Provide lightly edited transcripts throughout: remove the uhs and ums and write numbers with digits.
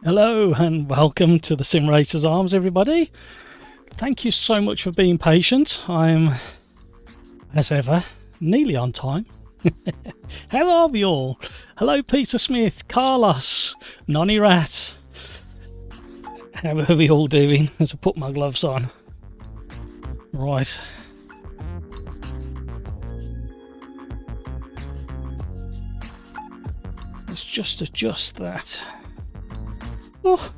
Hello and welcome to the SimRacersArms, everybody. Thank you so much for being patient. I'm, as ever, nearly on time. How are we all? Hello Peter Smith, Carlos, Nonny Rat. How are we all doing as I put my gloves on? Right. Let's just adjust that. Oh.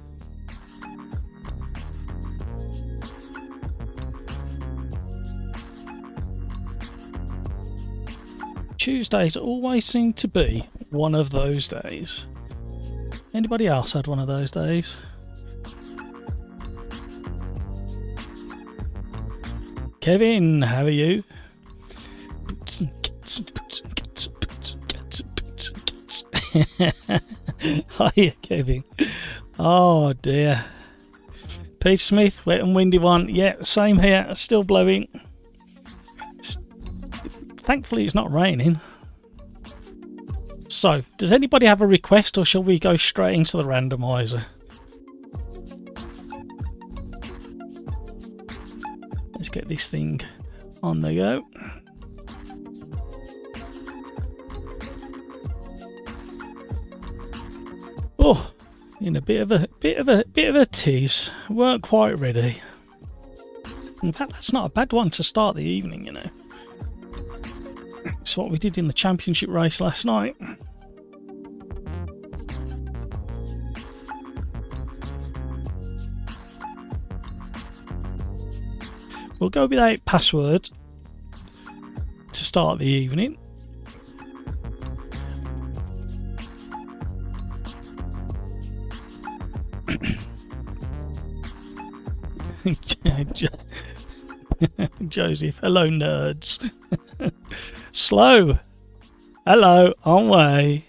Tuesdays always seem to be one of those days. Anybody else had one of those days? Kevin, how are you? Hiya, Kevin. Oh dear. Peter Smith, wet and windy one. Yeah, same here. Still blowing. Thankfully, it's not raining. So, does anybody have a request, or shall we go straight into the randomizer? Let's get this thing on the go. Oh, in a bit of a tease. Weren't quite ready. In fact, that's not a bad one to start the evening, you know. It's what we did in the championship race last night. We'll go without password to start the evening. Joseph, hello nerds. Slow, hello, on way.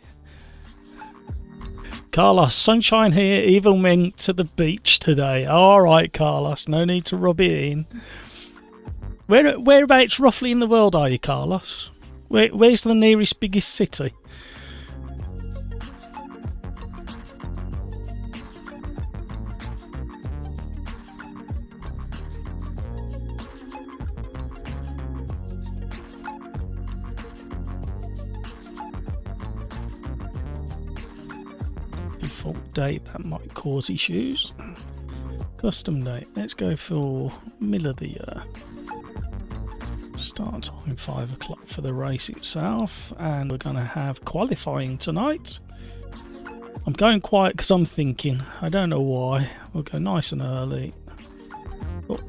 Carlos, sunshine here, evil men to the beach today. Alright Carlos, no need to rub it in. Whereabouts roughly in the world are you, Carlos? Where's the nearest biggest city? Default date, that might cause issues. Custom date, let's go for middle of the year. Start time 5 o'clock for the race itself, and we're going to have qualifying tonight. I'm going quiet because I'm thinking, I don't know why. We'll go nice and early. Oh.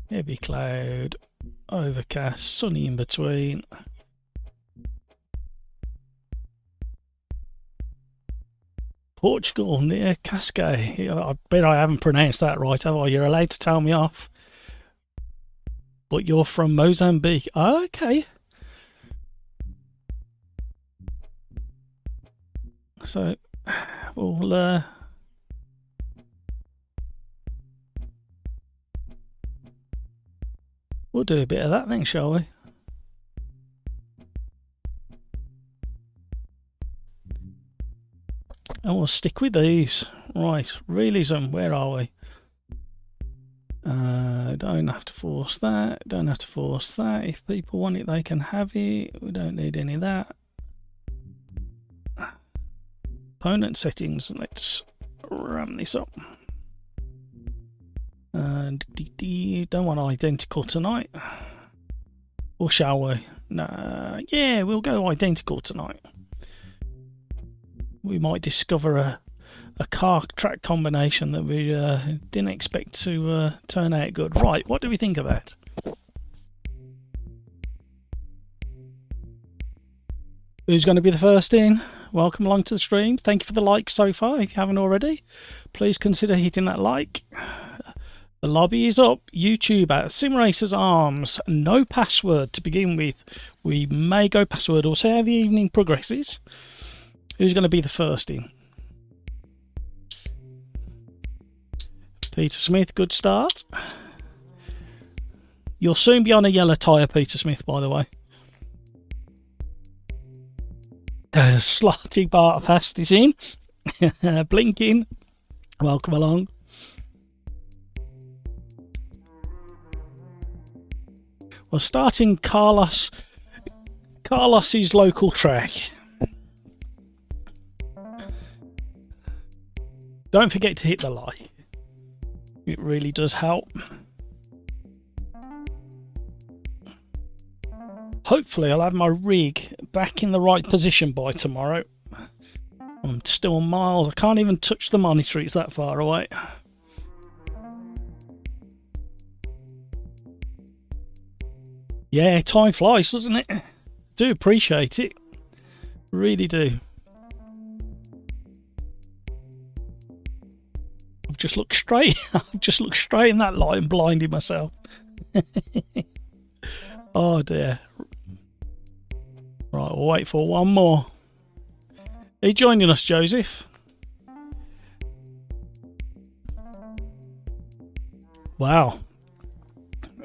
Heavy cloud, overcast, sunny in between. Portugal near Cascais. I bet I haven't pronounced that right, have I? You're allowed to tell me off. But you're from Mozambique. Oh, okay. So, we'll do a bit of that then, shall we? And we'll stick with these. Right, realism, where are we? Don't have to force that, don't have to force that. If people want it, they can have it. We don't need any of that. Opponent settings, let's ram this up. And don't want identical tonight. Or shall we? Nah, yeah, we'll go identical tonight. We might discover a car track combination that we didn't expect to turn out good. Right, what do we think of that? Who's going to be the first in? Welcome along to the stream. Thank you for the like so far. If you haven't already, please consider hitting that like. The lobby is up. YouTube at SimRacersArms. No password to begin with. We may go password. We'll see how the evening progresses. Who's going to be the first in? Peter Smith, good start. You'll soon be on a yellow tyre, Peter Smith, by the way. Slotty Bartfast is in. Blinking. Welcome along. We're starting Carlos's local track. Don't forget to hit the like. It really does help. Hopefully I'll have my rig back in the right position by tomorrow. I'm still miles. I can't even touch the monitor, it's that far away. Yeah, time flies, doesn't it? Do appreciate it. Really do. I've just looked straight. I've just looked straight in that light and blinded myself. Oh dear. Right, we'll wait for one more. Are you joining us, Joseph? Wow.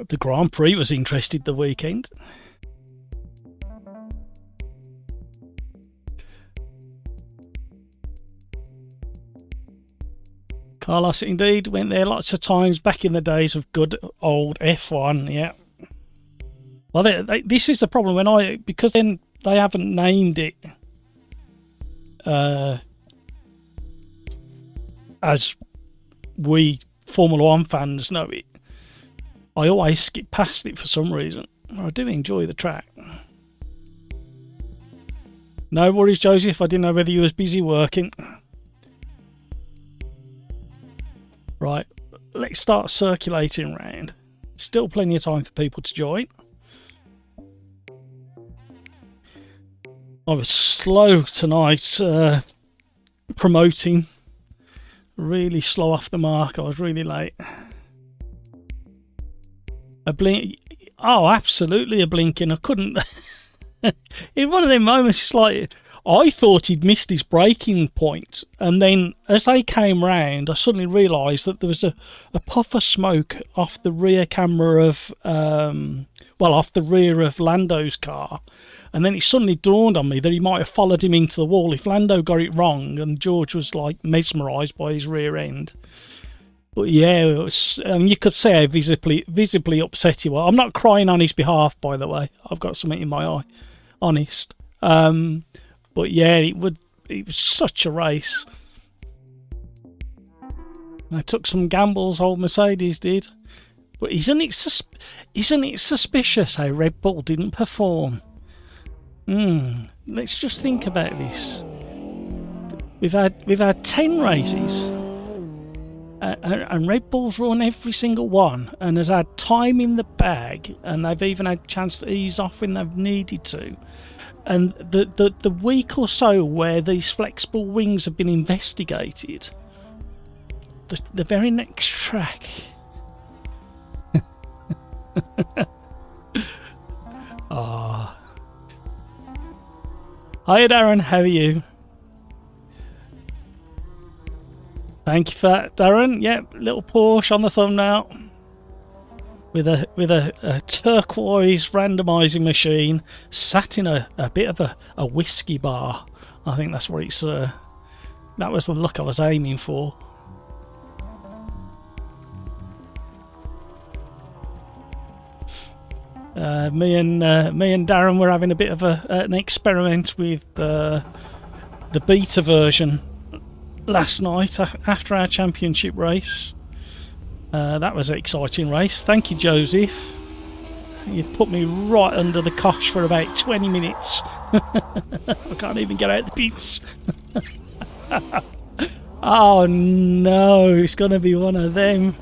The Grand Prix was interested the weekend. Carlos indeed went there lots of times back in the days of good old F1, yeah. Well, this is the problem because then they haven't named it as we Formula 1 fans know it. I always skip past it for some reason. I do enjoy the track. No worries, Joseph. I didn't know whether you was busy working. Right, let's start circulating around. Still plenty of time for people to join. I was slow tonight promoting. Really slow off the mark. I was really late. A blink. Oh, absolutely a blinking. I couldn't. In one of them moments, it's like I thought he'd missed his braking point, and then as they came round, I suddenly realised that there was a puff of smoke off the rear camera of, off the rear of Lando's car, and then it suddenly dawned on me that he might have followed him into the wall if Lando got it wrong, and George was like mesmerised by his rear end. But yeah, it was, you could say how visibly upset he was. I'm not crying on his behalf, by the way. I've got something in my eye, honest. But yeah, it was such a race. I took some gambles, old Mercedes did. But isn't it suspicious how Red Bull didn't perform? Let's just think about this. We've had 10 races. And Red Bull's run every single one and has had time in the bag, and they've even had a chance to ease off when they've needed to. And the week or so where these flexible wings have been investigated, the very next track. Ah. Hi Darren, how are you? Thank you for that, Darren. Yep, little Porsche on the thumbnail with a turquoise randomising machine sat in a bit of a whiskey bar. I think that's what it's. That was the look I was aiming for. Me and Darren were having a bit of an experiment with the beta version last night after our championship race. That was an exciting race. Thank you, Joseph. You put me right under the cosh for about 20 minutes. I can't even get out the pits. Oh no, it's going to be one of them.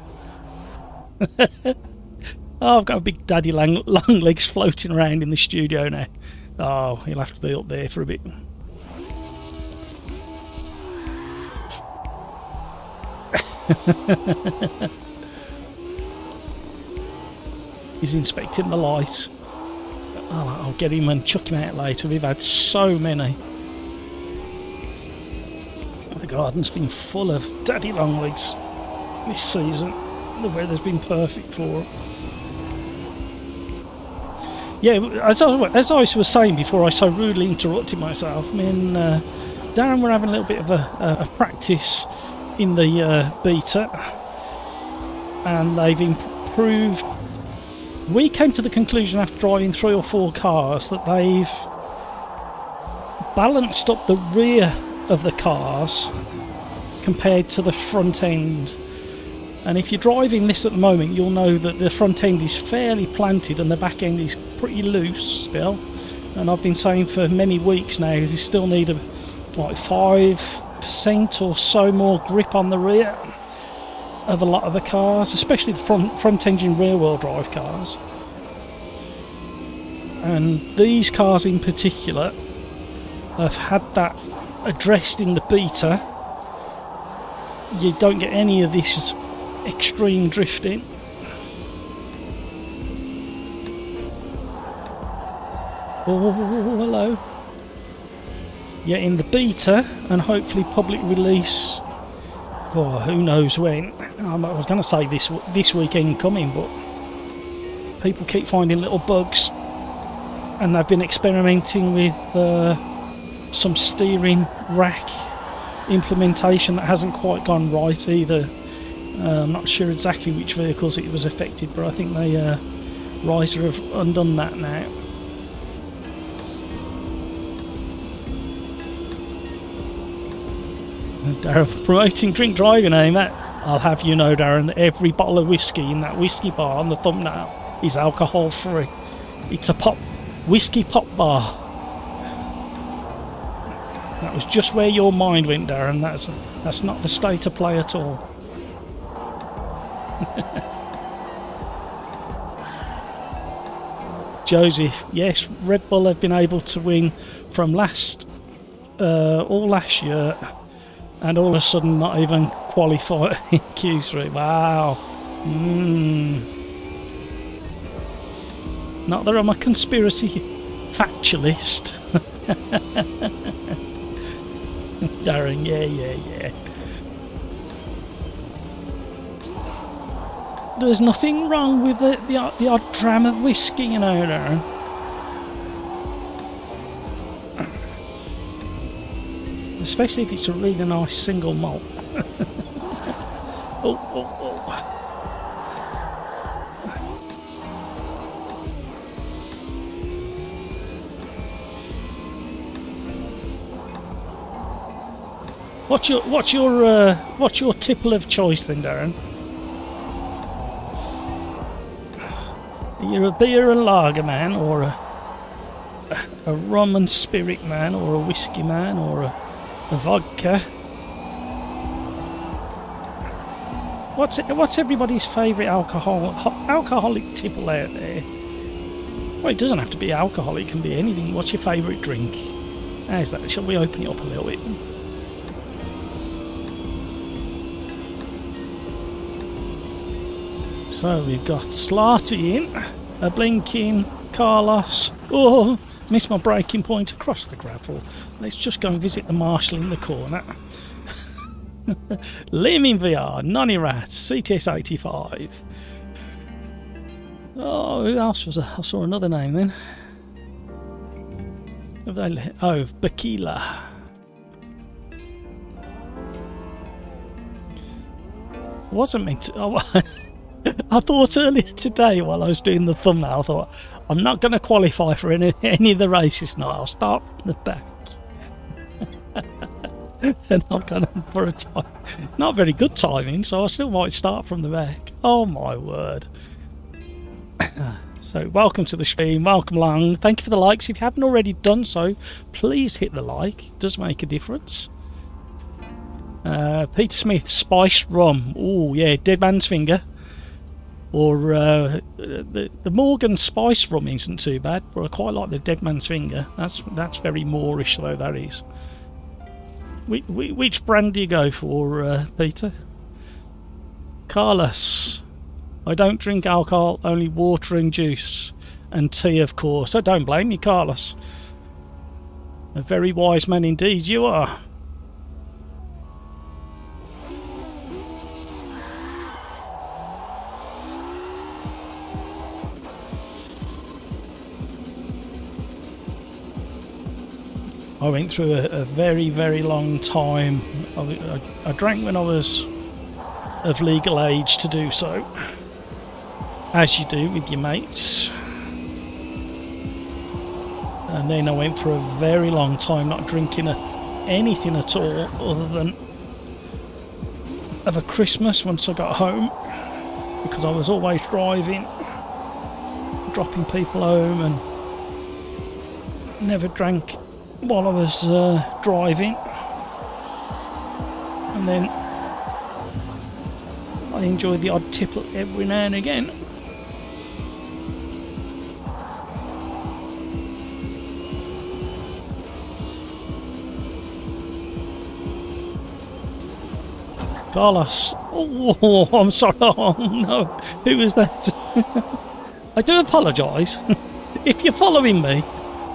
Oh, I've got a big daddy long legs floating around in the studio now. Oh, he'll have to be up there for a bit. He's inspecting the light. Oh, I'll get him and chuck him out later. We've had so many. The garden's been full of daddy long legs this season. The weather's been perfect for them. Yeah, as I was saying before I so rudely interrupted myself, me and Darren were having a little bit of a practice in the beta, and they've improved. We came to the conclusion after driving 3 or 4 cars that they've balanced up the rear of the cars compared to the front end. And if you're driving this at the moment, you'll know that the front end is fairly planted and the back end is pretty loose still. And I've been saying for many weeks now, you still need like 5% or so more grip on the rear of a lot of the cars, especially the front engine rear wheel drive cars. And these cars in particular have had that addressed in the beta. You don't get any of this extreme drifting. Oh, hello. Yeah, in the beta and hopefully public release, oh, who knows when. I was going to say this weekend coming, but people keep finding little bugs, and they've been experimenting with some steering rack implementation that hasn't quite gone right either. I'm not sure exactly which vehicles it was affected, but I think they Riser have undone that now. Darren promoting drink driving, eh, Matt? I'll have you know, Darren, that every bottle of whiskey in that whiskey bar on the thumbnail is alcohol free. It's a whiskey pop bar. That was just where your mind went, Darren. That's not the state of play at all. Joseph, yes, Red Bull have been able to win from all last year, and all of a sudden not even qualify in Q3. Wow. Not that I'm a conspiracy factualist. Darren, yeah. There's nothing wrong with the odd dram of whiskey, you know, Darren. Especially if it's a really nice single malt. Oh. What's your tipple of choice then, Darren? You're a beer and lager man, or a rum and spirit man, or a whiskey man, or a vodka. What's everybody's favourite alcoholic tipple out there? Well, it doesn't have to be alcohol, it can be anything. What's your favourite drink? How's that? Shall we open it up a little bit? So we've got Slarty in, a blinking Carlos. Oh, missed my braking point across the gravel. Let's just go and visit the marshal in the corner. Liam in VR, Nonny Rat, CTS85. Oh, who else was there? I saw another name then. Oh, Bakila. Wasn't meant to. Oh, I thought earlier today while I was doing the thumbnail, I thought, I'm not going to qualify for any of the races tonight. I'll start from the back. And I've gone for a time. Not very good timing, so I still might start from the back. Oh my word. So welcome to the stream, welcome along. Thank you for the likes. If you haven't already done so, please hit the like. It does make a difference. Peter Smith, spiced rum. Oh yeah, dead man's finger. Or the Morgan spice rum isn't too bad, but I quite like the dead man's finger. That's very Moorish though, that is. Which brand do you go for, Peter? Carlos, I don't drink alcohol, only water and juice and tea, of course. I don't blame you, Carlos. A very wise man indeed you are. I went through a very, very long time. I drank when I was of legal age to do so, as you do with your mates. And then I went for a very long time not drinking anything at all other than of a Christmas once I got home, because I was always driving, dropping people home, and never drank while I was driving. And then I enjoyed the odd tip every now and again. Carlos. Oh, I'm sorry. Oh no, who was that? I do apologise if you're following me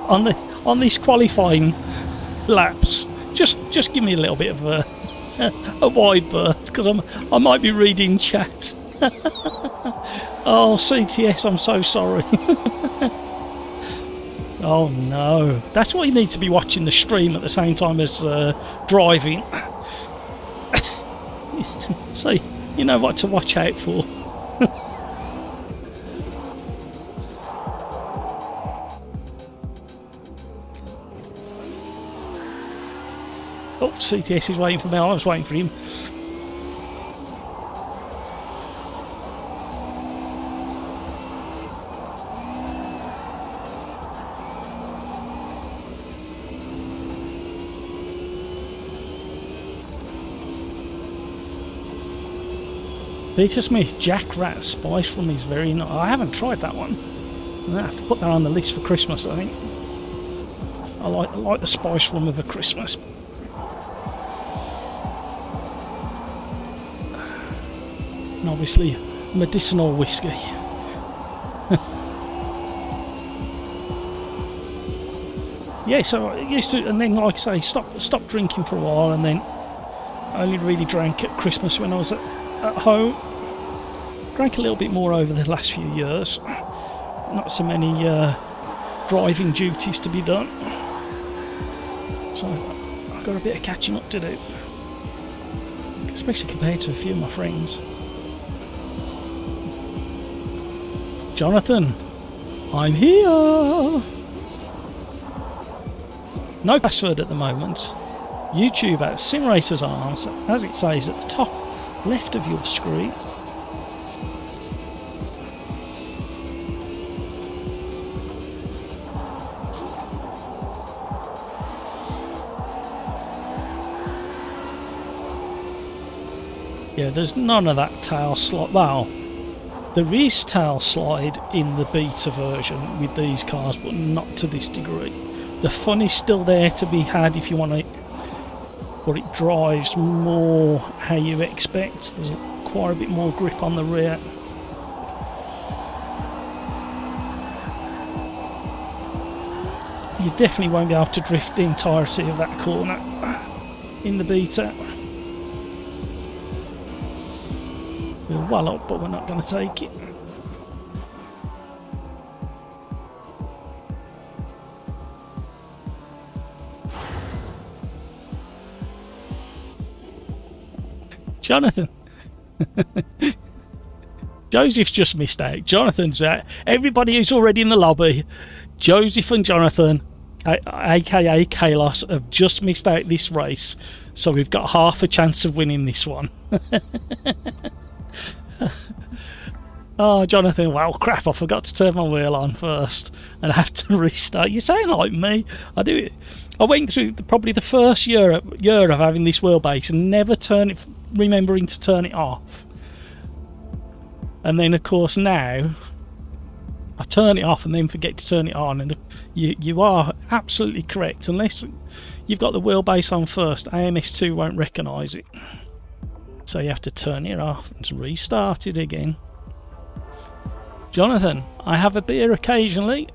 on these qualifying laps. Just give me a little bit of a wide berth, because I might be reading chat. Oh, CTS, I'm so sorry. Oh no, that's why you need to be watching the stream at the same time as driving. So you know what to watch out for. Oh, CTS is waiting for me. I was waiting for him. Peter Smith Jack Rat Spice Rum is very nice. I haven't tried that one. I'm going to have to put that on the list for Christmas, I think. I like the spice rum of a Christmas. And obviously medicinal whiskey. Yeah, so I used to, and then like I say, stop drinking for a while, and then I only really drank at Christmas when I was at home. Drank a little bit more over the last few years. Not so many driving duties to be done. So I've got a bit of catching up to do. Especially compared to a few of my friends. Jonathan, I'm here! No password at the moment. YouTube at SimRacersArms, as it says at the top left of your screen. Yeah, there's none of that tail slide. Well, there is tail slide in the beta version with these cars, but not to this degree. The fun is still there to be had if you want it, but it drives more how you expect. There's quite a bit more grip on the rear. You definitely won't be able to drift the entirety of that corner in the beta. We're well up, but we're not going to take it. Jonathan. Joseph's just missed out. Jonathan's out. Everybody who's already in the lobby, Joseph and Jonathan, aka Kalos, have just missed out this race. So we've got half a chance of winning this one. Oh, Jonathan, well, crap, I forgot to turn my wheel on first and I have to restart. You sound like me. I do it. I went through probably the first year of having this wheelbase and never remembering to turn it off. And then, of course, now I turn it off and then forget to turn it on. And you are absolutely correct. Unless you've got the wheelbase on first, AMS2 won't recognise it. So you have to turn it off and restart it again. Jonathan, I have a beer occasionally,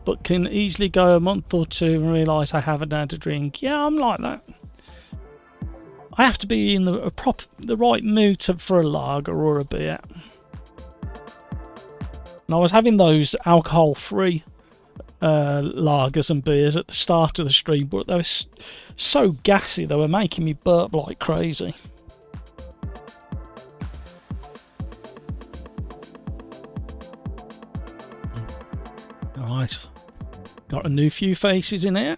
but can easily go a month or two and realise I haven't had a drink. Yeah, I'm like that. I have to be in the right mood for a lager or a beer. And I was having those alcohol-free lagers and beers at the start of the stream, but they were so gassy they were making me burp like crazy. Alright, got a new few faces in here.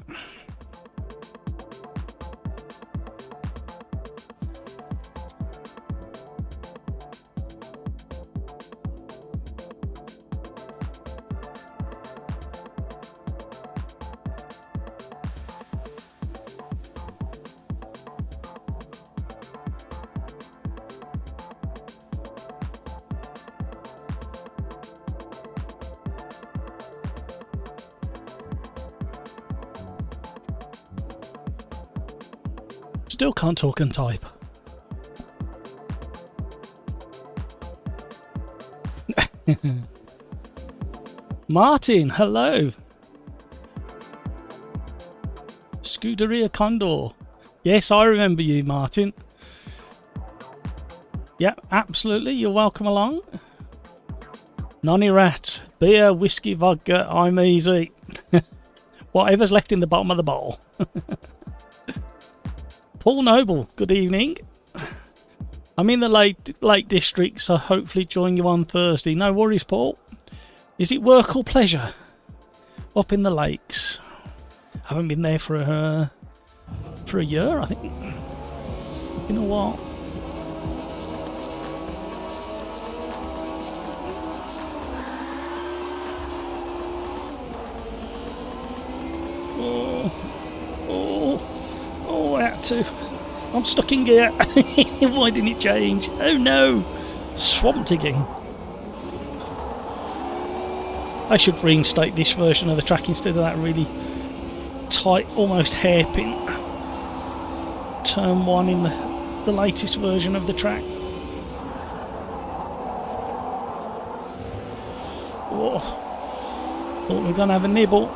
Still can't talk and type. Martin, hello. Scuderia Condor. Yes, I remember you, Martin. Yep, absolutely. You're welcome along. Nonny Rat. Beer, whiskey, vodka. I'm easy. Whatever's left in the bottom of the bowl. Paul Noble, good evening. I'm in the Lake District, so hopefully join you on Thursday. No worries, Paul. Is it work or pleasure? Up in the lakes. Haven't been there for a year, I think. Been a while. Oh, I had to. I'm stuck in gear. Why didn't it change? Oh no! Swamp digging. I should reinstate this version of the track instead of that really tight, almost hairpin turn one in the latest version of the track. Oh, thought we were going to have a nibble.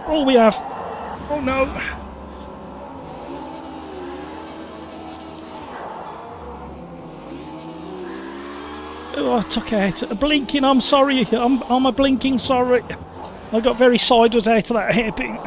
Oh, we have. Oh no. Oh, I took out a blinking. I'm sorry. I'm a blinking sorry. I got very sideways out of that hairpin.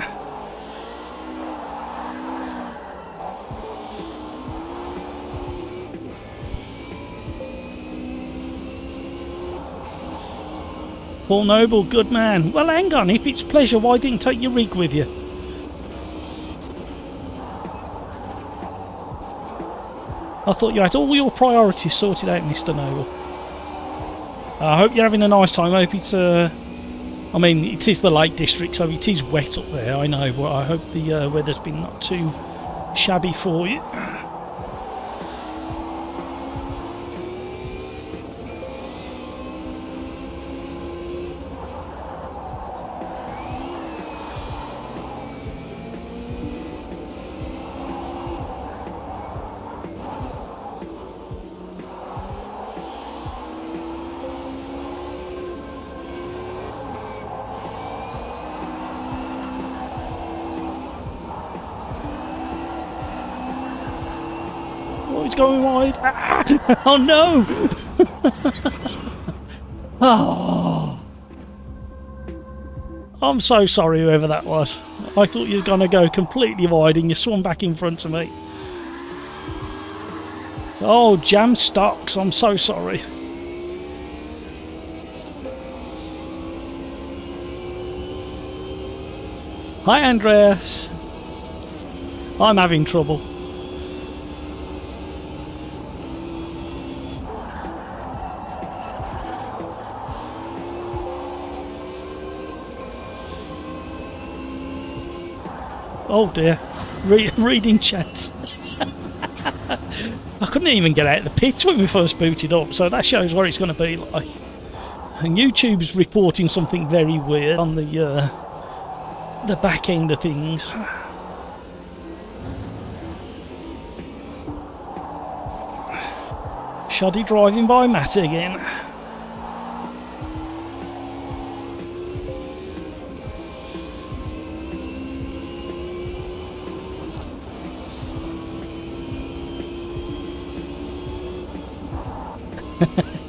Paul Noble, good man. Well, hang on. If it's pleasure, why didn't you take your rig with you? I thought you had all your priorities sorted out, Mr. Noble. I hope you're having a nice time. I hope it's I mean, it is the Lake District, so it is wet up there, I know, but I hope the weather's been not too shabby for you. Going wide. Ah! Oh no! Oh, I'm so sorry, whoever that was. I thought you were going to go completely wide and you swung back in front of me. Oh, jam stocks, I'm so sorry. Hi, Andreas. I'm having trouble. Oh dear, reading chat. I couldn't even get out of the pit when we first booted up, so that shows what it's going to be like. And YouTube's reporting something very weird on the back end of things. Shoddy driving by Matt again.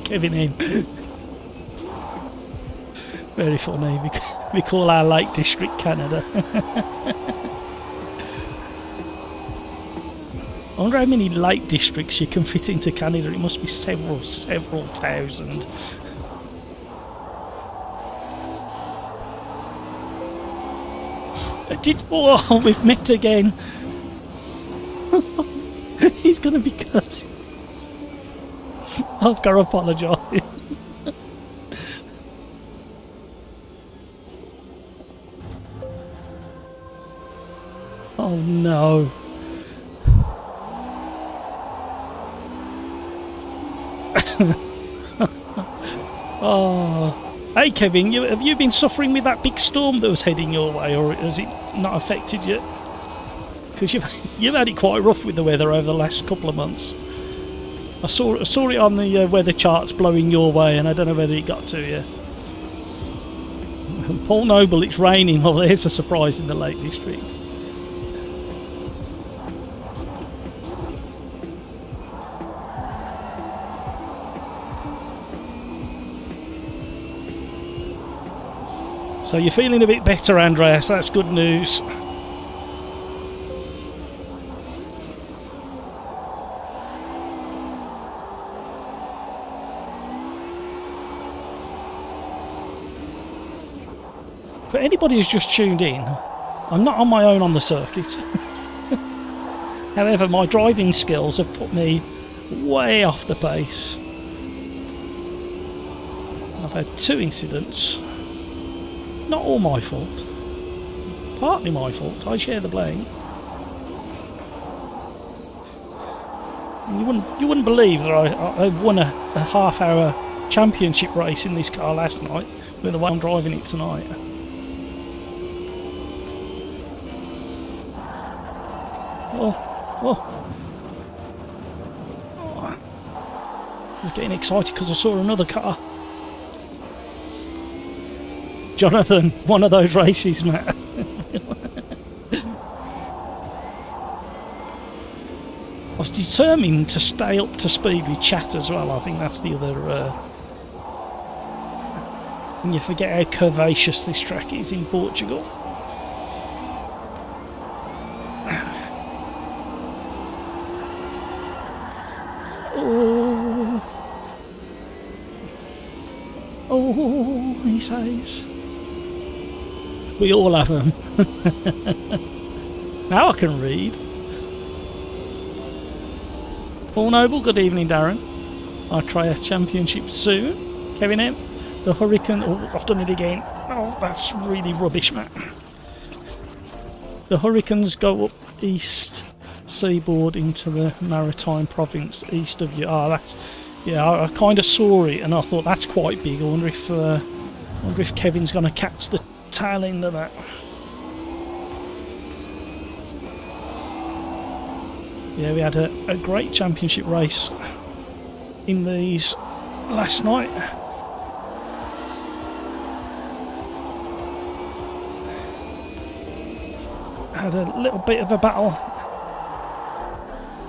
Kevin in. Very funny. We call our Lake District Canada. I wonder how many lake districts you can fit into Canada. It must be several thousand. Oh, we've met again. He's going to be cursed. I've got to apologise. Oh no. Oh. Hey Kevin, have you been suffering with that big storm that was heading your way, or has it not affected you? Because you've had it quite rough with the weather over the last couple of months. I saw it on the weather charts blowing your way, and I don't know whether it got to you. Paul Noble, it's raining. Well, there's a surprise in the Lake District. So you're feeling a bit better, Andreas. That's good news. For anybody who's just tuned in, I'm not on my own on the circuit. However, my driving skills have put me way off the pace. I've had 2 incidents. Not all my fault. Partly my fault. I share the blame. And you wouldn't believe that I won a half-hour championship race in this car last night with the way I'm driving it tonight. Oh. I was getting excited because I saw another car. Jonathan, one of those races, Matt. I was determined to stay up to speed with chat as well. I think that's the other... and you forget how curvaceous this track is in Portugal. Oh, he says. We all have them. Now I can read. Paul Noble, good evening, Darren. I'll try a championship soon. Kevin M, the Hurricane. Oh, I've done it again. Oh, that's really rubbish, Matt. The Hurricanes go up east seaboard into the maritime province east of you. Oh, that's... Yeah, I kind of saw it and I thought that's quite big. I wonder if Kevin's going to catch the tail end of that. Yeah, we had a great championship race in these last night. Had a little bit of a battle.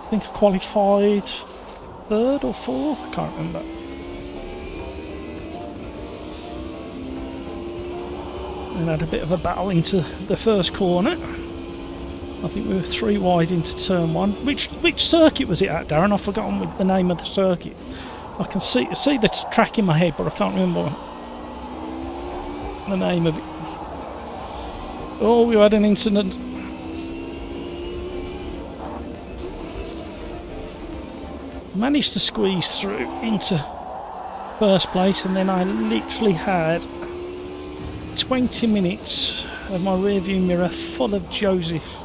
I think I qualified 3rd or 4th, I can't remember. And had a bit of a battle into the first corner. I think we were 3 wide into turn 1. Which circuit was it at, Darren? I've forgotten the name of the circuit. I can see the track in my head, but I can't remember the name of it. Oh, we had an incident. Managed to squeeze through into first place, and then I literally had 20 minutes of my rearview mirror full of Joseph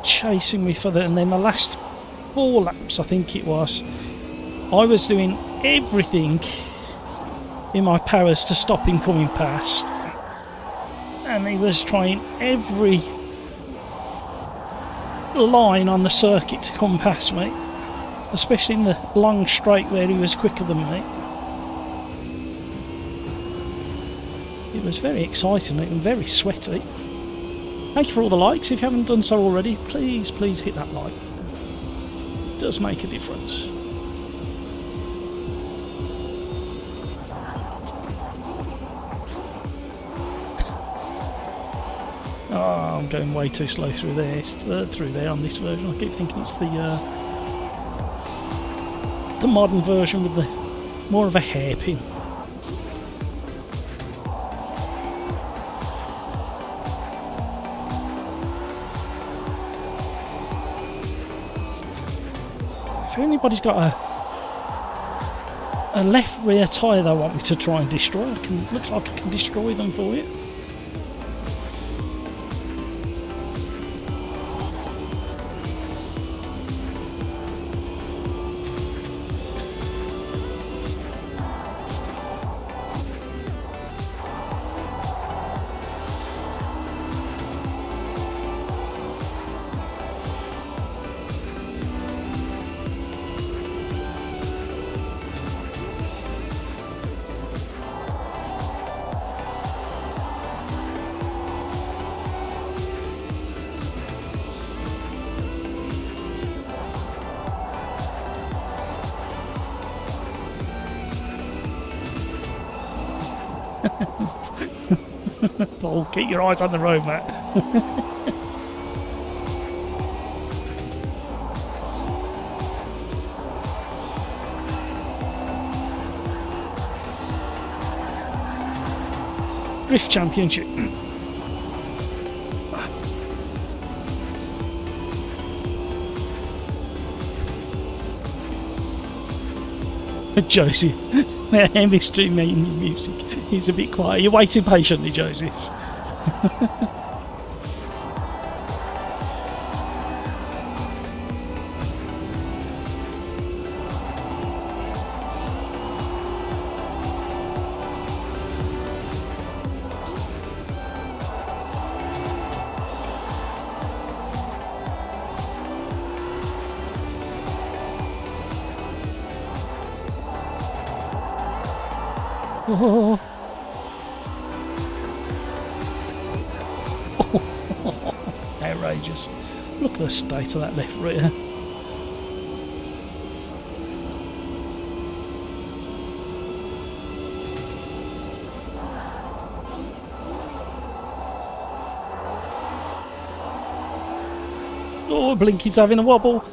chasing me for the, and then the last 4 laps, I think it was, I was doing everything in my powers to stop him coming past, and he was trying every line on the circuit to come past me, especially in the long straight where he was quicker than me. It was very exciting and very sweaty. Thank you for all the likes. If you haven't done so already, please hit that like. It does make a difference. Oh, I'm going way too slow through there. It's through there on this version. I keep thinking it's the modern version with the more of a hairpin. If anybody's got a left rear tyre they want me to try and destroy, looks like I can destroy them for you. Oh, keep your eyes on the road, Matt. Drift Championship. Joseph, Emmy's too mean music. He's a bit quiet. You're waiting patiently, Joseph. Oh. Outrageous. Look at the state of that left rear. Oh, Blinky's having a wobble.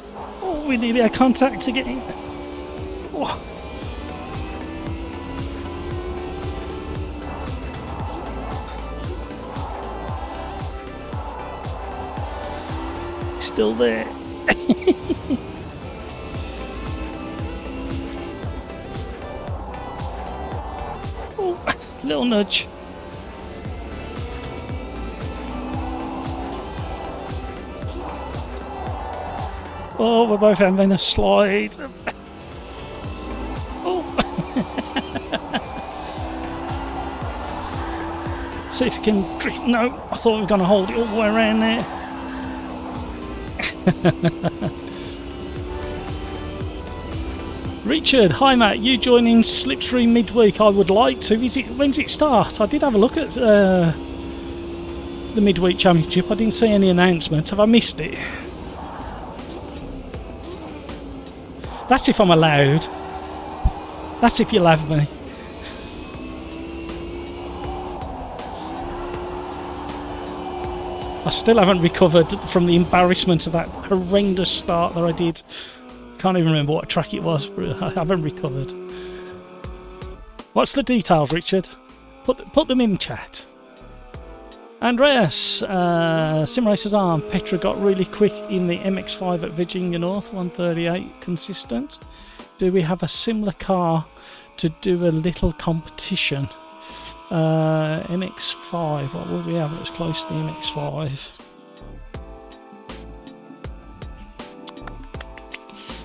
Oh, we nearly had contact again. Oh. Still there. Oh, little nudge. Oh, we're both having a slide. Oh. See if you can drift. No, I thought we were going to hold it all the way around there. Richard, hi Matt, you joining Slipstream midweek? I would like to. When's it start? I did have a look at the midweek championship. I didn't see any announcement. Have I missed it? That's if I'm allowed. That's if you'll have me. I still haven't recovered from the embarrassment of that horrendous start that I did. Can't even remember what track it was, but I haven't recovered. What's the details, Richard? Put them in chat. Andreas, SimRacersArms, Petra got really quick in the MX-5 at Virginia North, 138 consistent. Do we have a similar car to do a little competition? MX-5, what will we have that's close to the MX-5?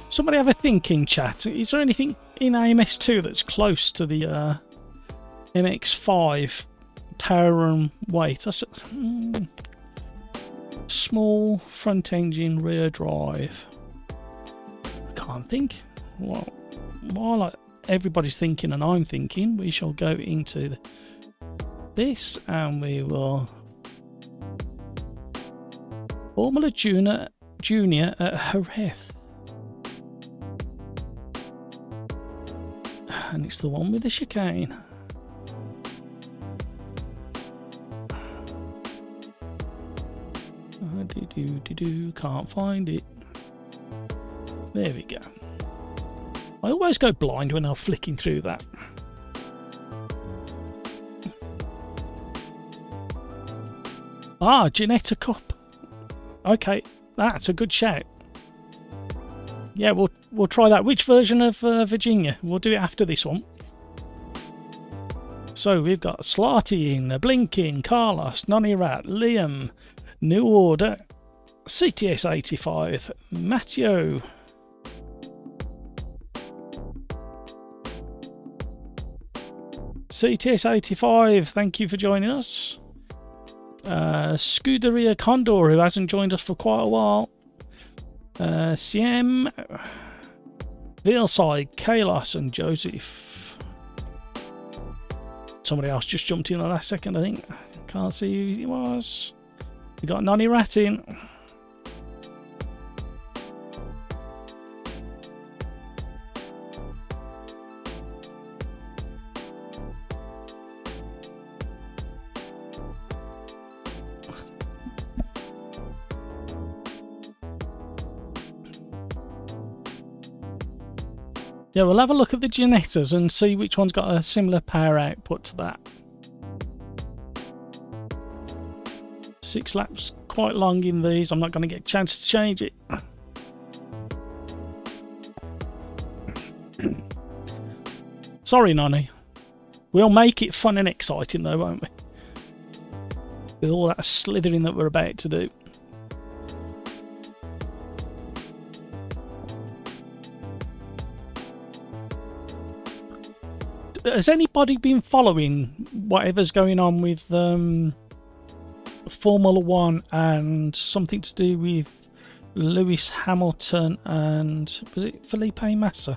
Somebody have a think in chat. Is there anything in AMS2 that's close to the MX-5 power and weight? Small front engine rear drive. I can't think. Well, while everybody's thinking and I'm thinking, we shall go into this and we will Formula Junior at Jerez, and it's the one with the chicane. Can't find it. There we go. I always go blind when I'm flicking through that. Ah, Ginetta Cup. Okay, that's a good shout. Yeah, we'll try that. Which version of Virginia? We'll do it after this one. So we've got Slarty in, Blinking, Carlos, Nonny Rat, Liam, New Order, CTS 85, Matteo. CTS 85, thank you for joining us. Scuderia Condor, who hasn't joined us for quite a while. Siem, Vilside, Kalos, and Joseph. Somebody else just jumped in the last second, I think. Can't see who he was. We got Nonny Rat in. Yeah, we'll have a look at the Ginettas and see which one's got a similar power output to that. 6 laps, quite long in these. I'm not going to get a chance to change it. Sorry, Nonny. We'll make it fun and exciting though, won't we? With all that slithering that we're about to do. Has anybody been following whatever's going on with Formula 1 and something to do with Lewis Hamilton and, was it Felipe Massa?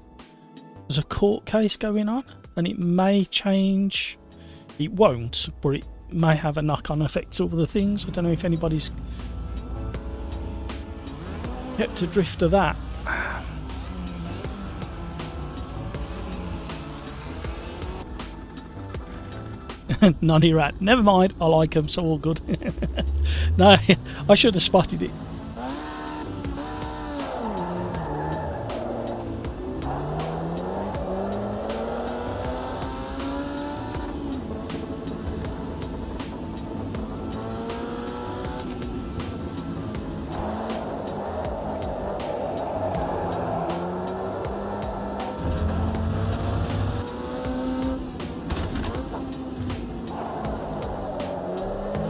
There's a court case going on and it may change. It won't, but it may have a knock-on effect to other things. I don't know if anybody's kept adrift of that. Nonny Rat. Never mind, I like them, so all good. No, I should have spotted it.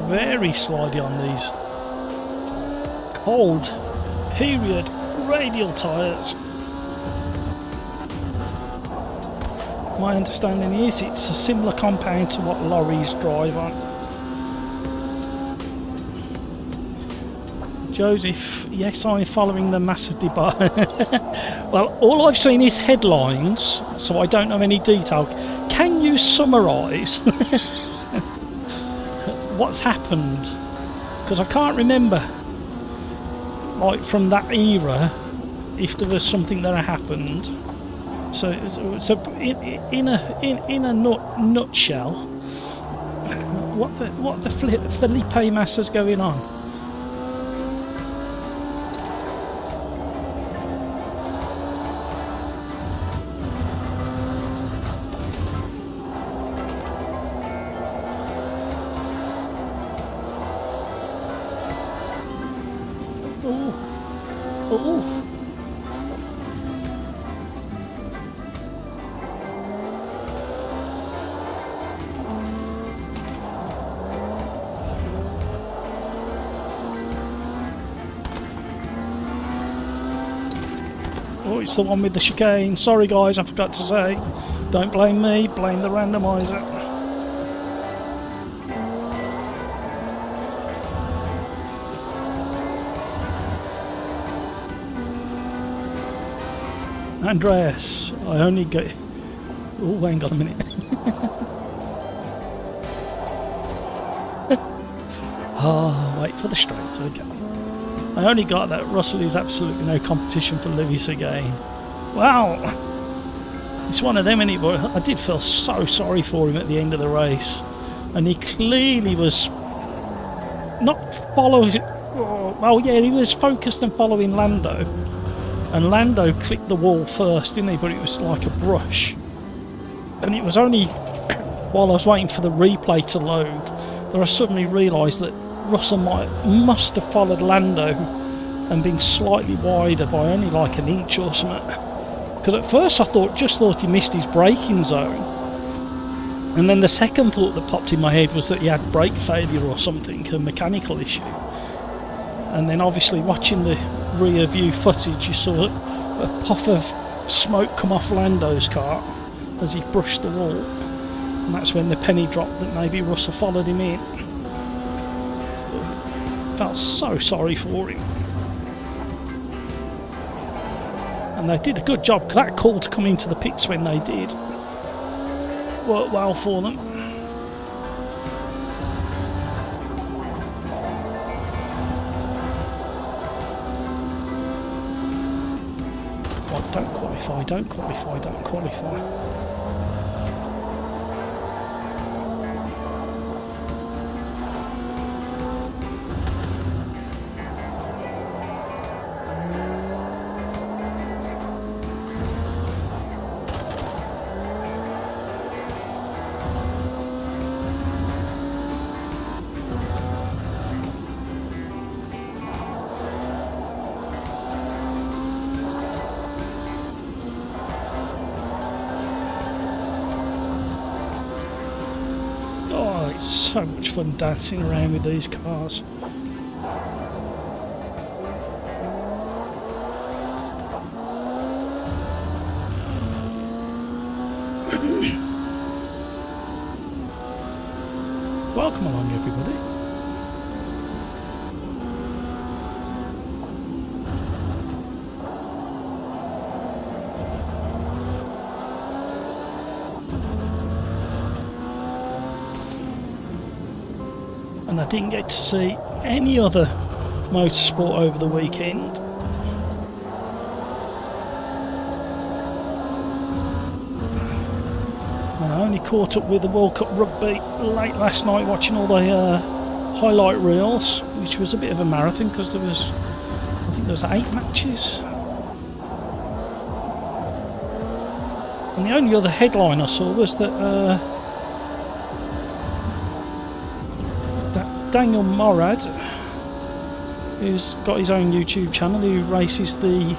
Very slidey on these cold period radial tyres. My understanding is it's a similar compound to what lorries drive on. Joseph, yes, I'm following the massive debate. Well, all I've seen is headlines, so I don't know any detail. Can you summarise what's happened? Because I can't remember, like, from that era, if there was something that happened. So in a nutshell, what the Felipe Massa's going on? Oh, it's the one with the chicane. Sorry guys, I forgot to say. Don't blame me, blame the randomizer. Andreas, I only got... Oh, hang on a minute. Oh, wait for the straight, okay. I only got that Russell is absolutely no competition for Lewis again. Wow. It's one of them, innit? But I did feel so sorry for him at the end of the race. And he clearly was not following well, yeah, he was focused and following Lando, and Lando clicked the wall first, didn't he? But it was like a brush, and it was only while I was waiting for the replay to load that I suddenly realised that Russell must have followed Lando and been slightly wider by only like an inch or something. Because at first I just thought he missed his braking zone, and then the second thought that popped in my head was that he had brake failure or something, a mechanical issue. And then obviously watching the rear view footage, you saw a puff of smoke come off Lando's car as he brushed the wall, and that's when the penny dropped that maybe Russell followed him in. Felt so sorry for him. And they did a good job, because that call to come into the pits when they did worked well for them. Oh, don't qualify, don't qualify, don't qualify. So much fun dancing around with these cars. Welcome along, everybody. And I didn't get to see any other motorsport over the weekend. And I only caught up with the World Cup Rugby late last night, watching all the highlight reels, which was a bit of a marathon because there was, I think there was 8 matches. And the only other headline I saw was that Daniel Morad, who's got his own YouTube channel, who races the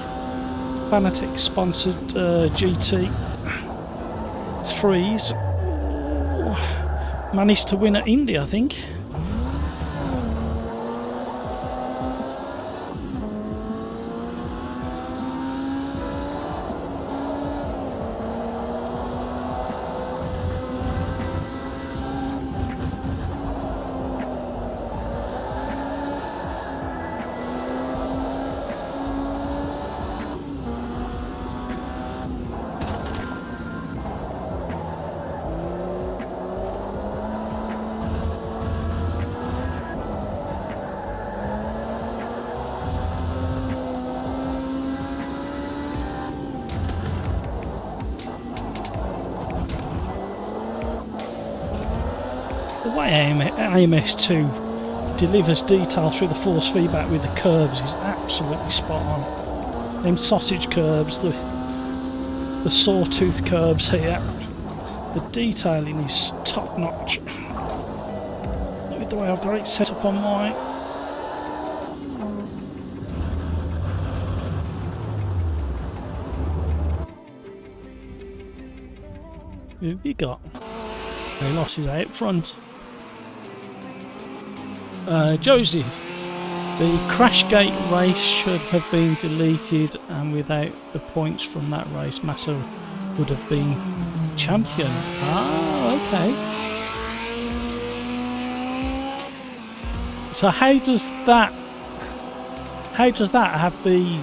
Fanatec sponsored GT 3s, managed to win at Indy, I think. The way AMS2 delivers detail through the force feedback with the curbs is absolutely spot on. Them sausage curbs, the sawtooth curbs here, the detailing is top notch. Look at the way I've got it set up on my... Who have you got? He lost his out front. Joseph, the Crashgate race should have been deleted, and without the points from that race, Massa would have been champion. Ah, okay. So how does that have the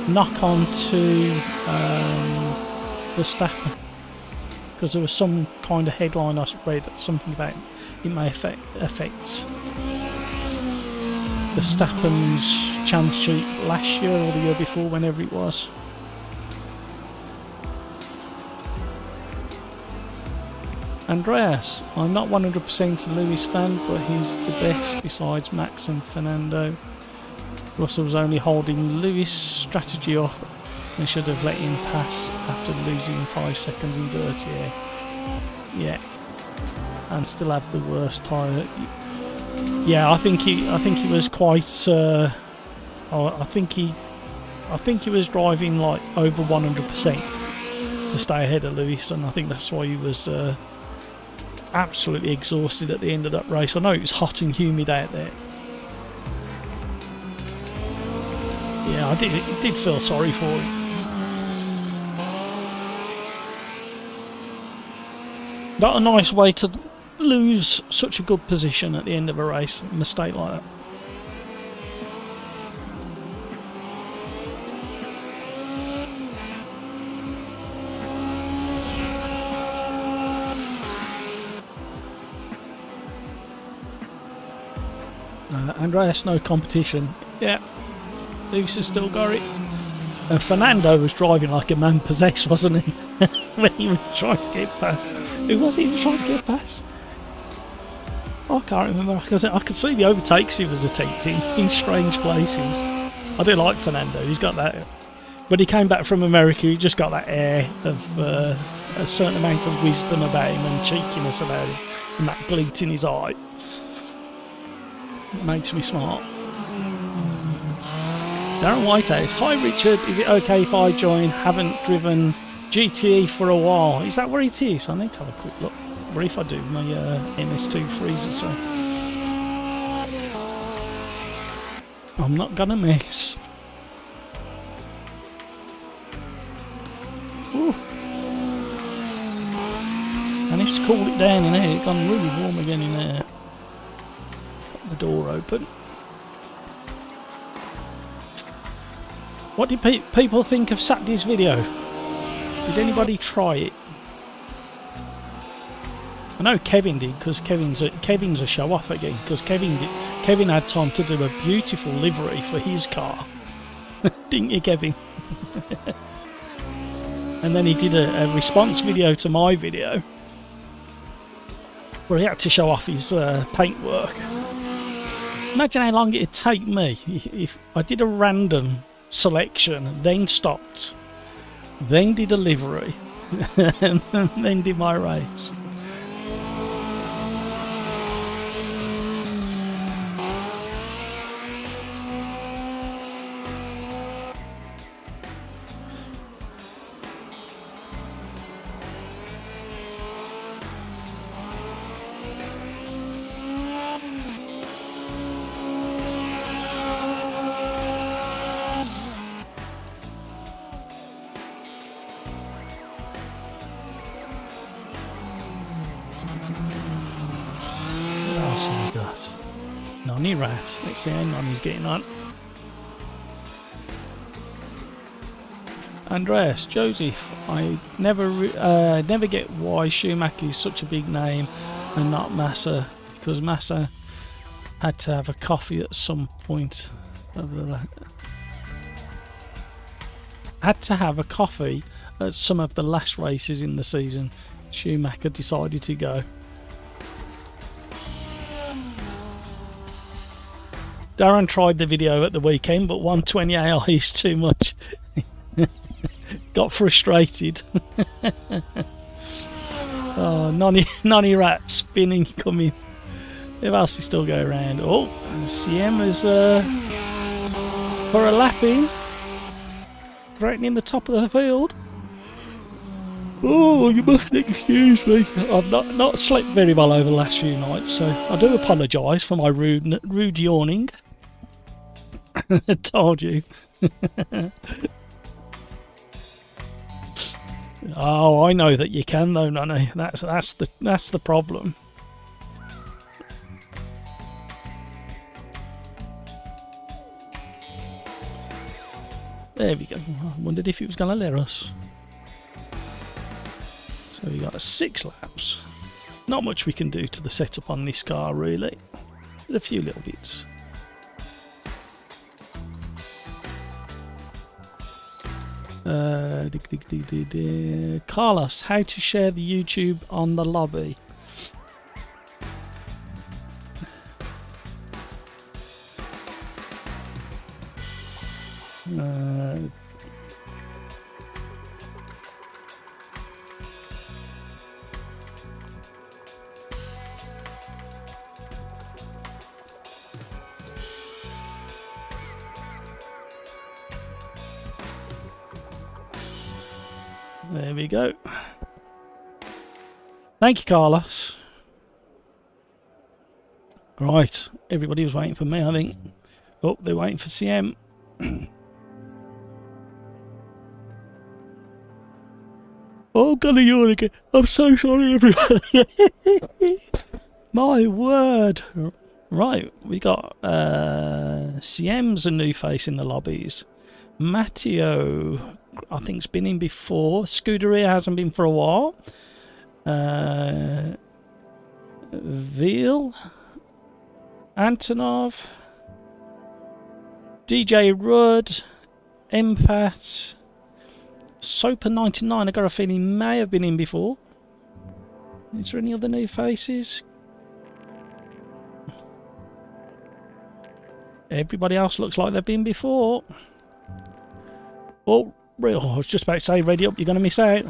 knock on to Verstappen? Because there was some kind of headline I read that something about it may affect Verstappen's championship last year or the year before, whenever it was. Andreas, I'm not 100% a Lewis fan, but he's the best besides Max and Fernando. Russell was only holding Lewis' strategy up and should have let him pass after losing 5 seconds in dirty air. Yeah, and still have the worst tyre. Yeah, I think he was quite. I think he was driving like over 100% to stay ahead of Lewis, and I think that's why he was absolutely exhausted at the end of that race. I know it was hot and humid out there. Yeah, I did feel sorry for him. Not a nice way to lose such a good position at the end of a race, a mistake like that. Andreas, no competition. Yeah, Lewis has still got it. And Fernando was driving like a man possessed, wasn't he? When he was trying to get past. Who was he trying to get past? I can't remember. I could see the overtakes he was attempting in strange places. I do like Fernando. He's got that. When he came back from America, he just got that air of a certain amount of wisdom about him and cheekiness about him, and that glint in his eye. It makes me smart. Darren Whitehouse. Hi Richard, is it okay if I join? Haven't driven GTE for a while. Is that where it is? I need to have a quick look. Or if I do, my MS2 freezes. So I'm not gonna miss. Ooh. Managed to cool it down in here. It's gone really warm again in there. Got the door open. What did people think of Saturday's video? Did anybody try it? I know Kevin did, because Kevin's a show off again. Because Kevin had time to do a beautiful livery for his car, didn't you, Kevin? And then he did a response video to my video, where he had to show off his paintwork. Imagine how long it'd take me if I did a random selection, then stopped, then did a livery, and then did my race. Nonny rat. Let's see how Nonny's getting on. Andreas, Joseph, I never get why Schumacher is such a big name and not Massa, because Massa had to have a coffee at some point of the had to have a coffee at some of the last races in the season. Schumacher decided to go. Darren tried the video at the weekend, but 120 AI is too much. Got frustrated. Oh, nonny rat spinning coming. Who else is still going around? Oh, CM is for a lap in, threatening the top of the field. Oh, you must excuse me. I've not slept very well over the last few nights, so I do apologise for my rude yawning. I told you. Oh, I know that you can though, Nonny. That's the problem. There we go. I wondered if it was going to let us. So we got 6 laps. Not much we can do to the setup on this car really. But a few little bits. Carlos, how to share the YouTube on the lobby? There we go. Thank you, Carlos. Right, everybody was waiting for me, I think. Oh, they're waiting for CM. Oh, I'm gonna yawn again. I'm so sorry, everybody. My word. Right, we got CM's a new face in the lobbies. Matteo, I think, has been in before. Scuderia hasn't been for a while. Veal, Antonov, DJ Rudd, Empath, Soper99. I got a feeling he may have been in before. Is there any other new faces? Everybody else looks like they've been before. Oh, real! I was just about to say, ready up, you're going to miss out.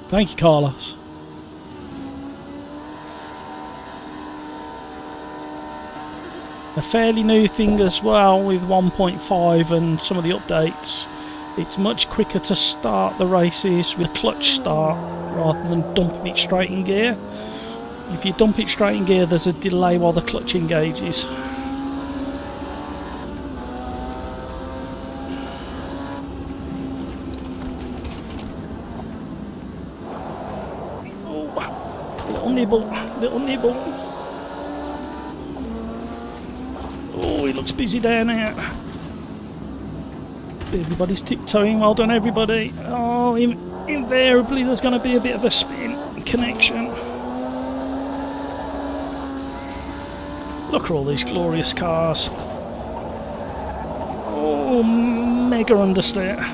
Thank you, Carlos. A fairly new thing as well with 1.5 and some of the updates. It's much quicker to start the races with a clutch start rather than dumping it straight in gear. If you dump it straight in gear, there's a delay while the clutch engages. Little nibble. Oh, he looks busy down here. Everybody's tiptoeing. Well done, everybody. Oh, invariably there's going to be a bit of a spin connection. Look at all these glorious cars. Oh, mega understeer.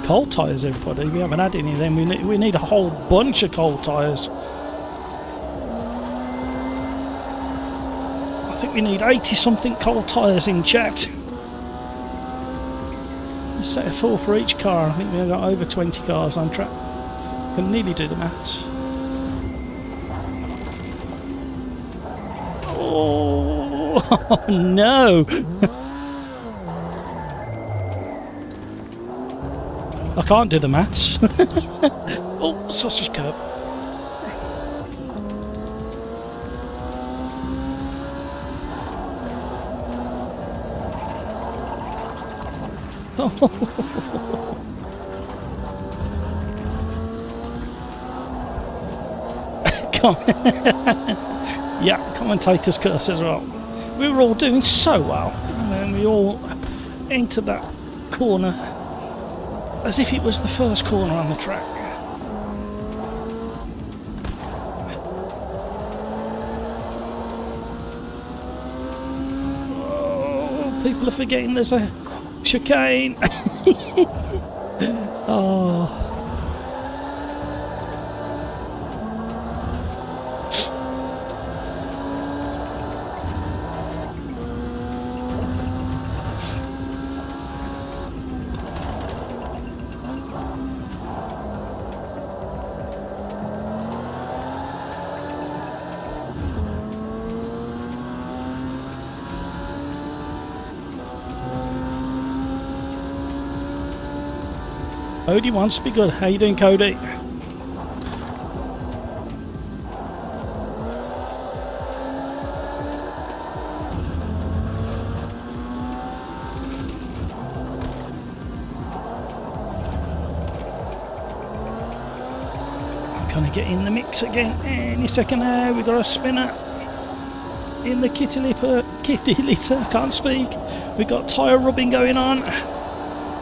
Cold tyres, everybody. We haven't had any of them. We need a whole bunch of cold tyres. I think we need 80 something cold tyres in chat. A set of 4 for each car. I think we've got over 20 cars on track. Can nearly do the maths. Oh no! I can't do the maths. Oh, sausage curb. Yeah, commentator's curse as well. We were all doing so well, and then we all entered that corner as if it was the first corner on the track. Oh, people are forgetting there's a chicane. Oh. Cody wants to be good. How you doing, Cody? I'm gonna get in the mix again any second now. We've got a spinner in the kitty litter. I can't speak. We've got tyre rubbing going on.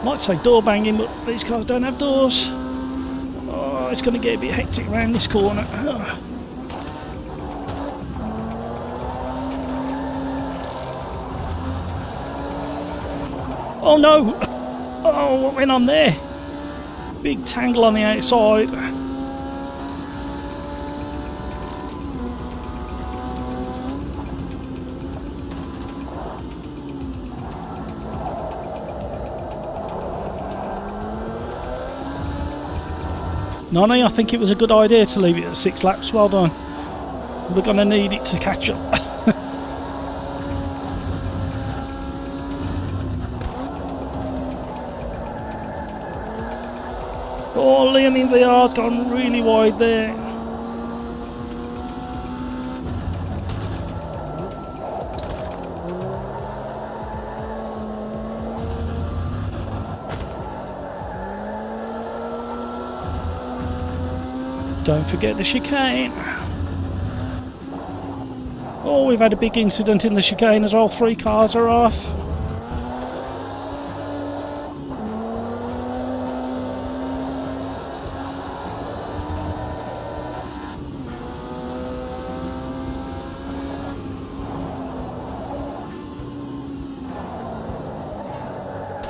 Might say door banging, but these cars don't have doors. Oh, it's going to get a bit hectic around this corner. Oh no! Oh, what went on there? Big tangle on the outside. Nonny, I think it was a good idea to leave it at 6 laps. Well done. We're going to need it to catch up. Oh, Liam in VR's gone really wide there. Don't forget the chicane. Oh, we've had a big incident in the chicane as well. 3 cars are off.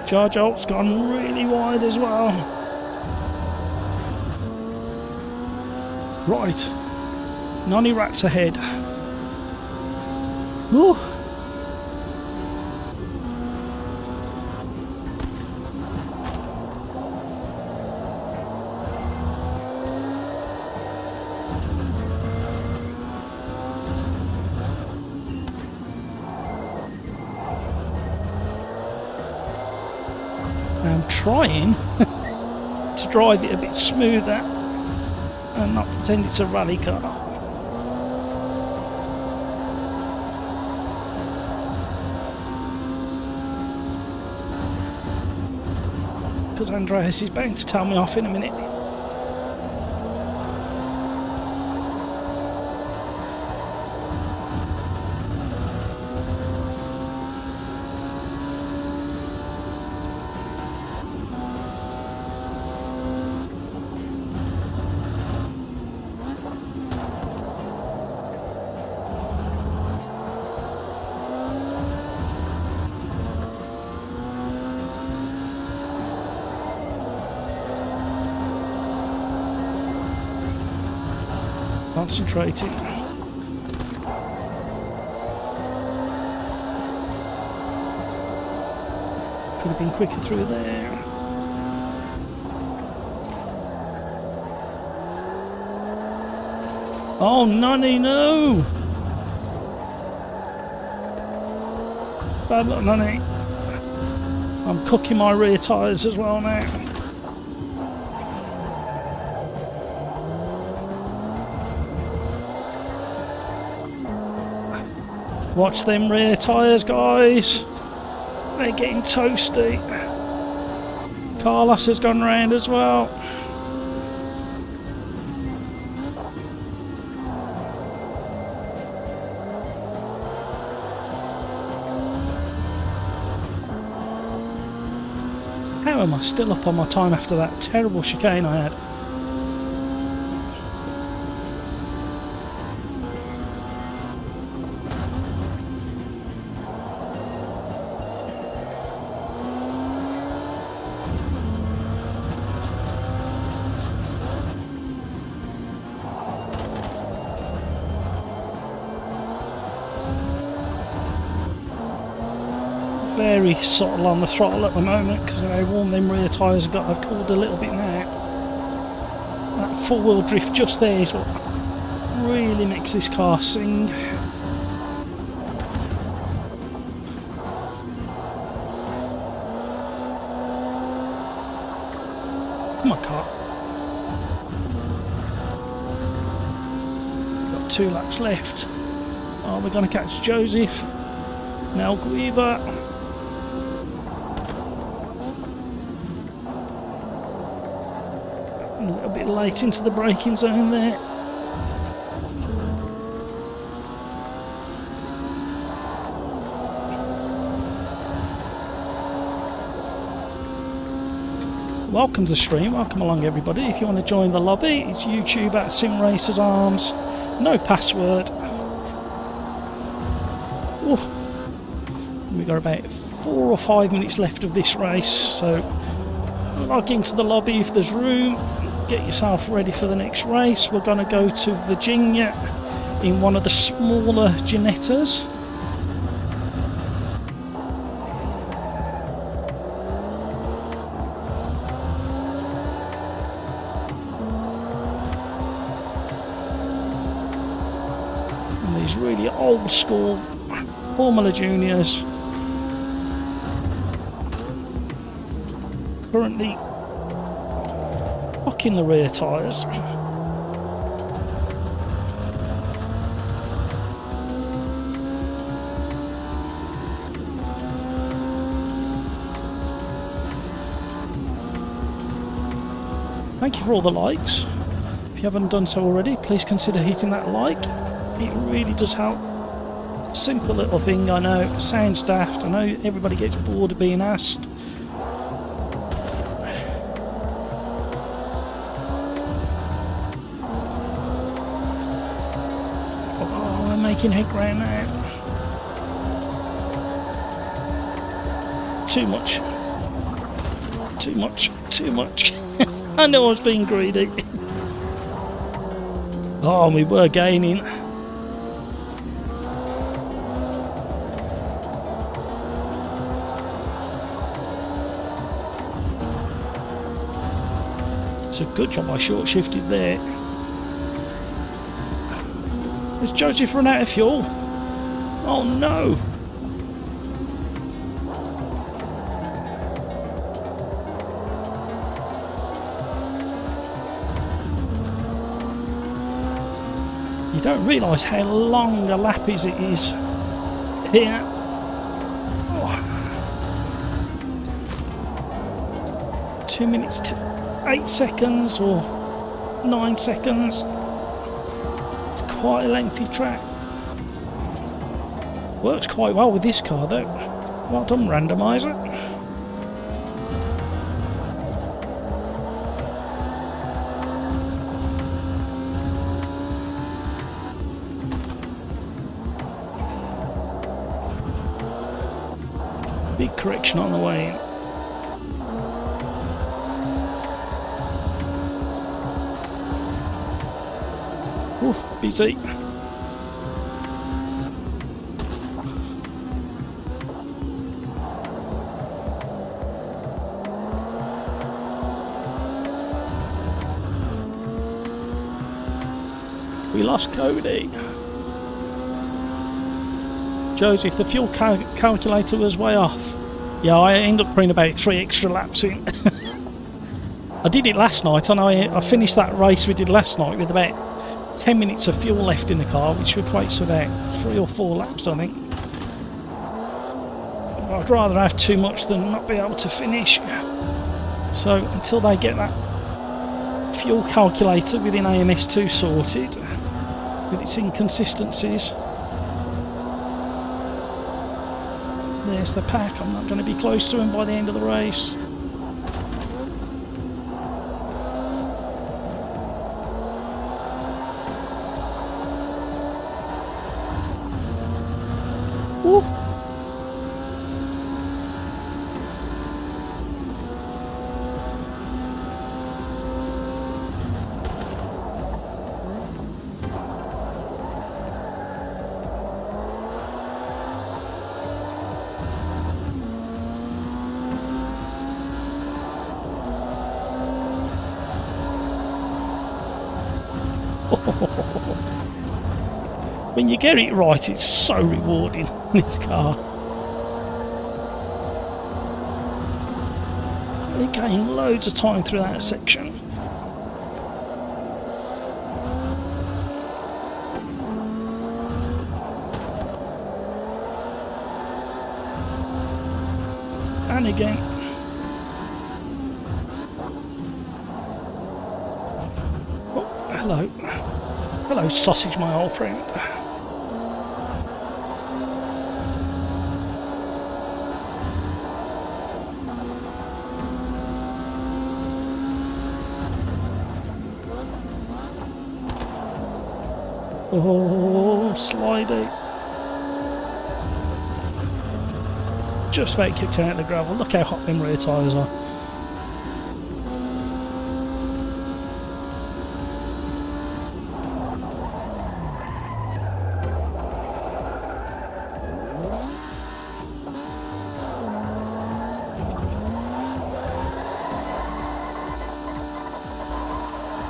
Charge Alt's gone really wide as well. Right. Nonny Rat's ahead. Ooh. I'm trying to drive it a bit smoother and not pretend it's a rally car. Because Andreas is bound to tell me off in a minute. Concentrating. Could have been quicker through there. Oh, Nonny, no! Bad luck, Nonny. I'm cooking my rear tyres as well now. Watch them rear tyres, guys. They're getting toasty. Carlos has gone round as well. How am I still up on my time after that terrible chicane I had? Very subtle on the throttle at the moment because of how warm them rear tyres have got. I've cooled a little bit now. That four-wheel drift just there is what really makes this car sing. Come on, car. Got 2 laps left. Oh, we're going to catch Joseph. Now Guiva. A little bit late into the braking zone there. Welcome to the stream, welcome along everybody. If you want to join the lobby, it's YouTube at SimRacersArms. No password. Ooh. We got about 4 or 5 minutes left of this race, so log into the lobby if there's room, get yourself ready for the next race. We're going to go to Virginia in one of the smaller Ginettas. And these really old school Formula Juniors. Currently locking the rear tyres. Thank you for all the likes. If you haven't done so already, please consider hitting that like. It really does help. Simple little thing, I know, sounds daft, I know everybody gets bored of being asked. Oh, I'm making head ground now. Too much. Too much. Too much. I know I was being greedy. Oh, we were gaining. It's a good job I short shifted there. Has Joseph run out of fuel? Oh no! You don't realise how long a lap it is here. Oh. 2 minutes to 8 seconds or 9 seconds. It's quite a lengthy track. Works quite well with this car though. Well done, Randomizer. Big correction on the way in. Ooh, busy. We lost Cody. Joseph, the fuel calculator was way off. Yeah, I ended up putting about 3 extra laps in. I did it last night. I know I finished that race we did last night with about 10 minutes of fuel left in the car, which equates to about 3 or 4 laps, I think. I'd rather have too much than not be able to finish. So until they get that fuel calculator within AMS2 sorted, with its inconsistencies. There's the pack. I'm not going to be close to him by the end of the race. Ooh. When you get it right, it's so rewarding, this car. They gain loads of time through that section. And again. Oh, hello. Hello, sausage, my old friend. Oh, sliding. just about kicked out of the gravel. Look how hot them rear tyres are.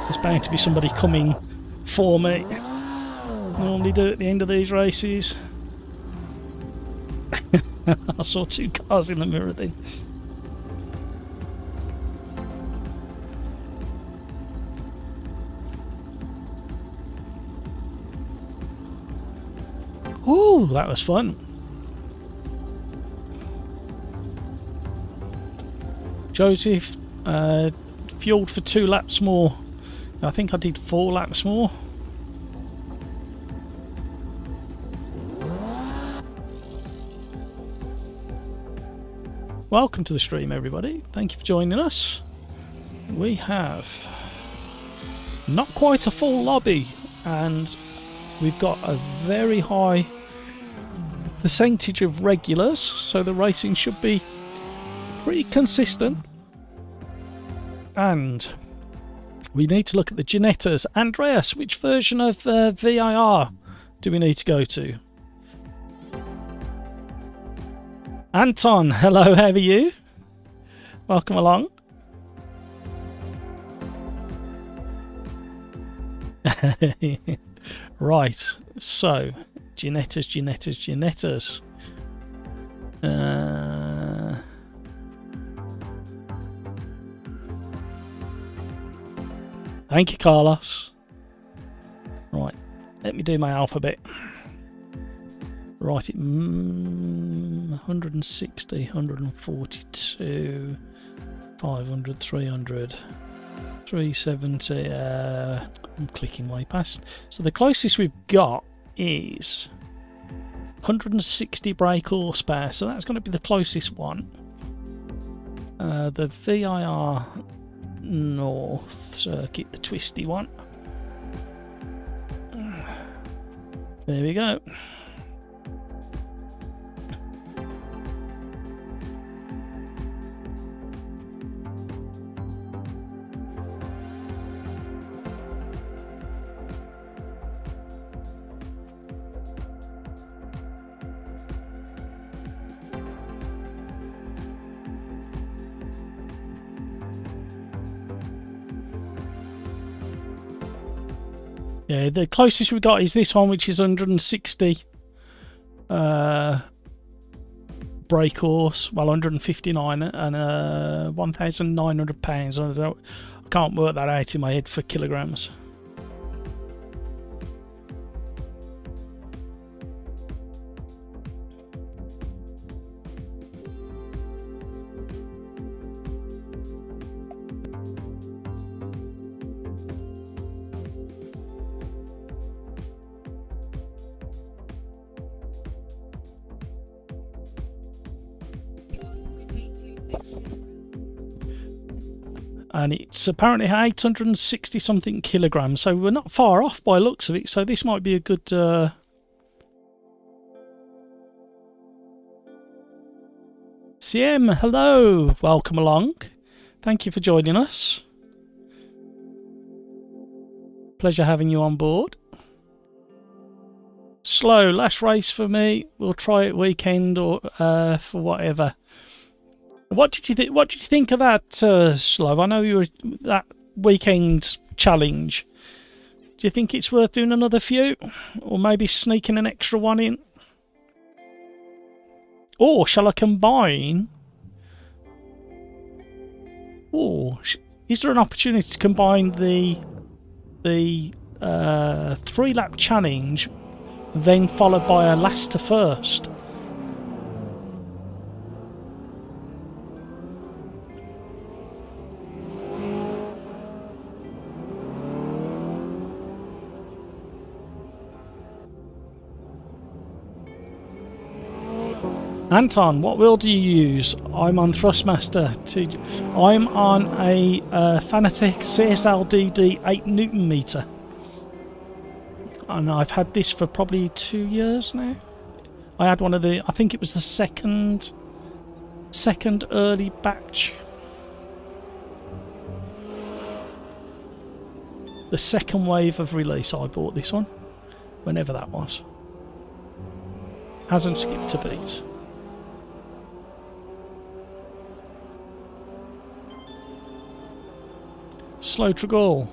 There's bound to be somebody coming for me. Normally do at the end of these races. I saw 2 cars in the mirror then. Ooh, that was fun. Joseph fueled for 2 laps more. I think I did 4 laps more. Welcome to the stream, everybody. Thank you for joining us. We have not quite a full lobby, and we've got a very high percentage of regulars, so the racing should be pretty consistent. And we need to look at the Ginettas. Andreas, which version of VIR do we need to go to? Anton, hello, how are you? Welcome along. Right, so Ginettas. Thank you, Carlos. Right, let me do my alphabet. Right, 160, 142, 500, 300, 370. I'm clicking way past. So the closest we've got is 160 brake horsepower. So that's going to be the closest one. The VIR North circuit, the twisty one. There we go. Yeah, the closest we got is this one, which is 160 brake horse, well 159 and 1,900 pounds. I can't work that out in my head for kilograms. And it's apparently 860 something kilograms, so we're not far off by looks of it. So this might be a good CM, hello, welcome along. Thank you for joining us. Pleasure having you on board. Slow, last race for me. We'll try it weekend or for whatever. What did you think? What did you think of that, Slow? I know you were that weekend challenge. Do you think it's worth doing another few, or maybe sneaking an extra one in? Or shall I combine? Or is there an opportunity to combine the 3-lap challenge, then followed by a last to first? Anton, what wheel do you use? I'm on Thrustmaster. I'm on a Fanatec CSL DD 8 Newton meter. And I've had this for probably 2 years now. I had one of the, I think it was the second Second early batch. The second wave of release I bought this one, whenever that was. Hasn't skipped a beat. Slow Trigall.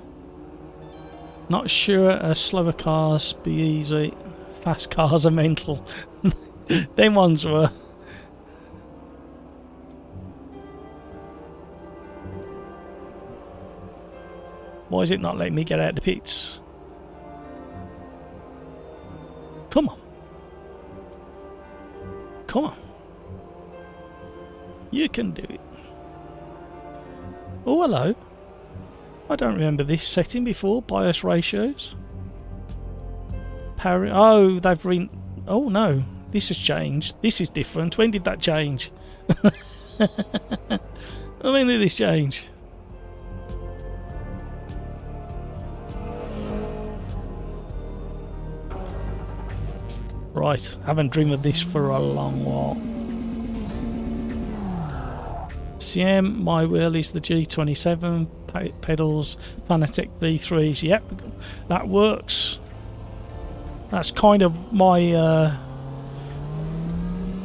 Not sure as slower cars be easy. Fast cars are mental. Them ones were. Why is it not letting me get out of the pits? Come on. Come on. You can do it. Oh, hello. I don't remember this setting before. BIOS ratios. Power. Oh, they've oh no. This has changed. This is different. When did that change? When did this change? Right, haven't dreamed of this for a long while. CM, my wheel is the G27, pedals, Fanatec V3s, yep, that works. That's kind of my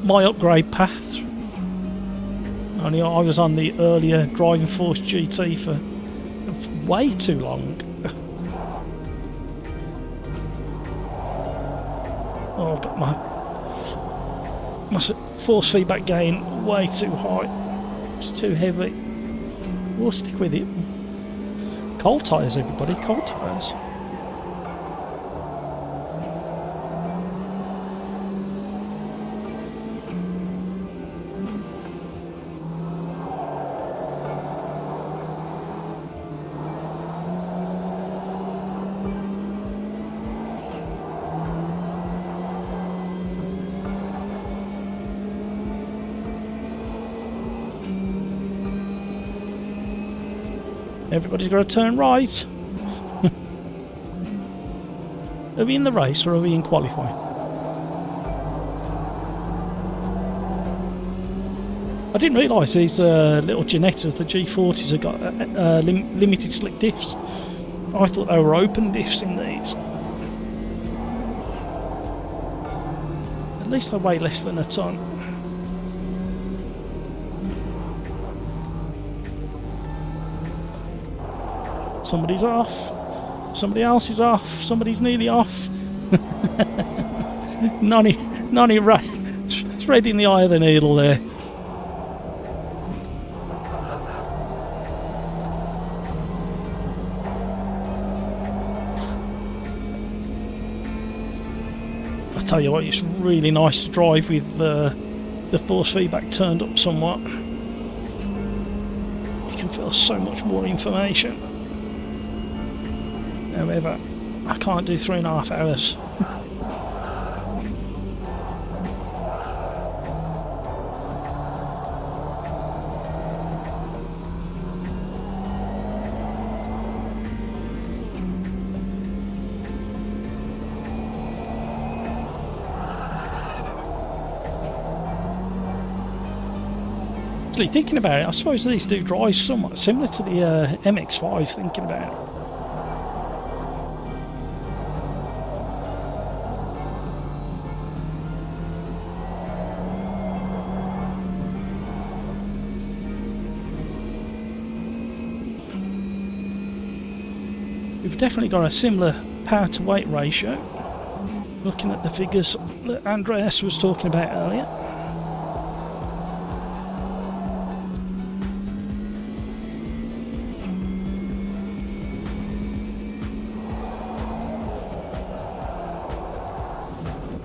my upgrade path. Only I was on the earlier Driving Force GT for way too long. Oh, I've got my force feedback gain way too high. It's too heavy. We'll stick with it. Cold tyres, everybody, cold tyres. Everybody's got to turn right. Are we in the race or are we in qualifying? I didn't realise these little Ginettas, the G40s, have got limited slick diffs. I thought they were open diffs in these. At least they weigh less than a tonne. Somebody's off. Somebody else is off. Somebody's nearly off. Nonny threading the eye of the needle there. I tell you what, it's really nice to drive with the force feedback turned up somewhat. You can feel so much more information. However, I can't do 3.5 hours. Actually, thinking about it, I suppose these do drive somewhat similar to the MX-5, thinking about it. We've definitely got a similar power to weight ratio, looking at the figures that Andreas was talking about earlier.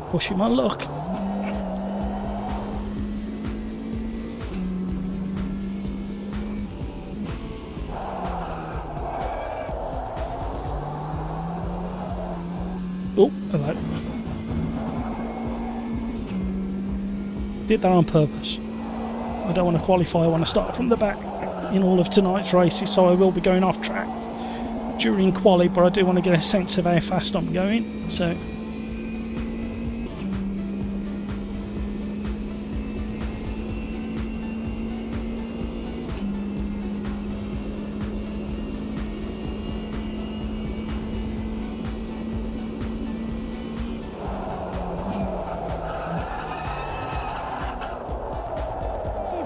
Pushing my luck. Oh, hello. Did that on purpose. I don't want to qualify, I want to start from the back in all of tonight's races, so I will be going off track during Quali, but I do want to get a sense of how fast I'm going, so...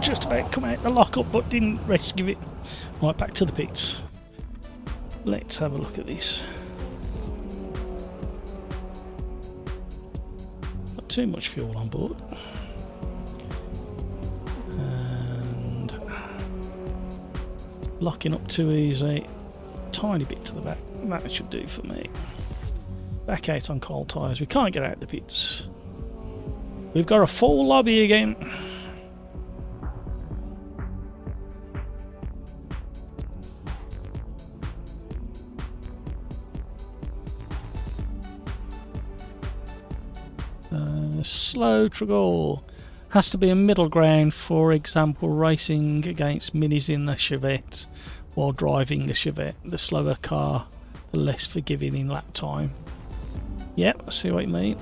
just about come out the lockup but didn't rescue it. Right, back to the pits. Let's have a look at this. Not too much fuel on board. And locking up too easy. Tiny bit to the back. That should do for me. Back out on cold tyres. We can't get out the pits. We've got a full lobby again. Slow struggle. Has to be a middle ground, for example racing against minis in the Chevette while driving the Chevette. The slower car, the less forgiving in lap time. Yep, I see what you mean.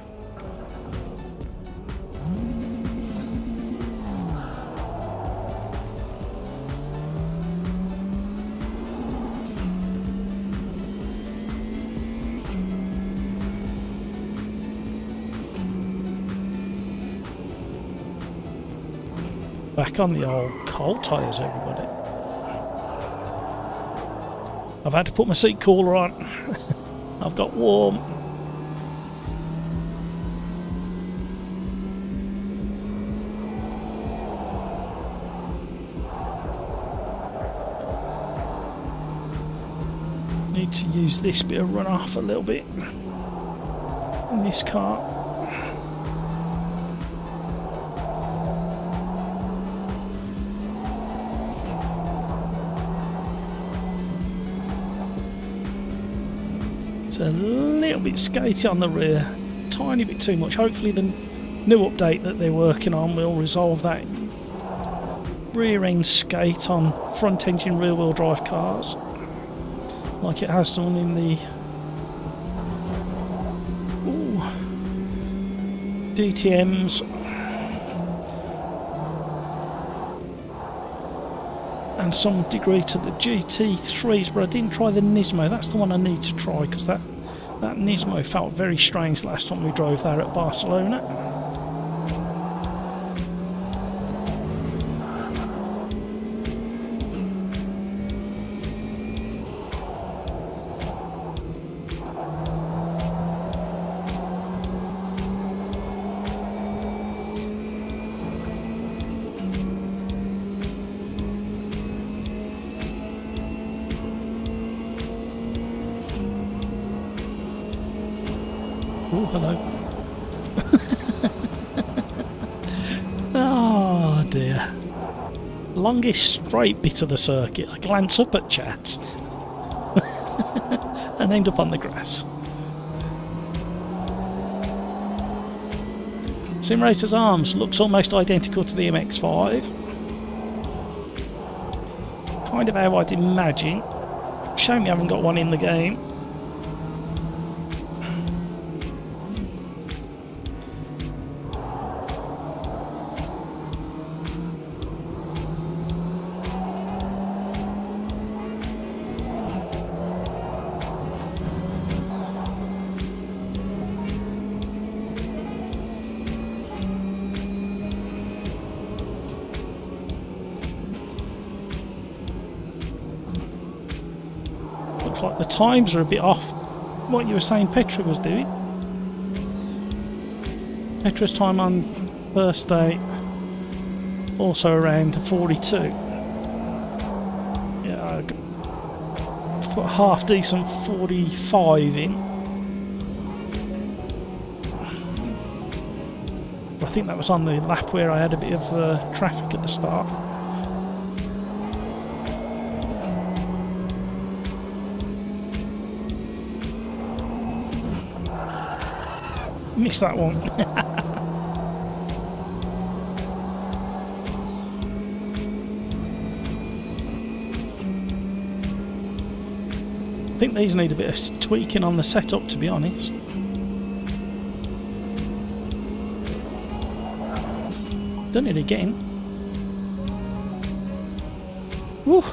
Back on the old cold tyres, everybody. I've had to put my seat cooler on. I've got warm. Need to use this bit of runoff a little bit in this car. It's a little bit skatey on the rear, tiny bit too much. Hopefully the new update that they're working on will resolve that rear end skate on front engine rear wheel drive cars, like it has done in the DTMs and some degree to the GT3s, but I didn't try the Nismo. That's the one I need to try, because that Nismo felt very strange last time we drove there at Barcelona. Oh, hello. Oh dear. Longest straight bit of the circuit. I glance up at chat and end up on the grass. SimRacersArms looks almost identical to the MX-5. Kind of how I'd imagine. Shame we haven't got one in the game. Like the times are a bit off what you were saying Petra was doing. Petra's time on first day also around 42. Yeah, I've put a half decent 45 in. I think that was on the lap where I had a bit of traffic at the start. Missed that one. I think these need a bit of tweaking on the setup, to be honest. Done it again. Woo.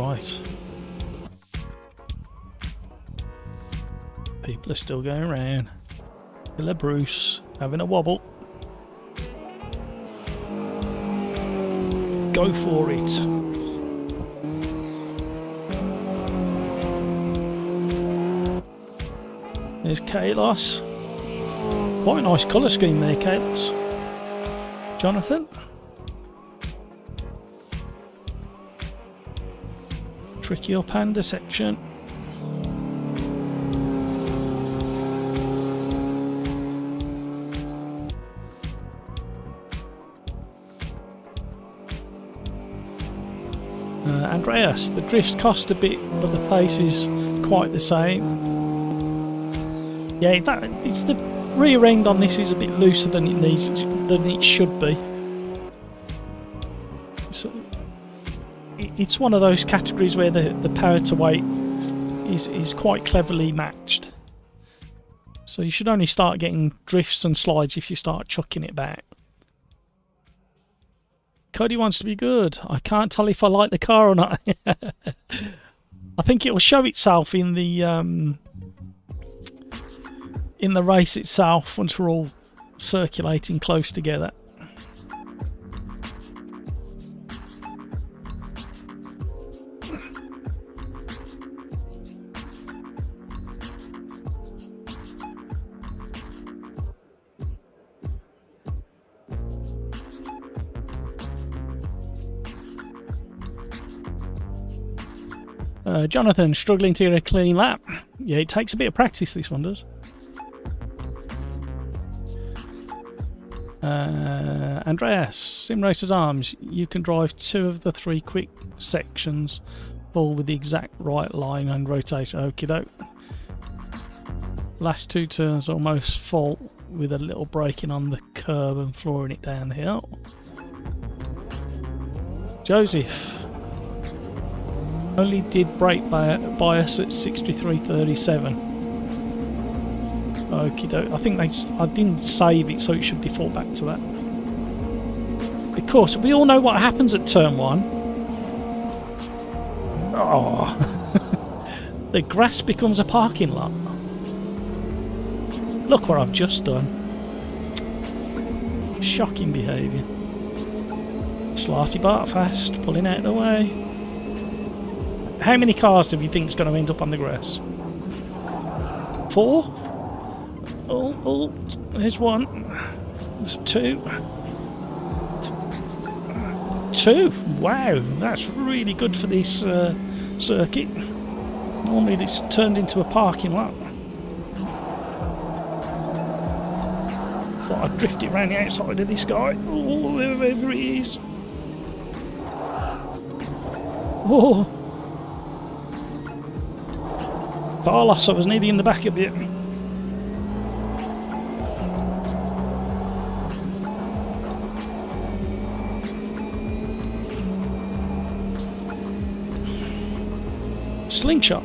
Right. People are still going around. Killer Bruce having a wobble. Go for it. There's Kalos. Quite a nice colour scheme there, Kalos. Jonathan. Tricky up-hander section. Andreas, the drifts cost a bit, but the pace is quite the same. Yeah, it's the rear end on this is a bit looser than it should be. So it's one of those categories where the power to weight is quite cleverly matched. So you should only start getting drifts and slides if you start chucking it back. Cody wants to be good. I can't tell if I like the car or not. I think it will show itself in the race itself once we're all circulating close together. Jonathan, struggling to get a clean lap. Yeah, it takes a bit of practice, this one does. Andreas, SimRacersArms, you can drive 2 of the 3 quick sections full with the exact right line and rotation. Okie doke. Last 2 turns almost full with a little braking on the curb and flooring it down the hill. Joseph. Only did brake bias at 63.37. Okie doke. I think I didn't save it, so it should default back to that. Of course, we all know what happens at turn 1. Oh, the grass becomes a parking lot. Look what I've just done. Shocking behaviour. Slarty Bart fast, pulling out of the way. How many cars do we think is going to end up on the grass? 4? Oh, there's 1. There's 2. 2? Wow, that's really good for this circuit. Normally it's turned into a parking lot. Thought I'd drift it around the outside of this guy. Oh, wherever he is. Oh. Carlos, I was nearly in the back a bit. Slingshot.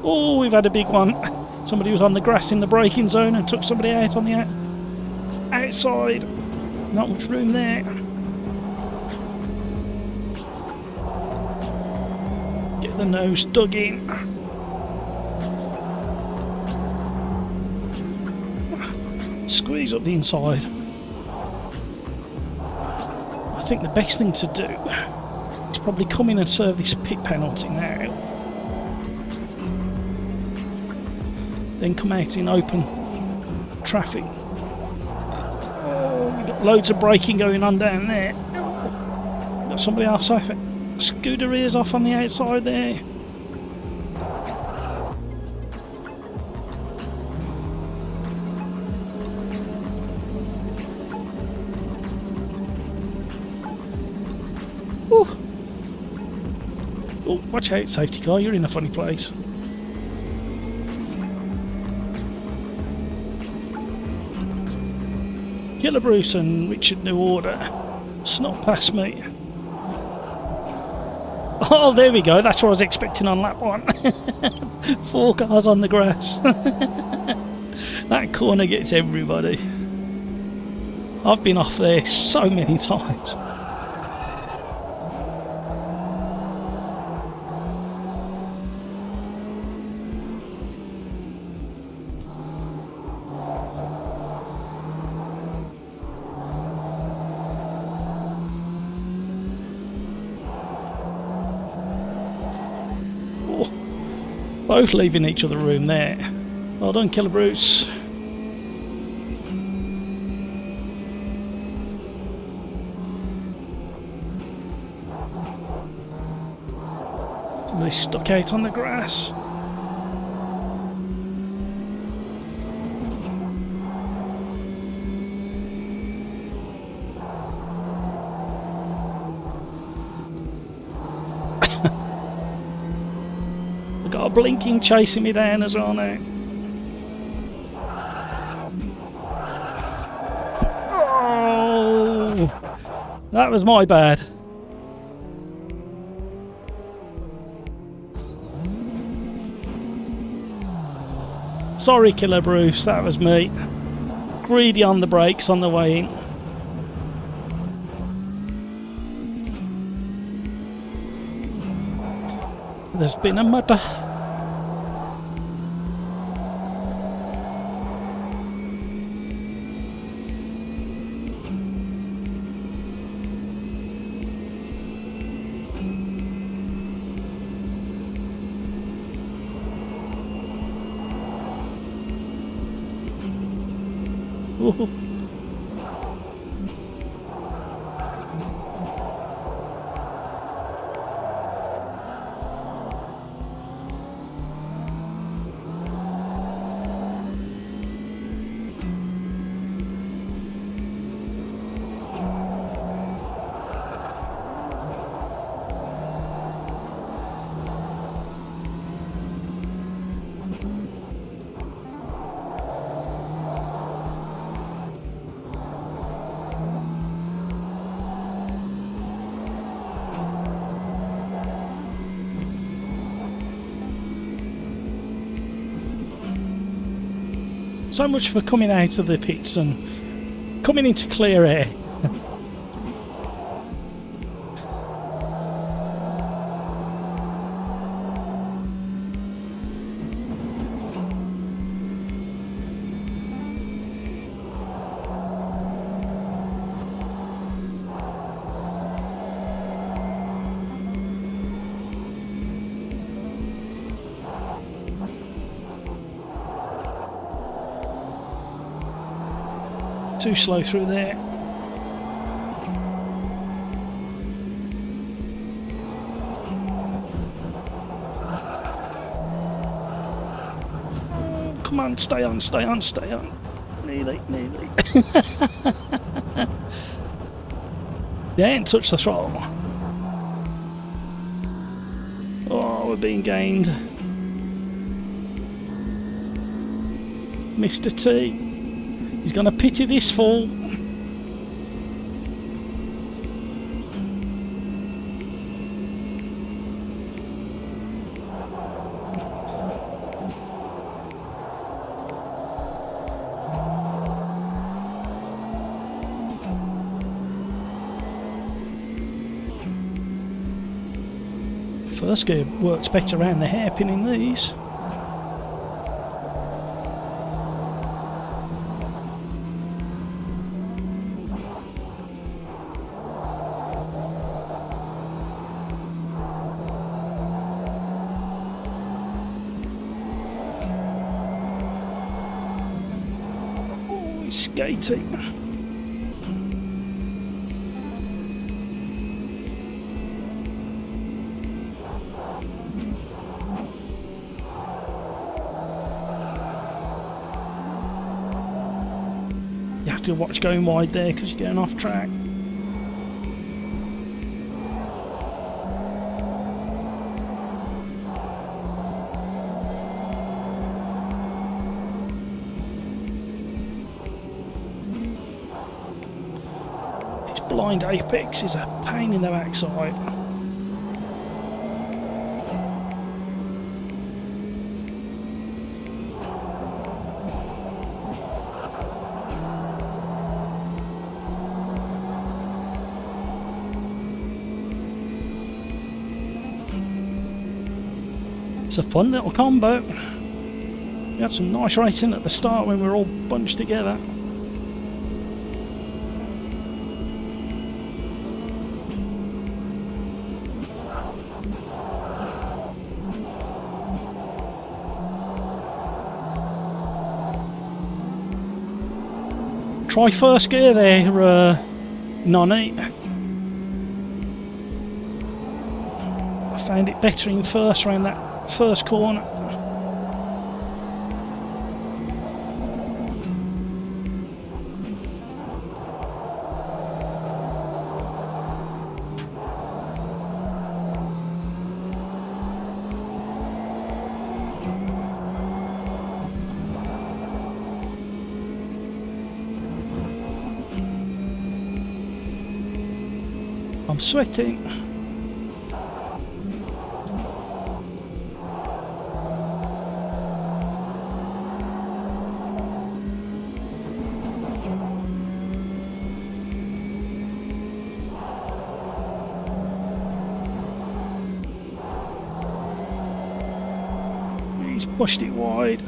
Oh, we've had a big one. Somebody was on the grass in the braking zone and took somebody out on the outside. Not much room there. Get the nose dug in. Squeeze up the inside. I think the best thing to do is probably come in and serve this pit penalty now. Then come out in open traffic. Oh, we've got loads of braking going on down there. Got somebody else off it. Scooter ears off on the outside there. Ooh. Oh, watch out, safety car, you're in a funny place. Killer Bruce and Richard New Order snuck past me. Oh, there we go. That's what I was expecting on lap 1. 4 cars on the grass. That corner gets everybody. I've been off there so many times. Both leaving each other room there. Well done, Killer Bruce. Somebody stuck out on the grass. I've got a blinking chasing me down as well now. Oh, that was my bad. Sorry, Killer Bruce, that was me. Greedy on the brakes on the way in. There's been a murder. Ooh. So much for coming out of the pits and coming into clear air. Too slow through there. Oh, come on, stay on, stay on, stay on. Nearly, nearly. Don't touch the throttle. Oh, we're being gained. Mr. T. He's going to pity this fall. First gear works better around the hairpin in these. Skating. You have to watch going wide there because you're getting off track. Blind apex is a pain in the backside. It's a fun little combo. We had some nice racing at the start when we were all bunched together. Try first gear there, Nonny. I found it better in first around that first corner. I'm sweating. He's pushed it wide.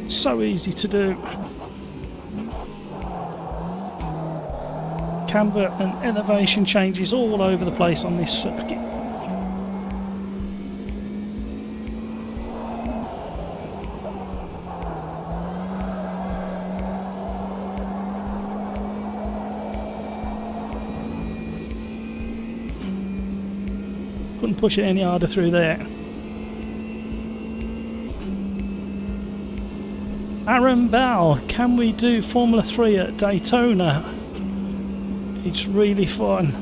So easy to do. Camber and elevation changes all over the place on this circuit. Couldn't push it any harder through there. Aaron Bell, can we do Formula 3 at Daytona? It's really fun.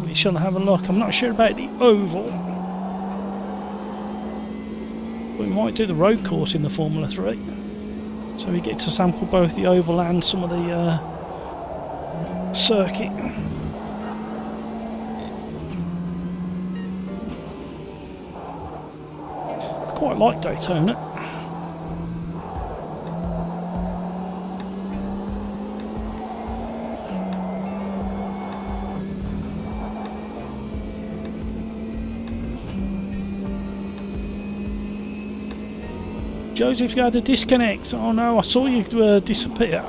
We shall have a look. I'm not sure about the oval. We might do the road course in the Formula 3. So we get to sample both the oval and some of the circuit. I quite like Daytona. Joseph, you had a disconnect. Oh no, I saw you disappear.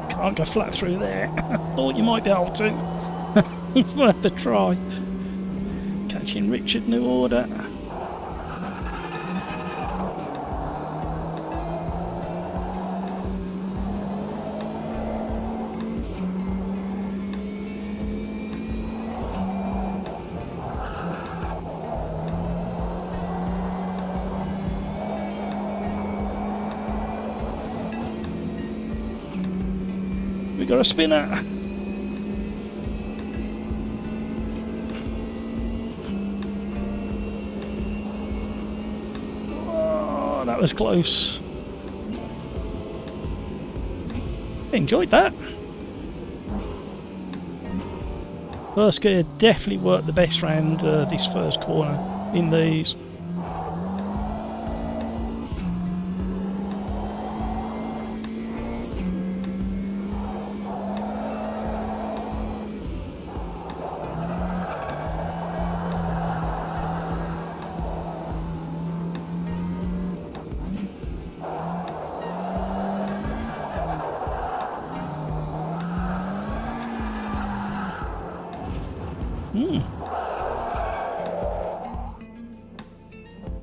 Can't go flat through there. Thought you might be able to. It's worth a try. Catching Richard New Order. We got a spinner. Oh, that was close. Enjoyed that. First gear definitely worked the best round this first corner in these.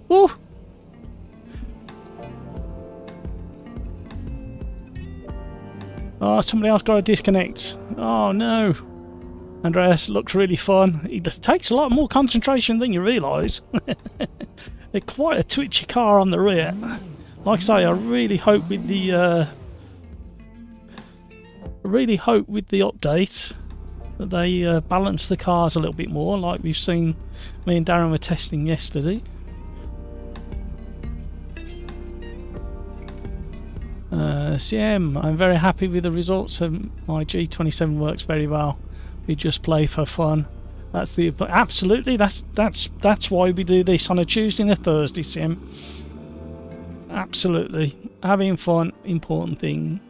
Woo! Oh, somebody else got a disconnect. Oh no. Andreas looks really fun. It just takes a lot more concentration than you realise. They're quite a twitchy car on the rear. Like I say, I really hope with the update that they balance the cars a little bit more, like we've seen me and Darren were testing yesterday. CM, I'm very happy with the results of my G27. Works very well. We just play for fun. That's the absolutely. That's why we do this on a Tuesday and a Thursday, CM. Absolutely, having fun, important thing.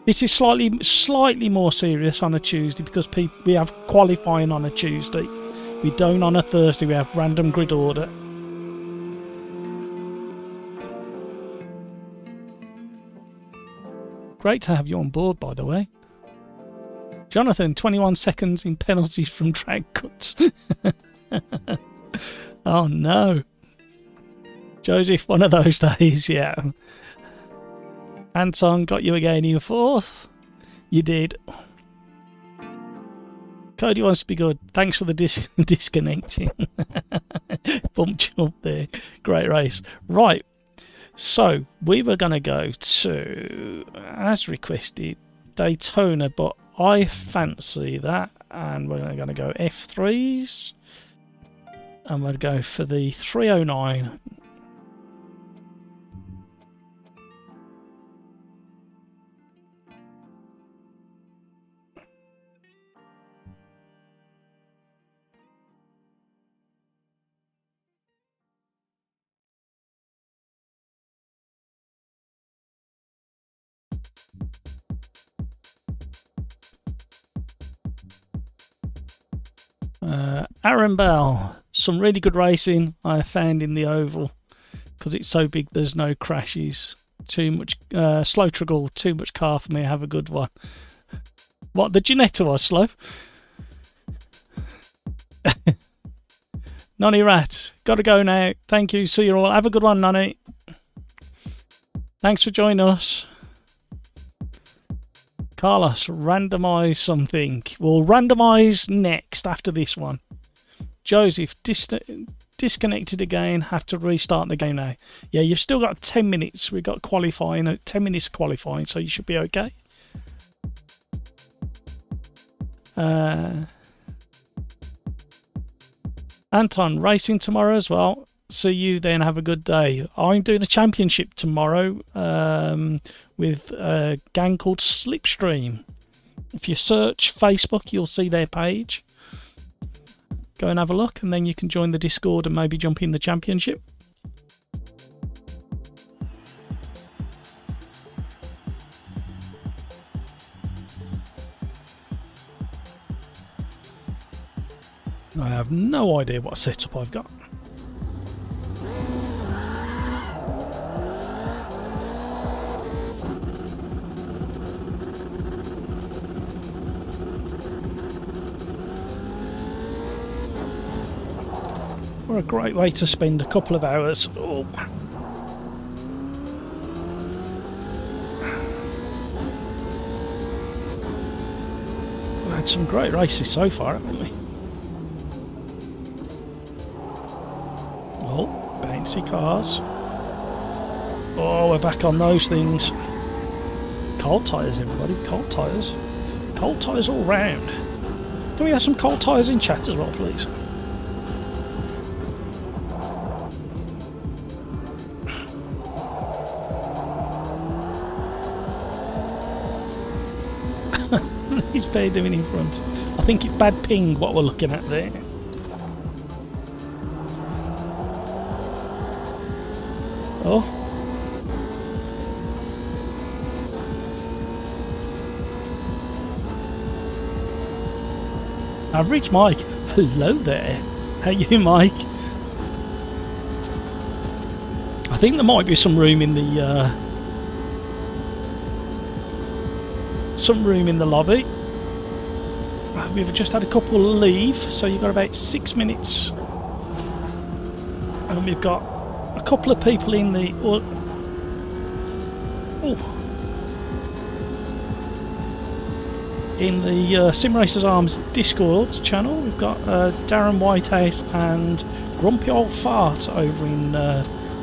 This is slightly more serious on a Tuesday because we have qualifying on a Tuesday. We don't on a Thursday. We have random grid order. Great to have you on board, by the way. Jonathan, 21 seconds in penalties from drag cuts. Oh no. Joseph, one of those days, yeah. Anton, got you again in fourth. You did. Cody wants to be good. Thanks for the disconnecting. Bumped you up there. Great race. Right. So, we were going to go to, as requested, Daytona, but I fancy that. And we're going to go F3s. And we'll go for the 309. Aaron Bell, some really good racing I have found in the oval because it's so big there's no crashes. Too much slow triggle, too much car for me. Have a good one. What, the Ginetta was slow? Nonny Rat, gotta go now. Thank you, see you all. Have a good one, Nonny. Thanks for joining us. Carlos, randomise something. We'll randomise next after this one. Joseph, disconnected again. Have to restart the game now. Yeah, you've still got 10 minutes. We've got qualifying, 10 minutes qualifying, so you should be okay. Anton, racing tomorrow as well. See you then. Have a good day. I'm doing a championship tomorrow with a gang called Slipstream. If you search Facebook, you'll see their page. Go and have a look, and then you can join the Discord and maybe jump in the championship. I have no idea what setup I've got. What a great way to spend a couple of hours. Oh. We've had some great races so far, haven't we? Oh, bouncy cars. Oh, we're back on those things. Cold tyres, everybody. Cold tyres. Cold tyres all round. Can we have some cold tyres in chat as well, please? He's paid him in front. I think it's bad ping what we're looking at there. Oh. Average Mike. Hello there. How you, Mike? I think there might be some room in the lobby. We've just had a couple leave, so you've got about 6 minutes, and we've got a couple of people in the SimRacersArms Discord channel. We've got Darren Whitehouse and Grumpy Old Fart over in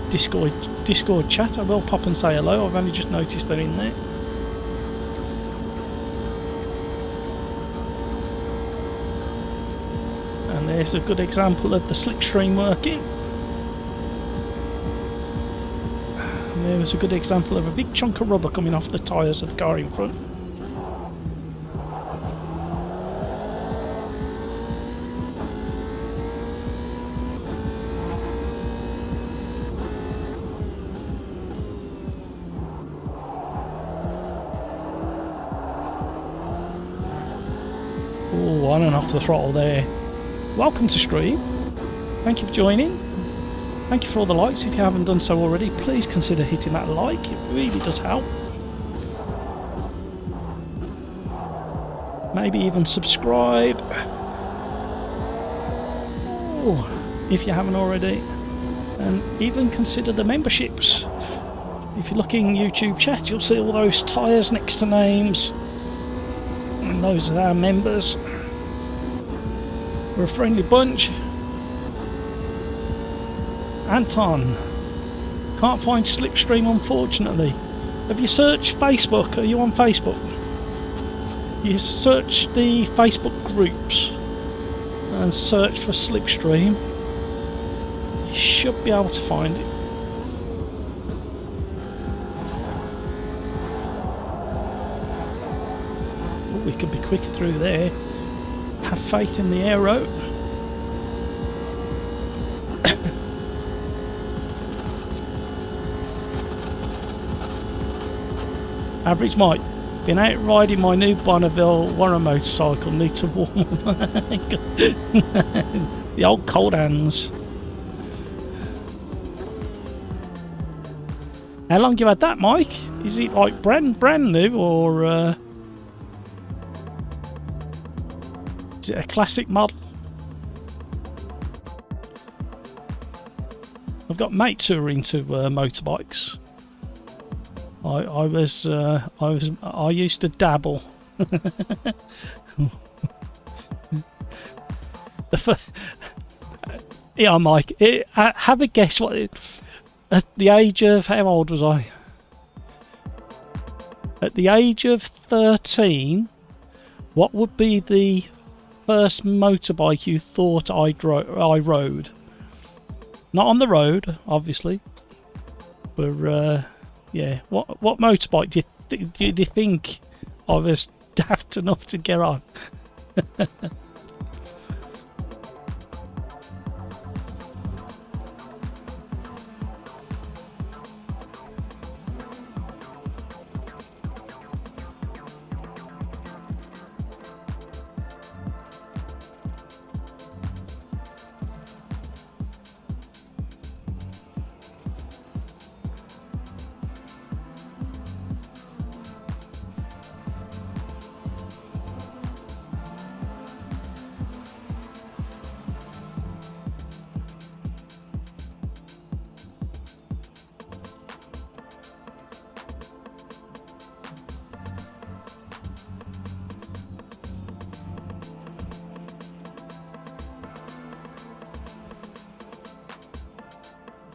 Discord chat. I will pop and say hello. I've only just noticed they're in there. And there's a good example of the slipstream working. And there was a good example of a big chunk of rubber coming off the tyres of the car in front. Oh, on and off the throttle there. Welcome to stream. Thank you for joining. Thank you for all the likes. If you haven't done so already, please consider hitting that like. It really does help. maybe even subscribe. Oh, if you haven't already. And even consider the memberships. If you look in YouTube chat, you'll see all those tyres next to names. And those are our members. We're a friendly bunch. Anton. Can't find Slipstream, unfortunately. Have you searched Facebook? Are you on Facebook? You search the Facebook groups and search for Slipstream. You should be able to find it. Oh, we could be quicker through there. Have faith in the aero. Average Mike. Been out riding my new Bonneville Warren motorcycle. Need to warm up. The old cold hands. How long you had that, Mike? Is it like brand new, or is it a classic model? I've got mates who are into motorbikes. I used to dabble. Yeah, Mike. Have a guess what. At the age of, how old was I? At the age of 13, what would be the first motorbike you thought I rode? Not on the road, obviously, but yeah. What motorbike do you think I was daft enough to get on?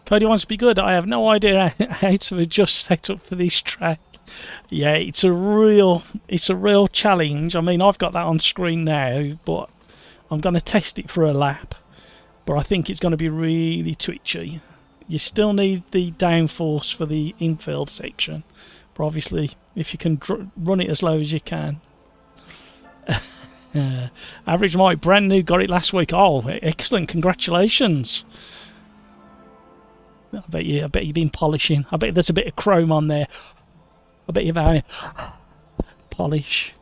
Cody wants to be good. I have no idea how to adjust setup for this track. Yeah, it's a real challenge. I mean, I've got that on screen now, but I'm going to test it for a lap. But I think it's going to be really twitchy. You still need the downforce for the infield section, but obviously, if you can run it as low as you can. Average Mike, brand new, got it last week. Oh, excellent! Congratulations. I bet you've been polishing. I bet there's a bit of chrome on there. I bet you've had polish.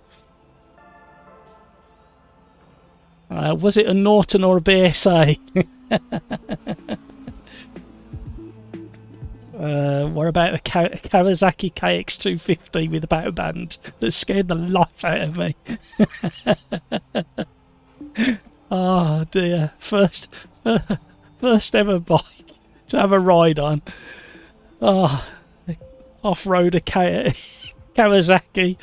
Was it a Norton or a BSA? What about a Kawasaki KX250 with a battle band that scared the life out of me? Oh dear. First ever bike to have a ride on. Oh, off-roader Kawasaki.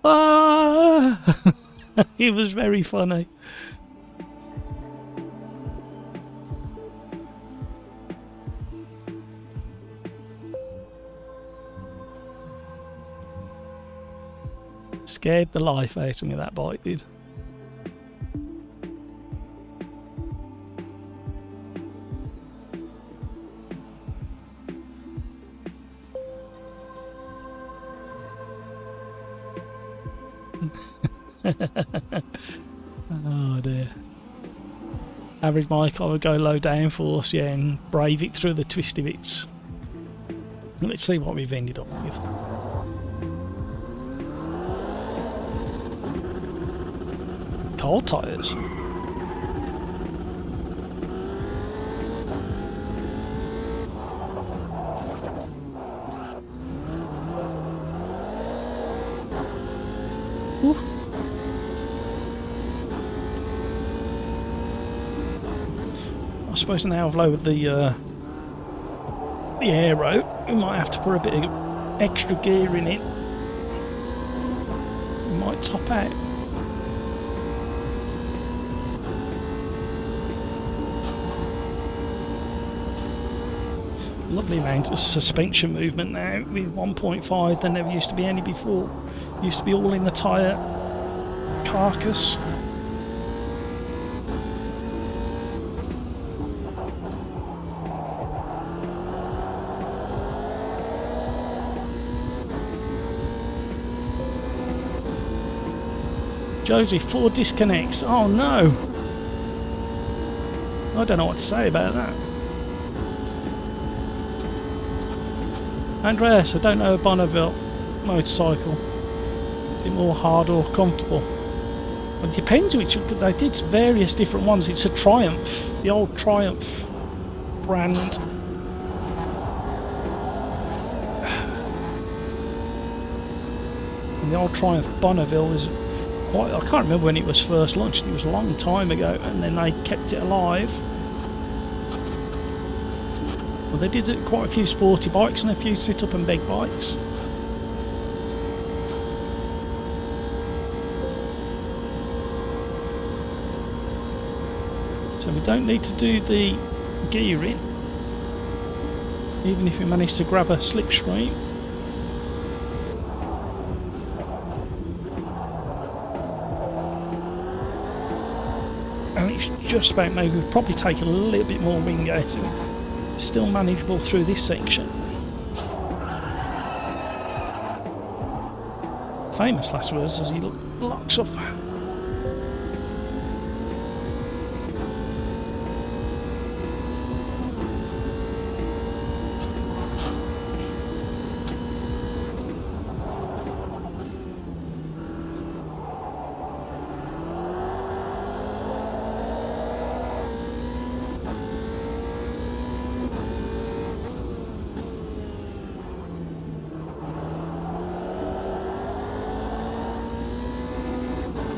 Ah, it was very funny. Scared the life out of me, that bike did. Oh dear. Average Mike, I would go low downforce, yeah, and brave it through the twisty bits. Let's see what we've ended up with. Cold tyres. I suppose now I've lowered the aero, we might have to put a bit of extra gear in it. We might top out. Lovely amount of suspension movement now with 1.5. There never used to be any before. Used to be all in the tyre carcass. Josie, 4 disconnects. Oh no! I don't know what to say about that. Andreas, I don't know a Bonneville motorcycle. Is it more hard or comfortable? Well, it depends which. They did various different ones. It's a Triumph, the old Triumph brand. And the old Triumph Bonneville is quite. I can't remember when it was first launched. It was a long time ago, and then they kept it alive. Well, they did quite a few sporty bikes and a few sit-up and beg bikes. So we don't need to do the gearing, even if we manage to grab a slipstream. And it's just about maybe we'll probably take a little bit more wing out of it. Still manageable through this section. Famous last words as he locks up.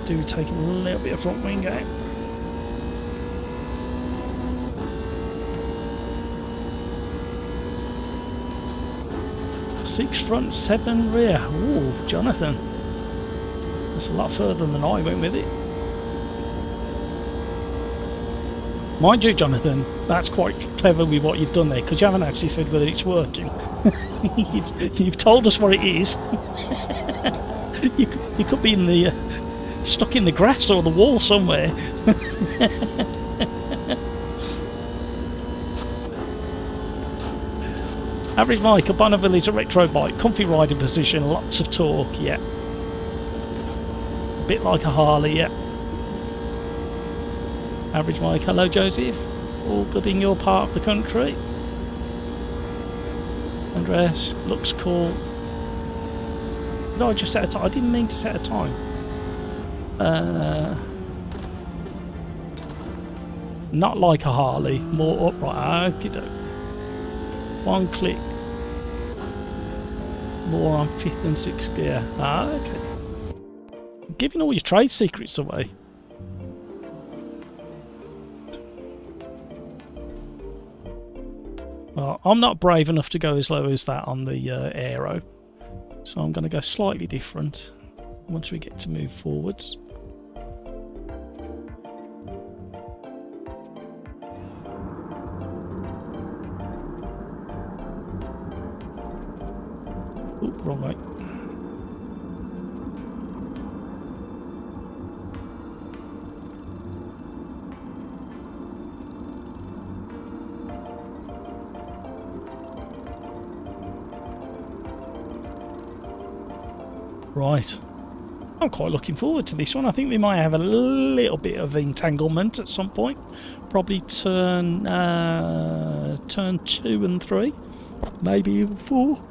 Do take a little bit of front wing out. Six front, 7 rear. Ooh, Jonathan. That's a lot further than I went with it. Mind you, Jonathan, that's quite clever with what you've done there, because you haven't actually said whether it's working. You've told us what it is. You could be in the stuck in the grass or the wall somewhere. Average bike, a Bonneville is a retro bike, comfy riding position, lots of torque, yeah. A bit like a Harley, yeah. Average bike, hello Joseph, all good in your part of the country. Andreas, looks cool. Did I just set a time? I didn't mean to set a time. Not like a Harley, more upright. Okey-doke. One click. More on 5th and 6th gear. Okay. Giving all your trade secrets away. Well, I'm not brave enough to go as low as that on the aero, so I'm going to go slightly different once we get to move forwards. Ooh, wrong way. Right. I'm quite looking forward to this one. I think we might have a little bit of entanglement at some point. Probably turn 2 and 3. Maybe even 4.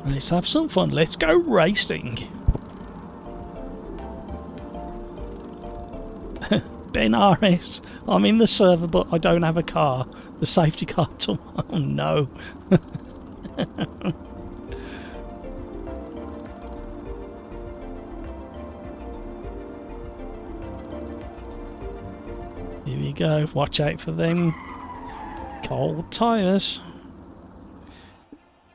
Let's have some fun. Let's go racing. Ben RS, I'm in the server but I don't have a car. The safety car. Oh no. Here we go. Watch out for them cold tyres.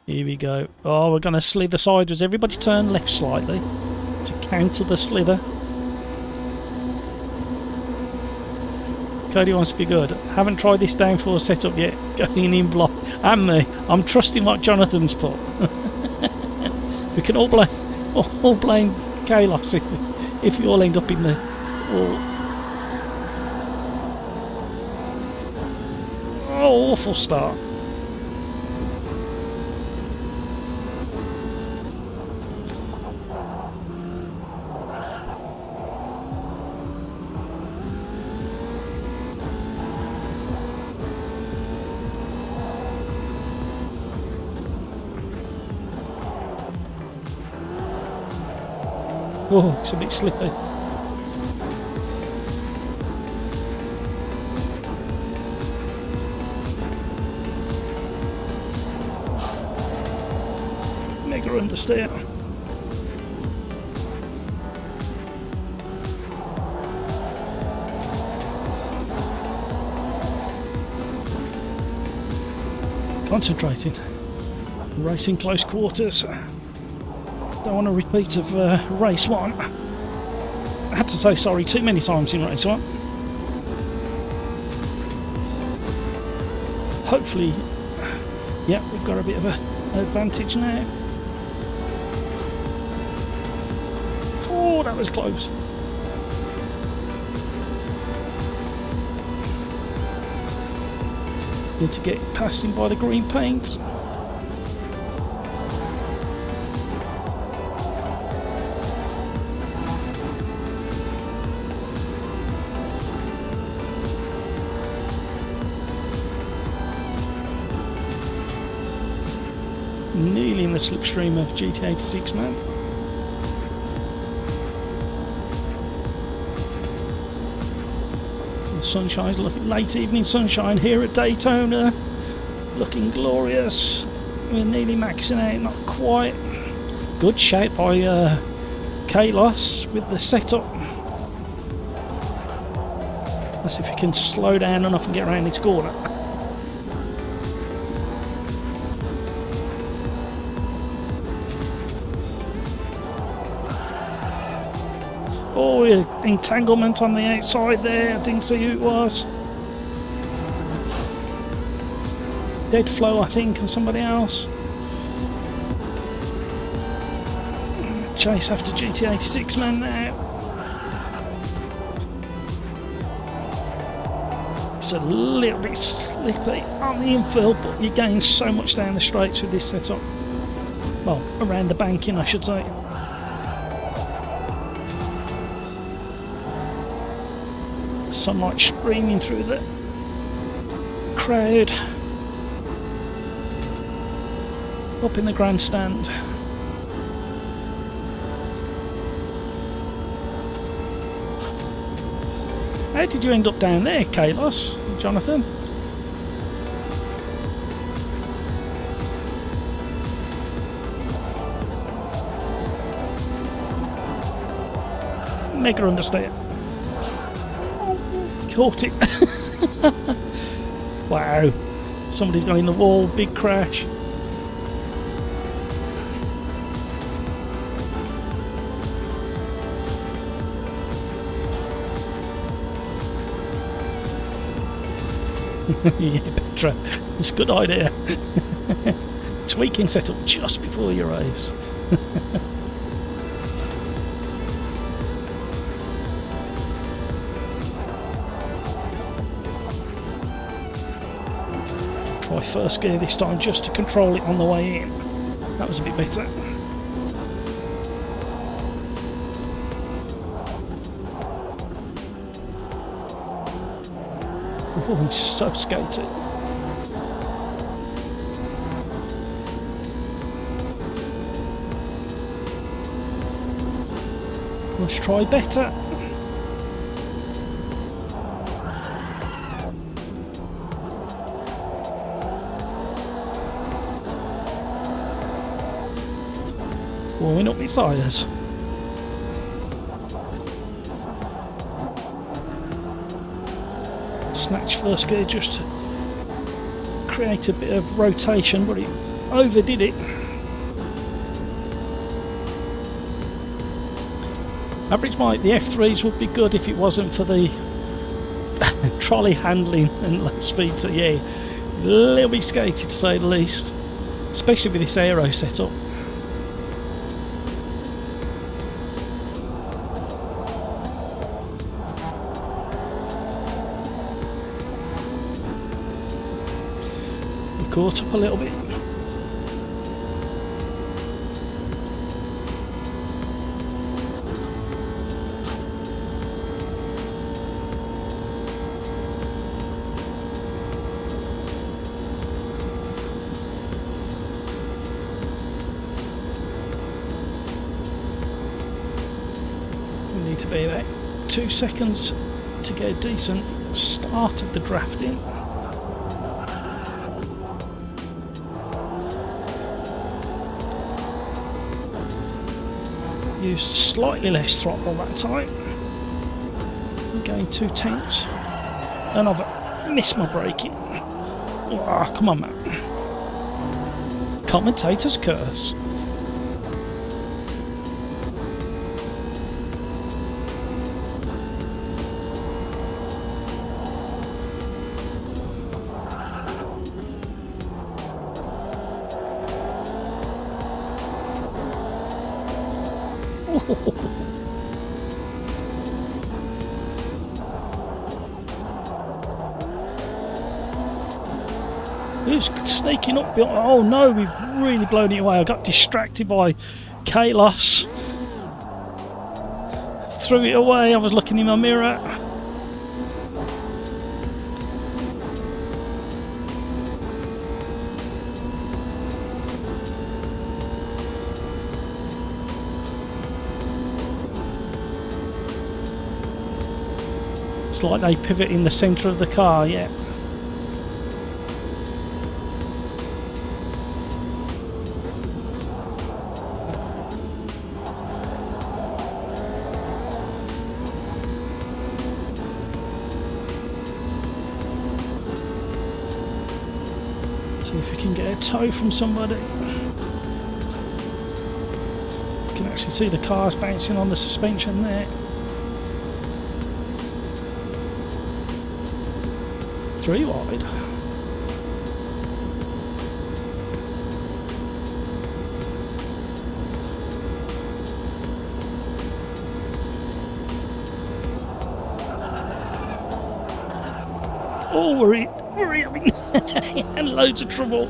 Here we go. Oh, we're going to slither sideways. Everybody turn left slightly to counter the slither. Cody wants to be good. Haven't tried this downforce setup yet. Going in block. And me. I'm trusting what Jonathan's put. We can all blame Chaos if you all end up in the... Oh, awful start. Oh, it's a bit slippy. Mega understeer. Concentrating. Racing close quarters. Don't want a repeat of race 1. I had to say sorry too many times in race 1. Hopefully, yeah, we've got a bit of an advantage now. Oh, that was close. Need to get past him by the green paint. Nearly in the slipstream of GT86, man. The sunshine's looking, late evening sunshine here at Daytona, looking glorious. We're nearly maxing out, not quite. Good shape by Kalos with the setup. Let's see if we can slow down enough and get around this corner. Oh, entanglement on the outside there. I didn't see who it was. Dead flow, I think, and somebody else. Chase after GT86 man now. It's a little bit slippy on the infield, but you gain so much down the straights with this setup. Well, around the banking, I should say. Sunlight streaming through the crowd up in the grandstand. How did you end up down there, Kalos, Jonathan? Mega understand. Caught it. Wow. Somebody's gone in the wall. Big crash. Yeah, Petra. It's a good idea. Tweaking setup just before your race. Try first gear this time just to control it on the way in. That was a bit better. Oh, he's so skated. Let's try better. Warming up my tyres. snatch first gear just to create a bit of rotation, but he overdid it. Average might, the F3s would be good if it wasn't for the trolley handling and low speed, so yeah, a little bit skated to say the least, especially with this aero setup. We caught up a little bit. To be about 2 seconds to get a decent start of the drafting. Used slightly less throttle that time. Gained 2 tenths, and I've missed my braking. Oh, come on, man! Commentator's curse. Who's sneaking up? Oh no, we've really blown it away. I got distracted by chaos. Threw it away. I was looking in my mirror. It's like they pivot in the centre of the car, yeah. See if we can get a tow from somebody. You can actually see the cars bouncing on the suspension there. 3 wide. Oh, we're having and loads of trouble.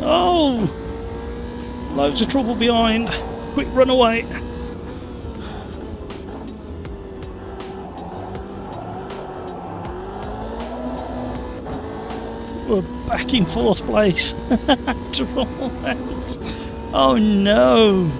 Oh, loads of trouble behind. Quick run away. We're back in 4th place after all that. Oh no!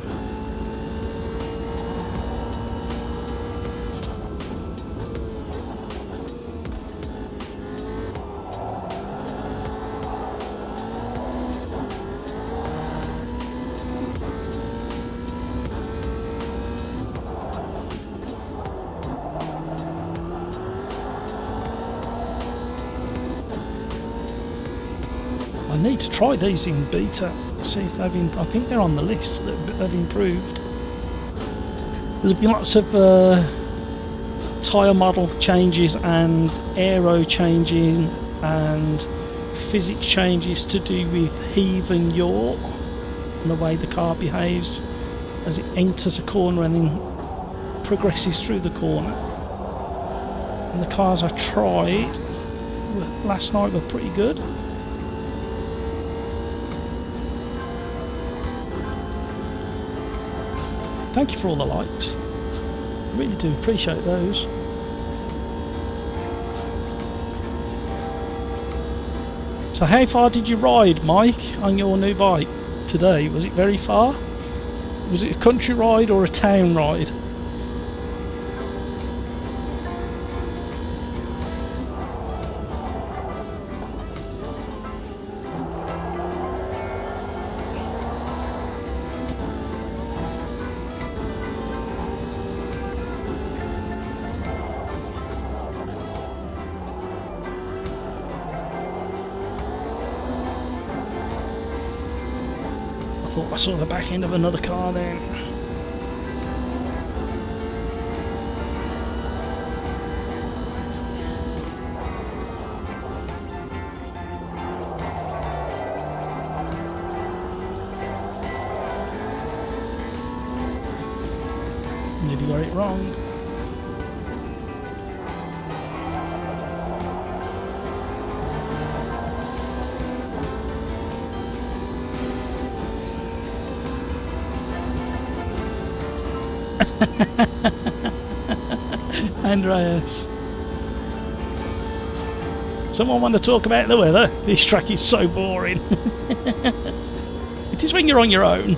I need to try these in beta, see if they've I think they're on the list that have improved. There's been lots of tyre model changes and aero changing and physics changes to do with heave and yaw and the way the car behaves as it enters a corner and then progresses through the corner. And the cars I tried last night were pretty good. Thank you for all the likes. I really do appreciate those. So how far did you ride, Mike, on your new bike today? Was it very far? Was it a country ride or a town ride? thought I saw the back end of another car then. Nearly got it wrong. Andreas. Someone want to talk about the weather? This track is so boring. It is when you're on your own.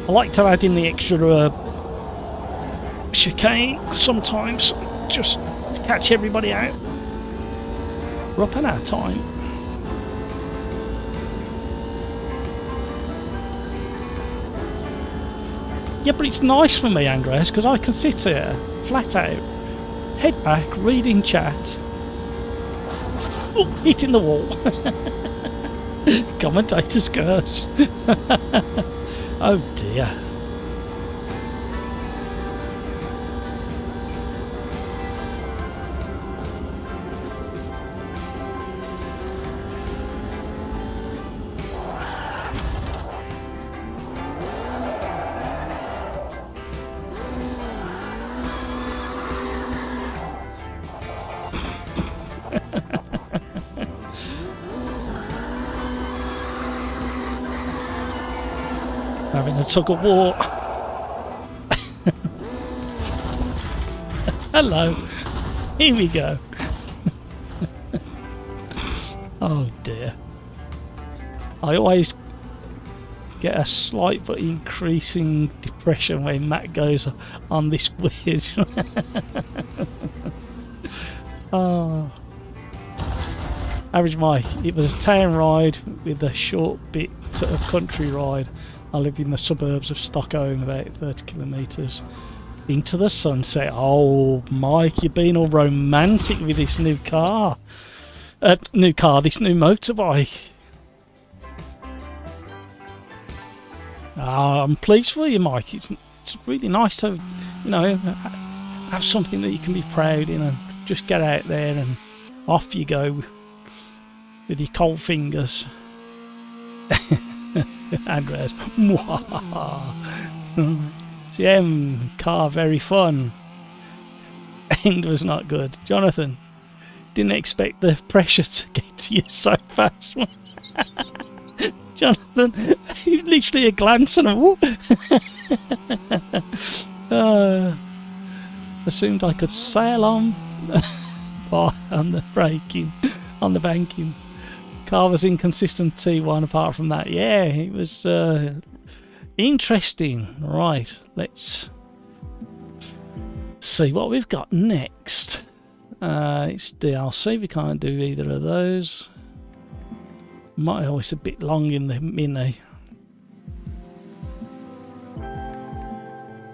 I like to add in the extra chicane sometimes, just to catch everybody out. We're up on our time. Yeah, but it's nice for me, Andreas, because I can sit here, flat out, head back, reading chat. Oh, hitting the wall. Commentator's curse. Oh dear. Having a tug of war. Hello. Here we go. Oh dear. I always get a slight but increasing depression when Matt goes on this weird. Oh. Average Mike, it was a town ride with a short bit of country ride. I live in the suburbs of Stockholm, about 30 kilometres into the sunset. Oh, Mike, you've been all romantic with this new car. This new motorbike. I'm pleased for you, Mike. It's really nice to, you know, have something that you can be proud in and just get out there and off you go with your cold fingers. Andreas. CM, car very fun. End was not good. Jonathan, didn't expect the pressure to get to you so fast. Jonathan, literally a glance and a assumed I could sail on on the braking, on the banking. Car was inconsistent T1 apart from that. Yeah, it was interesting. Right, let's see what we've got next. It's DLC. We can't do either of those. Might always a bit long in the mini.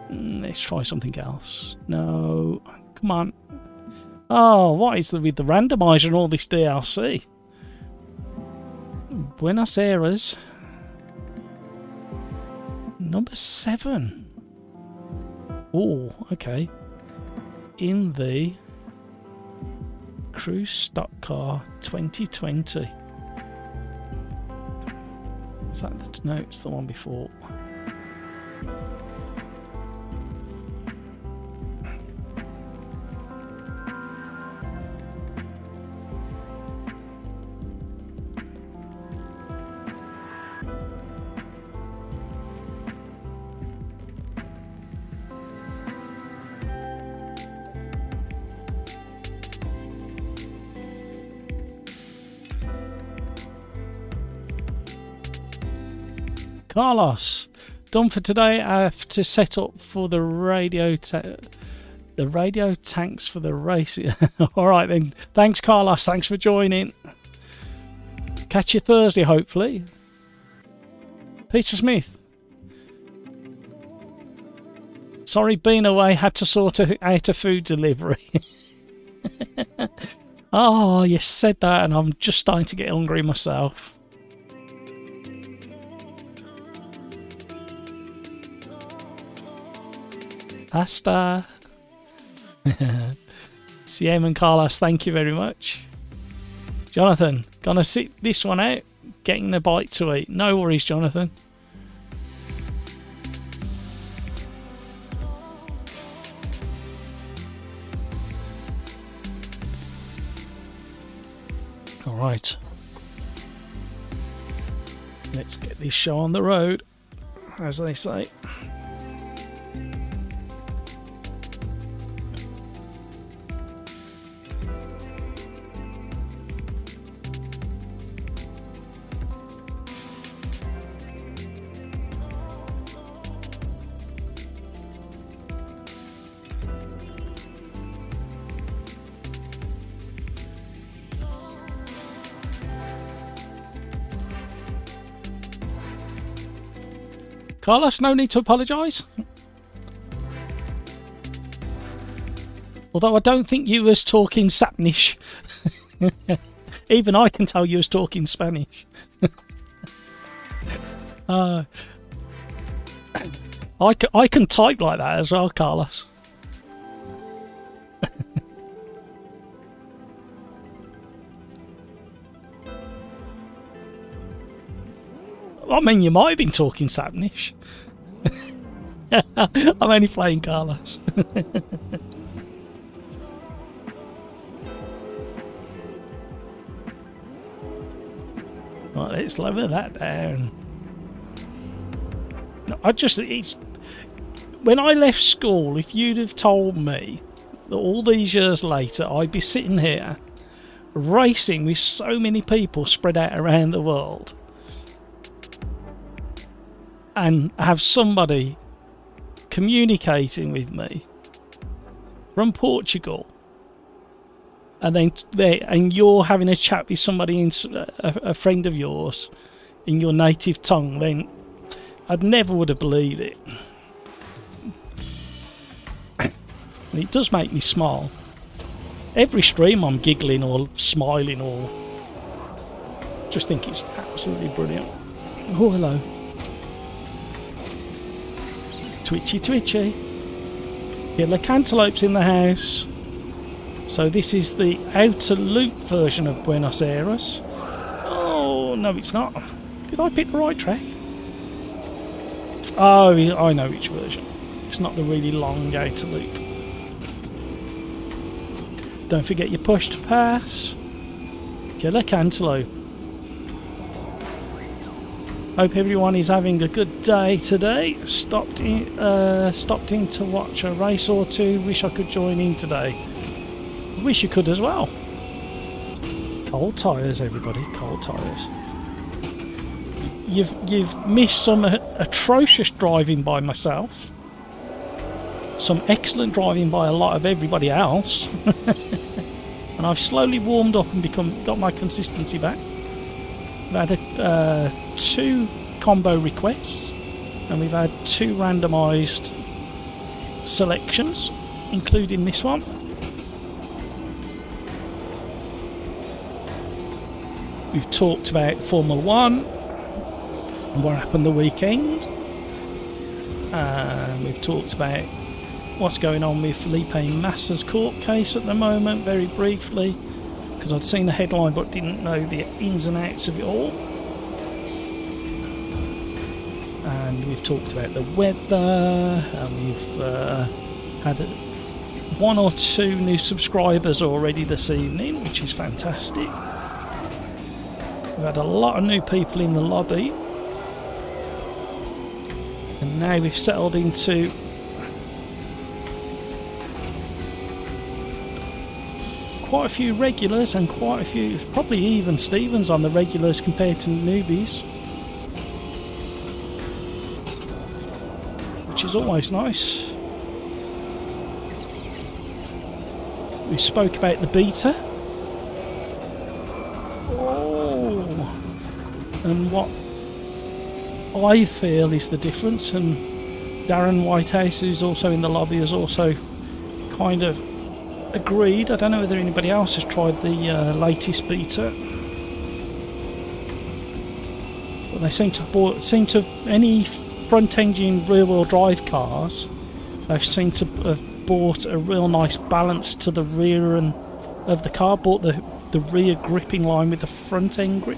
Let's try something else. No, come on. Oh, what is with the randomizer and all this DLC? Buenos Aires. Number 7. Oh, okay. In the Cruise Stock Car 2020. Is that the, no, it's the one before. Carlos, done for today. I have to set up for the radio tanks for the race. All right then. Thanks, Carlos. Thanks for joining. Catch you Thursday, hopefully. Peter Smith. Sorry, been away. Had to sort out a food delivery. Oh, you said that, and I'm just starting to get hungry myself. Hasta. CM and Carlos, thank you very much. Jonathan, gonna sit this one out, getting a bite to eat. No worries, Jonathan. All right. Let's get this show on the road, as they say. Carlos, no need to apologise. Although I don't think you was talking Sapnish. Even I can tell you was talking Spanish. I can type like that as well, Carlos. I mean, you might have been talking Sapnish. I'm only playing Carlos. Right, let's lower that down. No, when I left school, if you'd have told me that all these years later I'd be sitting here racing with so many people spread out around the world, and have somebody communicating with me from Portugal, and you're having a chat with somebody, a friend of yours, in your native tongue, then I'd never would have believed it. And it does make me smile. Every stream I'm giggling or smiling or just think it's absolutely brilliant. Oh, hello. Twitchy. Killer Cantaloupe's in the house. So this is the outer loop version of Buenos Aires. Oh, no it's not. Did I pick the right track? Oh, I know which version. It's not the really long outer loop. Don't forget your push to pass. Killer Cantaloupe. Hope everyone is having a good day today. Stopped in to watch a race or two. Wish I could join in today. Wish you could as well. Cold tyres, everybody. Cold tyres. You've missed some atrocious driving by myself. Some excellent driving by a lot of everybody else. And I've slowly warmed up and got my consistency back. We've had 2 combo requests, and we've had 2 randomised selections, including this one. We've talked about Formula 1 and what happened the weekend. We've talked about what's going on with Felipe Massa's court case at the moment, very briefly, because I'd seen the headline but didn't know the ins and outs of it all. And we've talked about the weather, and we've had 1 or 2 new subscribers already this evening, which is fantastic. We've had a lot of new people in the lobby, and now we've settled into quite a few regulars and quite a few, probably even Stevens on the regulars compared to the newbies, which is always nice. We spoke about the beta. Oh, and what I feel is the difference, and Darren Whitehouse, who's also in the lobby, has also kind of agreed. I don't know whether anybody else has tried the latest beta, but they seem to any front engine rear wheel drive cars They seem to have brought a real nice balance to the rear and of the car, brought the rear gripping line with the front end grip.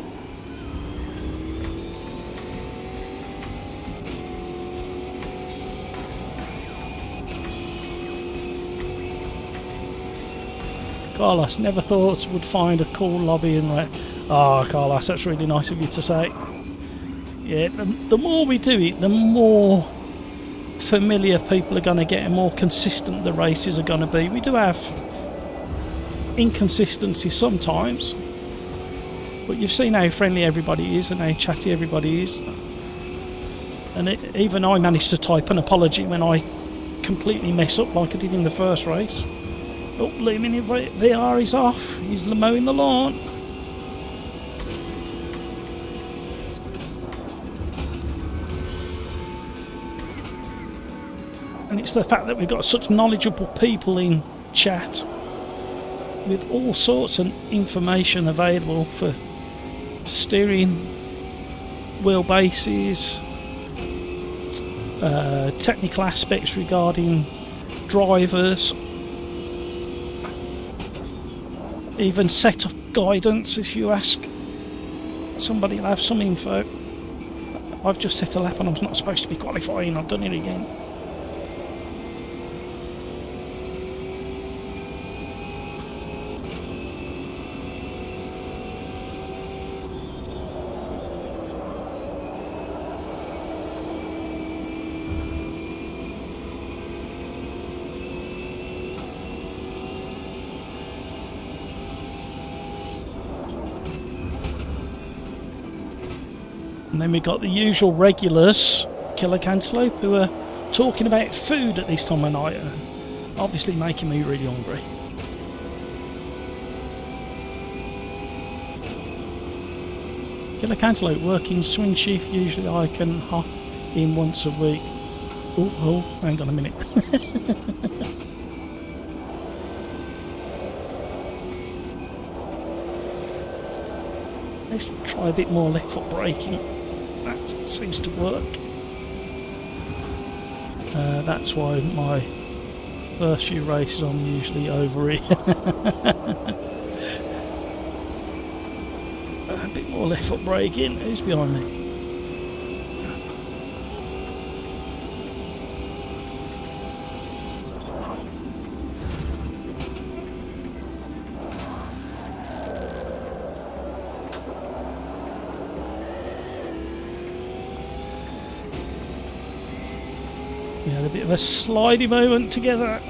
Carlos, never thought would find a cool lobby in there. Ah, oh, Carlos, that's really nice of you to say. Yeah, the more we do it, the more familiar people are going to get and more consistent the races are going to be. We do have inconsistency sometimes, but you've seen how friendly everybody is and how chatty everybody is. And even I managed to type an apology when I completely mess up like I did in the first race. Oh, leaving in VR is off. He's mowing the lawn. And it's the fact that we've got such knowledgeable people in chat with all sorts of information available for steering, wheelbases, technical aspects regarding drivers, even setup guidance. If you ask somebody, will have some info. I've just set a lap and I'm not supposed to be qualifying. I've done it again. And then we got the usual regulars, Killer Cantaloupe, who are talking about food at this time of night, obviously making me really hungry. Killer Cantaloupe working swing shift, usually I can hop in once a week. Oh, hang on a minute. Let's try a bit more left foot braking. That seems to work. That's why my first few races I'm usually over here. A bit more left foot braking. Who's behind me? We had a bit of a slidey moment together.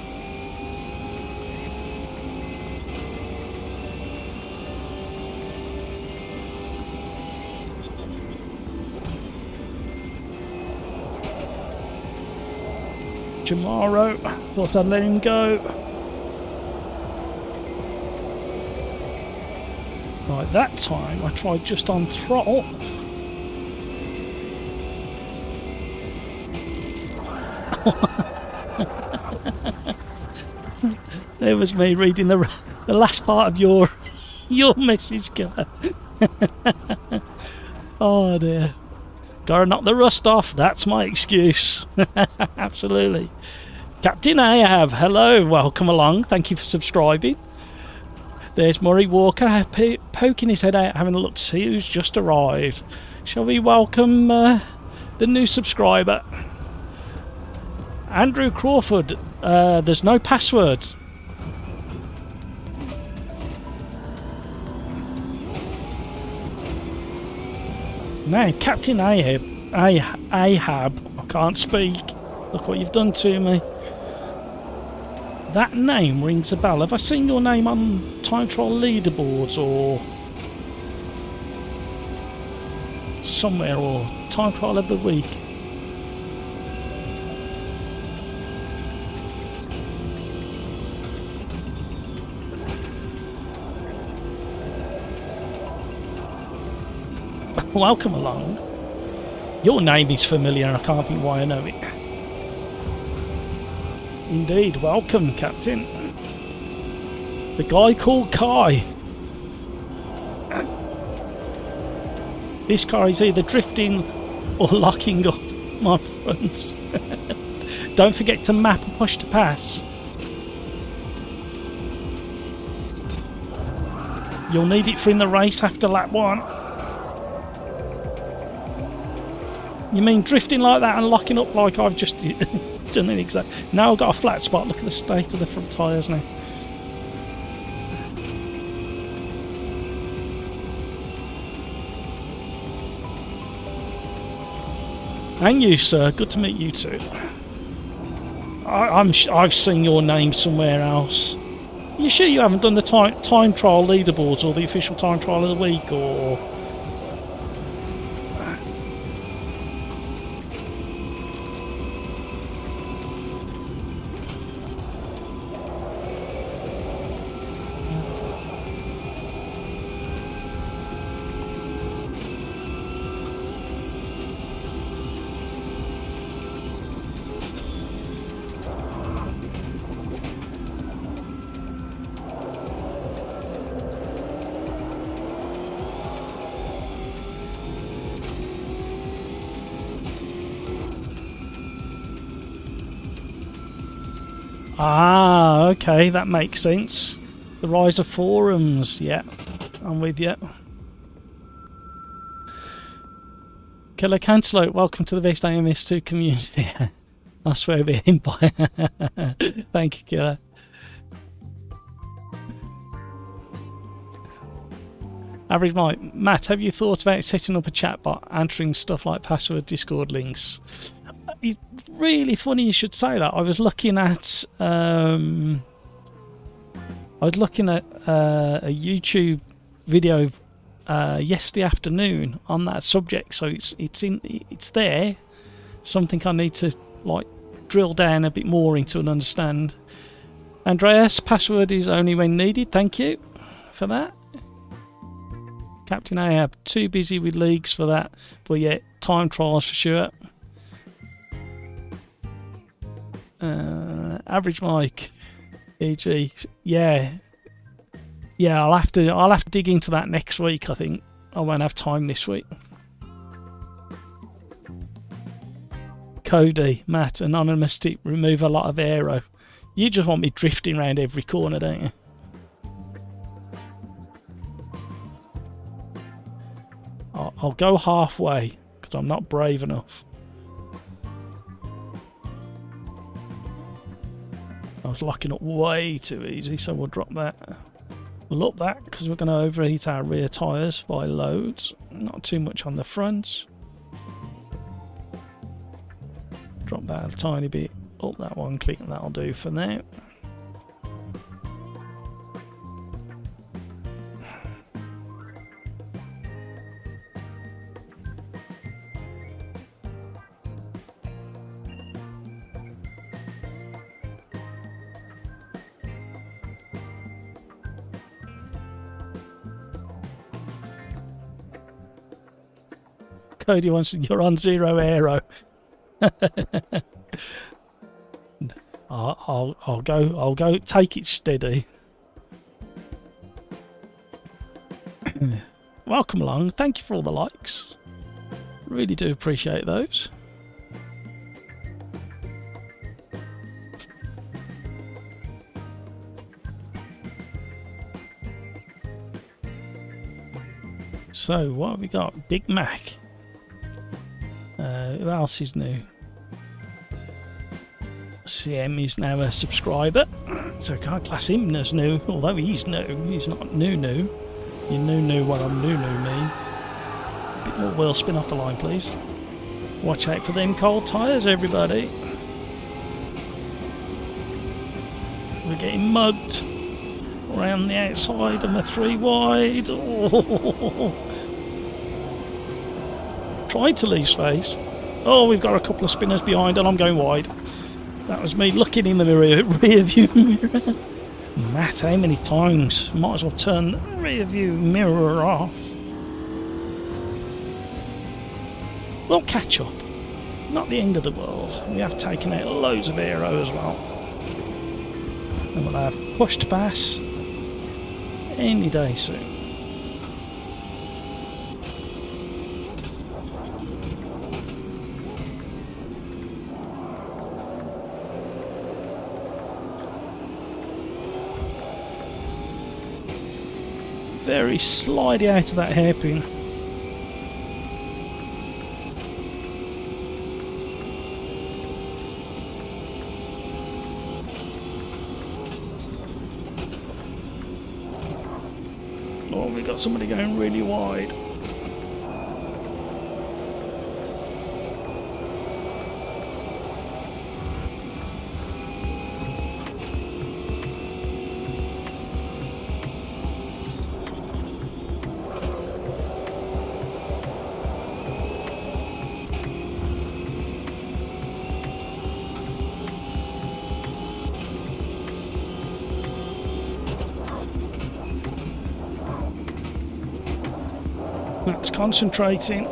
Jamaro, thought I'd let him go. Right, that time I tried just on throttle. There was me reading the last part of your message, Killer. Oh dear. Gotta knock the rust off, that's my excuse. Absolutely. Captain Ahab, hello, welcome along, thank you for subscribing. There's Murray Walker poking his head out, having a look to see who's just arrived. Shall we welcome the new subscriber? Andrew Crawford, there's no password. Now, Captain Ahab, I can't speak. Look what you've done to me. That name rings a bell. Have I seen your name on time trial leaderboards or somewhere, or time trial of the week? Welcome along. Your name is familiar and I can't think why I know it. Indeed, welcome, Captain. The guy called Kai. This car is either drifting or locking up, my friends. Don't forget to map and push to pass. You'll need it for in the race after lap 1. You mean drifting like that and locking up like I've just done it exactly. Now I've got a flat spot. Look at the state of the front tyres now. And you, sir. Good to meet you too. I've seen your name somewhere else. You sure you haven't done the time trial leaderboards or the official time trial of the week or... Ah, okay, that makes sense. The rise of forums, yeah, I'm with you. Killer Cantaloupe, welcome to the best AMS2 community. I swear being by. Thank you, Killer. Average Mike, Matt, have you thought about setting up a chat bot answering stuff like password Discord links? It's really funny you should say that. I was looking at a YouTube video yesterday afternoon on that subject, so it's there. Something I need to like drill down a bit more into and understand. Andreas, password is only when needed. Thank you for that. Captain Ahab, too busy with leagues for that, but yeah, time trials for sure. Average Mike, EG, yeah, I'll have to dig into that next week. I think I won't have time this week. Cody, Matt, anonymous tip: remove a lot of aero. You just want me drifting around every corner, don't you? I'll go halfway because I'm not brave enough. I was locking up way too easy, so we'll drop that. We'll up that because we're going to overheat our rear tyres by loads. Not too much on the front. Drop that a tiny bit. Up that one click, and that'll do for now. Cody wants you're on 0 aero. I'll go take it steady. Welcome along. Thank you for all the likes. Really do appreciate those. So what have we got? Big Mac. Who else is new? CM is now a subscriber, so I can't class him as new, although he's new. He's not new. You new what I'm new mean. A bit more wheel spin off the line, please. Watch out for them cold tyres, everybody. We're getting mugged around the outside and the 3 wide. Oh. Tried to leave space. Oh, we've got a couple of spinners behind and I'm going wide. That was me looking in the rear view mirror. Matt, how many times? Might as well turn the rear view mirror off. We'll catch up. Not the end of the world. We have taken out loads of aero as well. And we'll have pushed pass any day soon. very slidey out of that hairpin. Oh, we got somebody going really wide. That's concentrating.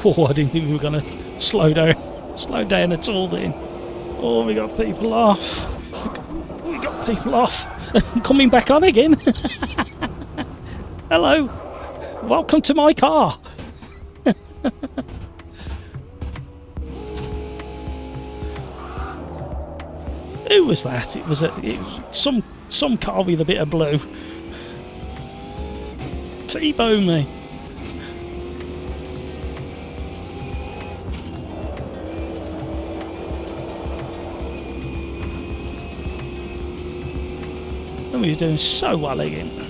Oh, I didn't think we were going to slow down at all then. Oh, we got people off. We got people off. Coming back on again. Hello. Welcome to my car. Who was that? It was some car with a bit of blue. T-bone me. And we were doing so well again.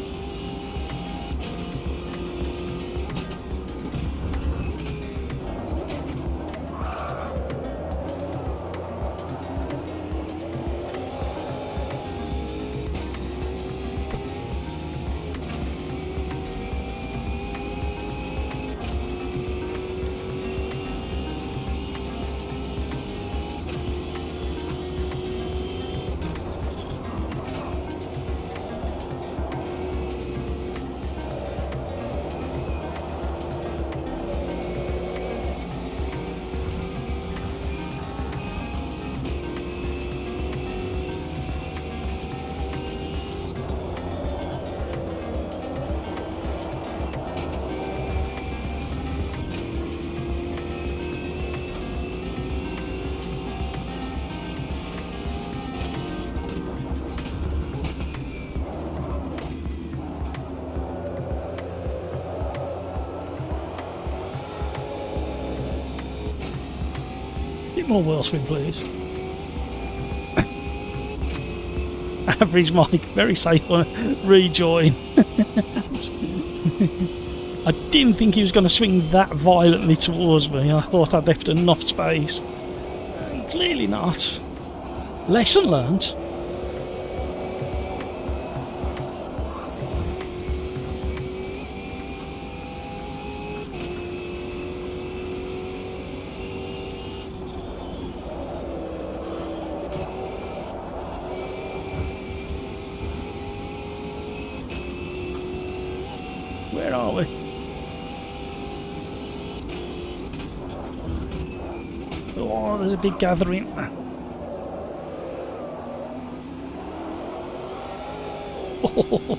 More wheel spin, please. Average Mike, very safe on rejoin. I didn't think he was going to swing that violently towards me. I thought I'd left enough space. Clearly not. Lesson learned. Where are we? Oh, there's a big gathering. Oh.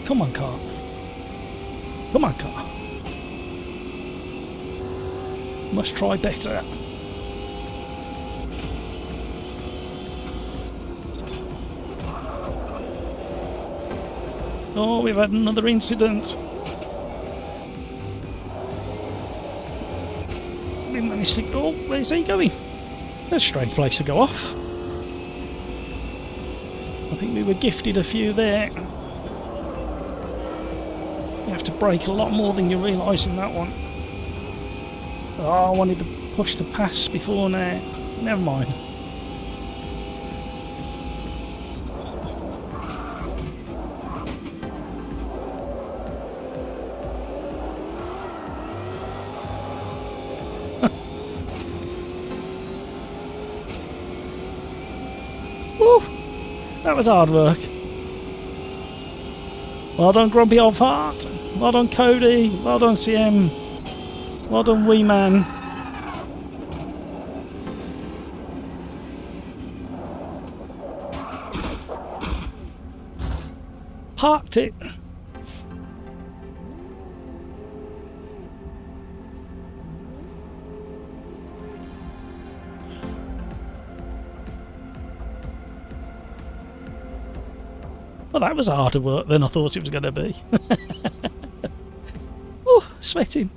Come on, car. Come on, car. Must try better. Oh, we've had another incident. We managed to... Oh, where's he going? That's a strange place to go off. I think we were gifted a few there. You have to brake a lot more than you realise in that one. Oh, I wanted to push to pass before now. Never mind. That was hard work. Well done, Grumpy Old Fart. Well done, Cody. Well done, CM. Well done, Wee Man. parked it. Well, that was harder work than I thought it was going to be. Oh, sweating.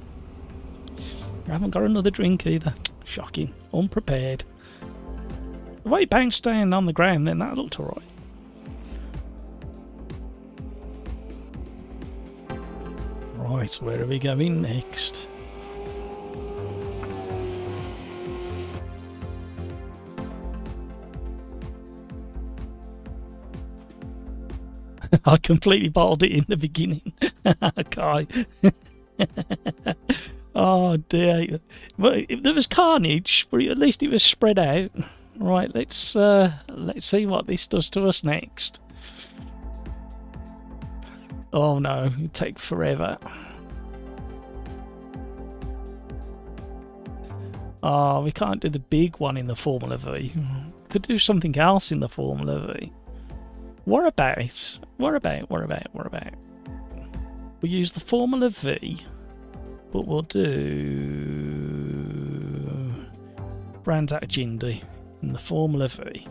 I haven't got another drink either. Shocking. Unprepared. The way it bounced down on the ground, then that looked alright. Right, where are we going next? I completely bottled it in the beginning. Okay. Oh dear. Well, there was carnage, but at least it was spread out. Right, let's see what this does to us next. Oh no, it'll take forever. Oh, we can't do the big one in the Formula V. Could do something else in the Formula V. What about? We'll use the Formula V, but we'll do Brands at Jindy in the Formula V.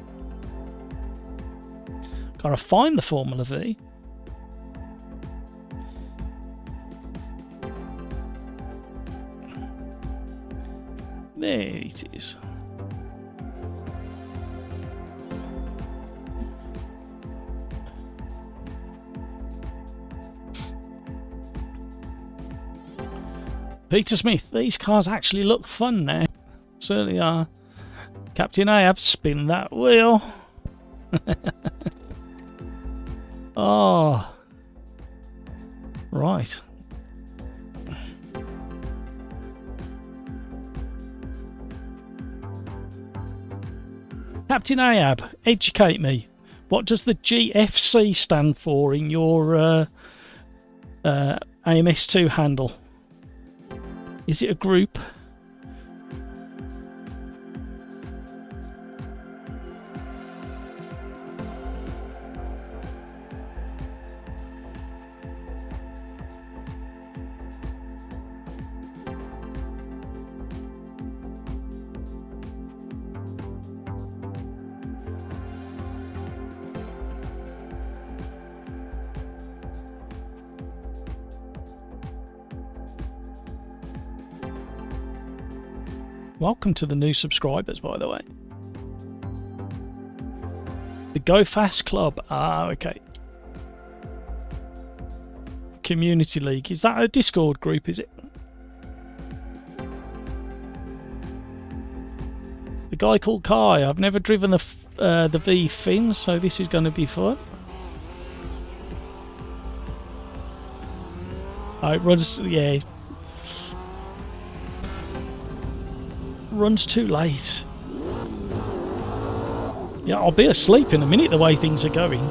Gotta find the Formula V. There it is. Peter Smith, these cars actually look fun now. Certainly are. Captain Ahab, spin that wheel. Oh. Right. Captain Ahab, educate me. What does the GFC stand for in your AMS2 handle? Is it a group? Welcome to the new subscribers, by the way. The Go Fast Club. Ah, okay. Community League. Is that a Discord group, is it? The guy called Kai. I've never driven the V Fin, so this is going to be fun. Oh, it runs, yeah. Runs too late. Yeah, I'll be asleep in a minute the way things are going.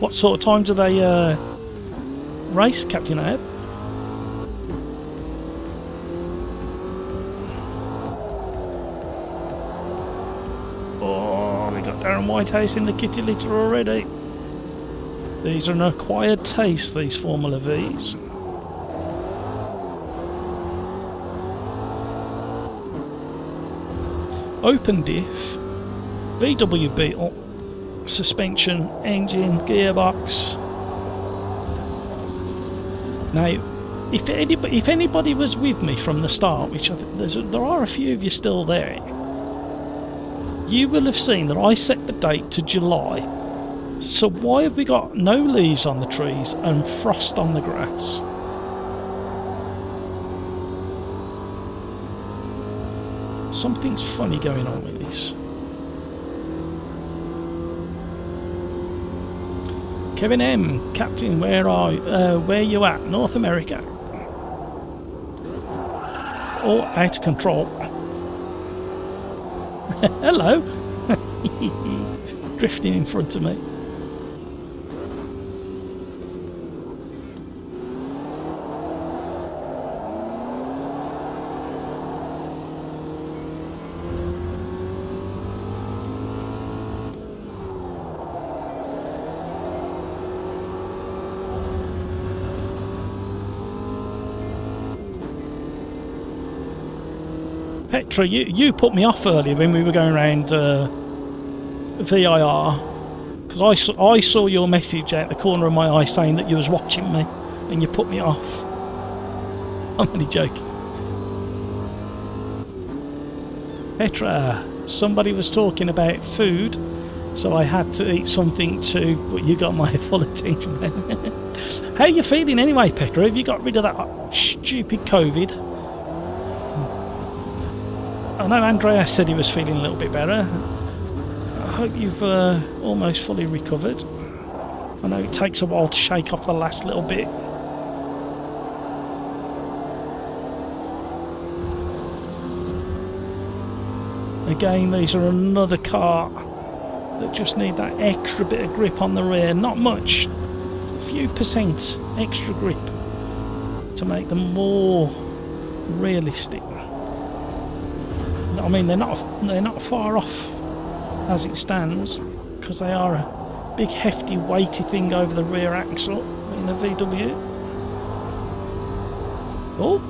What sort of time do they race, Captain Ahab? Darren Whitehouse in the kitty litter already. These are an acquired taste, these Formula Vs. Open diff, VW suspension, engine, gearbox. Now, if anybody was with me from the start, which I think there are a few of you still there, you will have seen that I set the date to July. So why have we got no leaves on the trees and frost on the grass? Something's funny going on with this. Kevin M, Captain, where you at? North America. Or out of control. Hello. Drifting in front of me. Petra, you put me off earlier when we were going around VIR, because I saw your message out the corner of my eye saying that you was watching me, and you put me off. I'm only joking. Petra, somebody was talking about food, so I had to eat something too, but you got my full attention. How are you feeling anyway, Petra? Have you got rid of that stupid COVID? I know Andreas said he was feeling a little bit better. I hope you've almost fully recovered. I know it takes a while to shake off the last little bit. Again, these are another car that just need that extra bit of grip on the rear. Not much, a few percent extra grip to make them more realistic. I mean, they're not far off as it stands, because they are a big, hefty, weighty thing over the rear axle in the VW. Oh.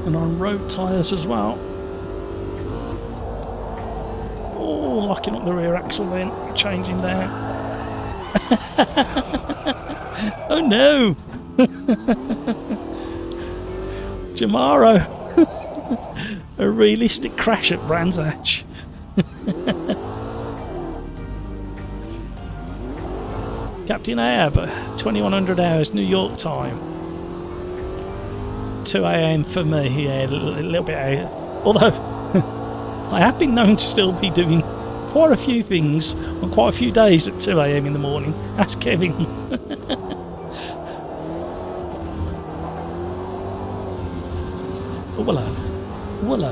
And on road tyres as well. Oh, locking up the rear axle then, changing there. Oh no! Jamaro! A realistic crash at Brands Hatch. Captain Ahab, 2100 hours New York time. 2 AM for me, yeah, a little bit out. Although I have been known to still be doing quite a few things on quite a few days at 2 AM in the morning. Ask Kevin. Oh, hello. Oh, hello.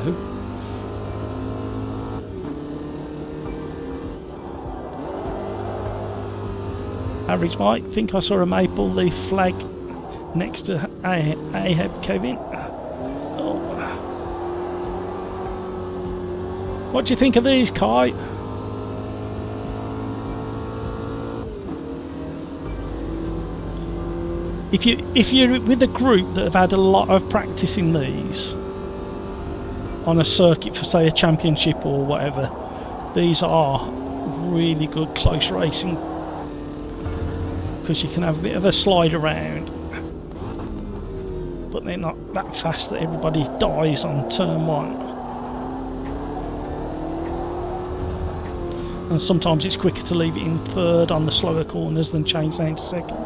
Average Mike, think I saw a maple leaf flag next to Ahab Kevin. Oh. What do you think of these, Kai? If you're with a group that have had a lot of practice in these on a circuit for, say, a championship or whatever, these are really good close racing, because you can have a bit of a slide around, but they're not that fast that everybody dies on turn one. And sometimes it's quicker to leave it in third on the slower corners than change down to second.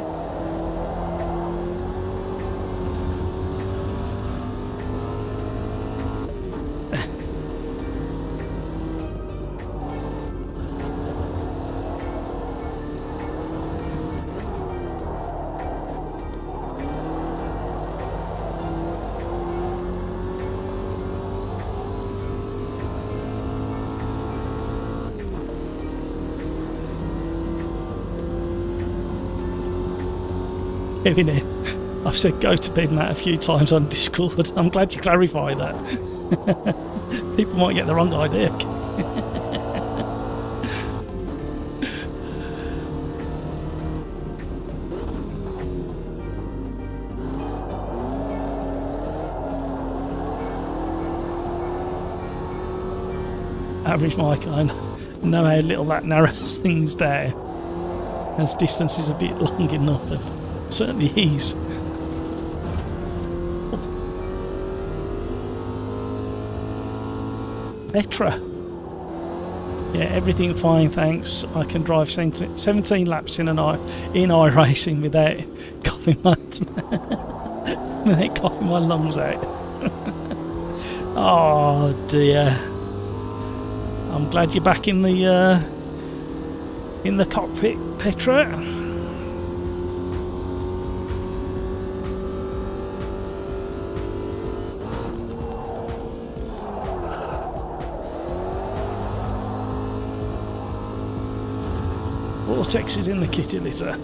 Kevin here. I've said go to bed, Matt, a few times on Discord. I'm glad you clarified that. People might get the wrong idea. Average Mike, I know how little that narrows things down, as distance is a bit long enough. Certainly is. Oh. Petra. Yeah, everything fine, thanks. I can drive 17 laps in iRacing without coughing my lungs out. Oh dear. I'm glad you're back in the cockpit, Petra. Vortex is in the kitty litter.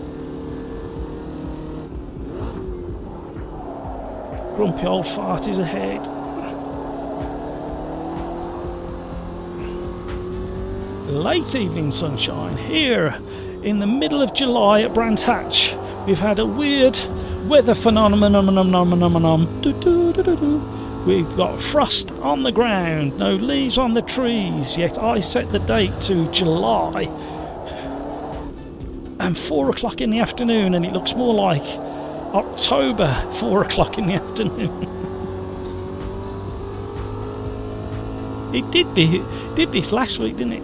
Grumpy old fart is ahead. Late evening sunshine here in the middle of July at Brands Hatch. We've had a weird weather phenomenon. We've got frost on the ground, no leaves on the trees, yet I set the date to July. And 4 o'clock in the afternoon, and it looks more like October, 4 o'clock in the afternoon. It did this last week, didn't it?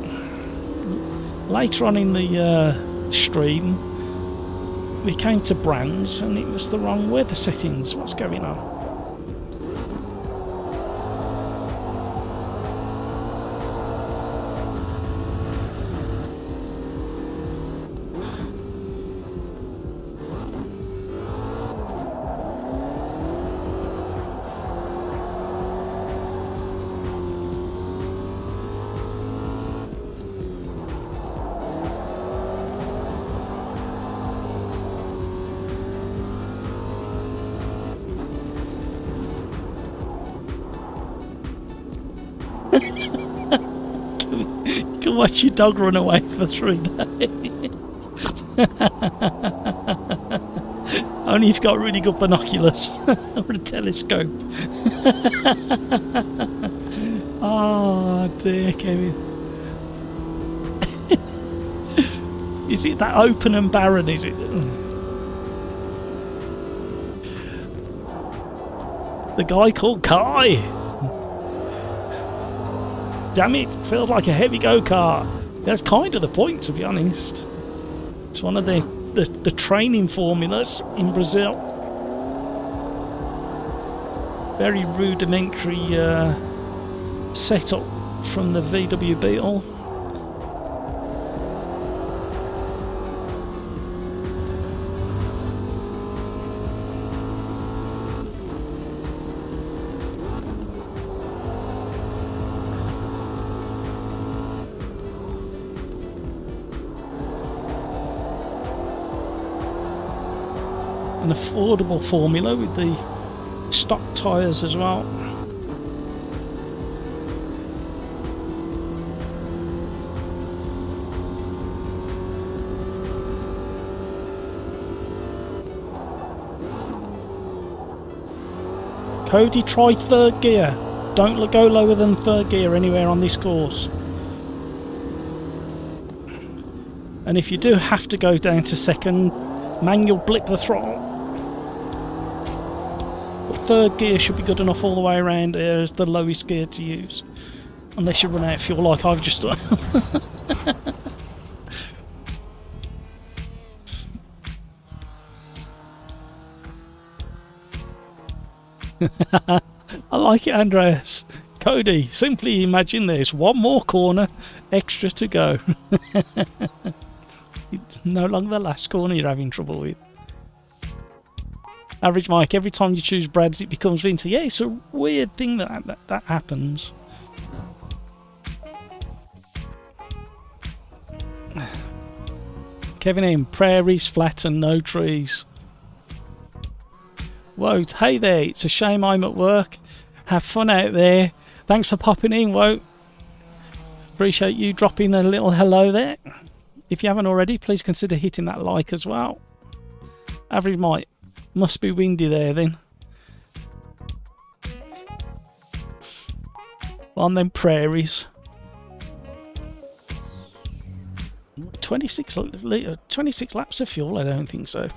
Later on in the stream, we came to Brands and it was the wrong weather settings. What's going on? You can watch your dog run away for 3 days. Only if you've got really good binoculars or a telescope. Oh dear, Kevin. Is it that open and barren, is it? The guy called Kai. Damn it, feels like a heavy go-kart. That's kind of the point, to be honest. It's one of the training formulas in Brazil. Very rudimentary setup from the VW Beetle. An affordable formula with the stock tyres as well. Cody, try 3rd gear. Don't go lower than 3rd gear anywhere on this course. And if you do have to go down to 2nd, manual blip the throttle. But 3rd gear should be good enough all the way around here as the lowest gear to use. Unless you run out of fuel like I've just done. I like it, Andreas. Cody, simply imagine there's one more corner extra to go. It's no longer the last corner you're having trouble with. Average Mike, every time you choose Brad's it becomes Vinter. Yeah, it's a weird thing that happens. Kevin M, prairies, flat and no trees. Whoa, hey there, it's a shame I'm at work. Have fun out there. Thanks for popping in, Whoa. Appreciate you dropping a little hello there. If you haven't already, please consider hitting that like as well. Average Mike, must be windy there then. On them prairies. 26 laps of fuel, I don't think so.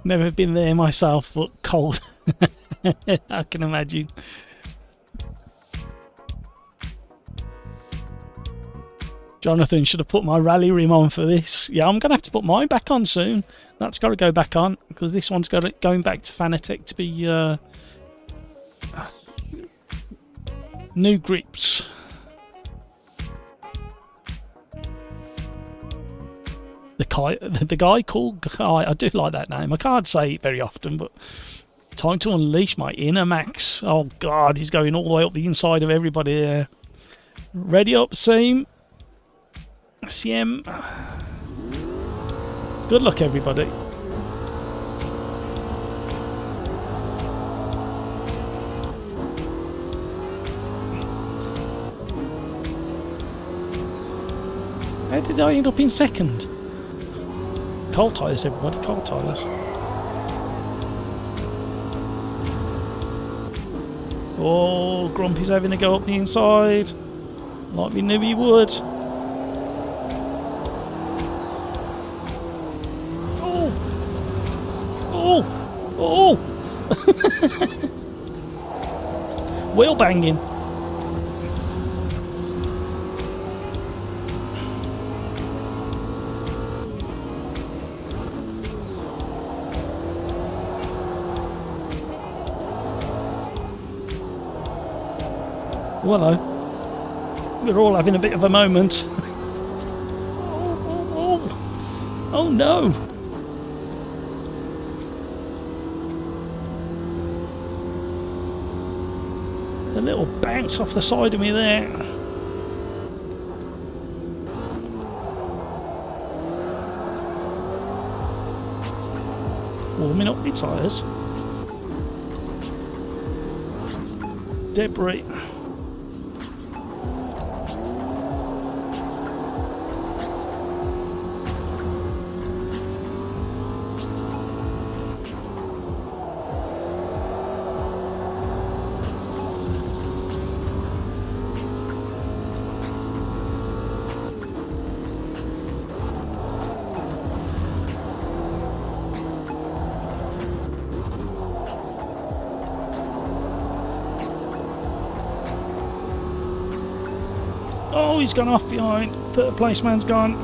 Never been there myself, but cold. I can imagine. Jonathan should have put my rally rim on for this. Yeah, I'm going to have to put mine back on soon. That's got to go back on because this one's going back to Fanatec to be new grips. The guy called Guy. I do like that name. I can't say it very often, but time to unleash my inner Max. Oh God, he's going all the way up the inside of everybody there. Ready up, Sim. CM. Good luck, everybody. How did I end up in second? Cold tyres, everybody, cold tyres. Oh, Grumpy's having to go up the inside. Like we knew he would. Oh! Oh! Oh! Wheel banging. Oh, hello. We're all having a bit of a moment. Oh no! A little bounce off the side of me there. Warming up my tyres. Debris. Oh, he's gone off behind. Third place man's gone.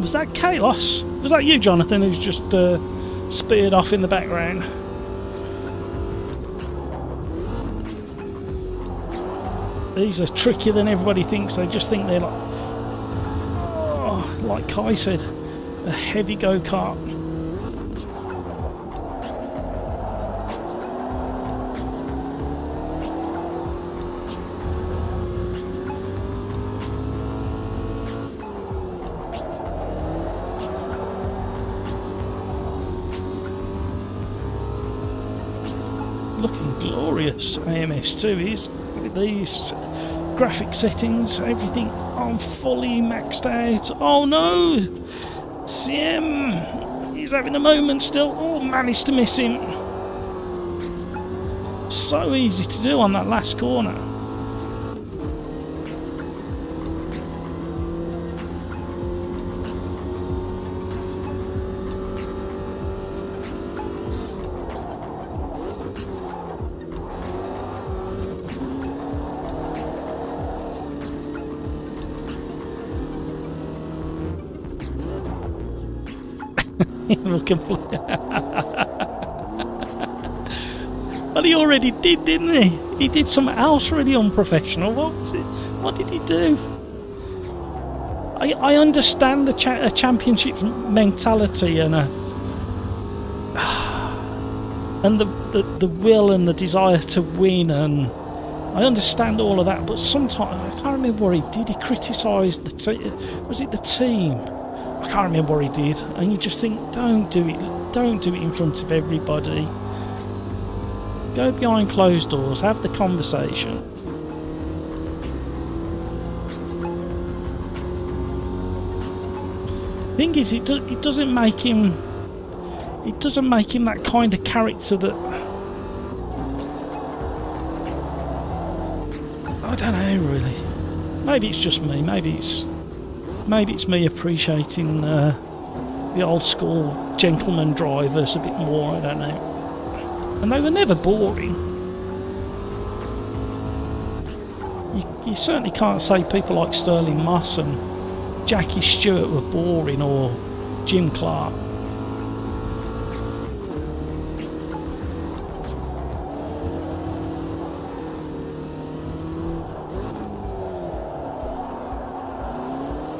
Was that Kalos? Was that you, Jonathan, who's just speared off in the background? These are trickier than everybody thinks. They just think they're like Kai said, a heavy go-kart. Looking glorious, AMS2 is, with these graphic settings, everything on fully maxed out. Oh no! CM, he's having a moment still. Oh, managed to miss him. So easy to do on that last corner. Well, he already did, didn't he? He did something else really unprofessional. What was it? What did he do? I understand the championship mentality and the will and the desire to win, and I understand all of that. But sometimes I can't remember what he did. He criticised the team. Was it the team? I can't remember what he did, and you just think, don't do it in front of everybody. Go behind closed doors, have the conversation. Thing is, it doesn't make him that kind of character that, I don't know really. Maybe it's just me. Maybe it's me appreciating the old school gentleman drivers a bit more, I don't know. And they were never boring. You certainly can't say people like Sterling Moss and Jackie Stewart were boring, or Jim Clark.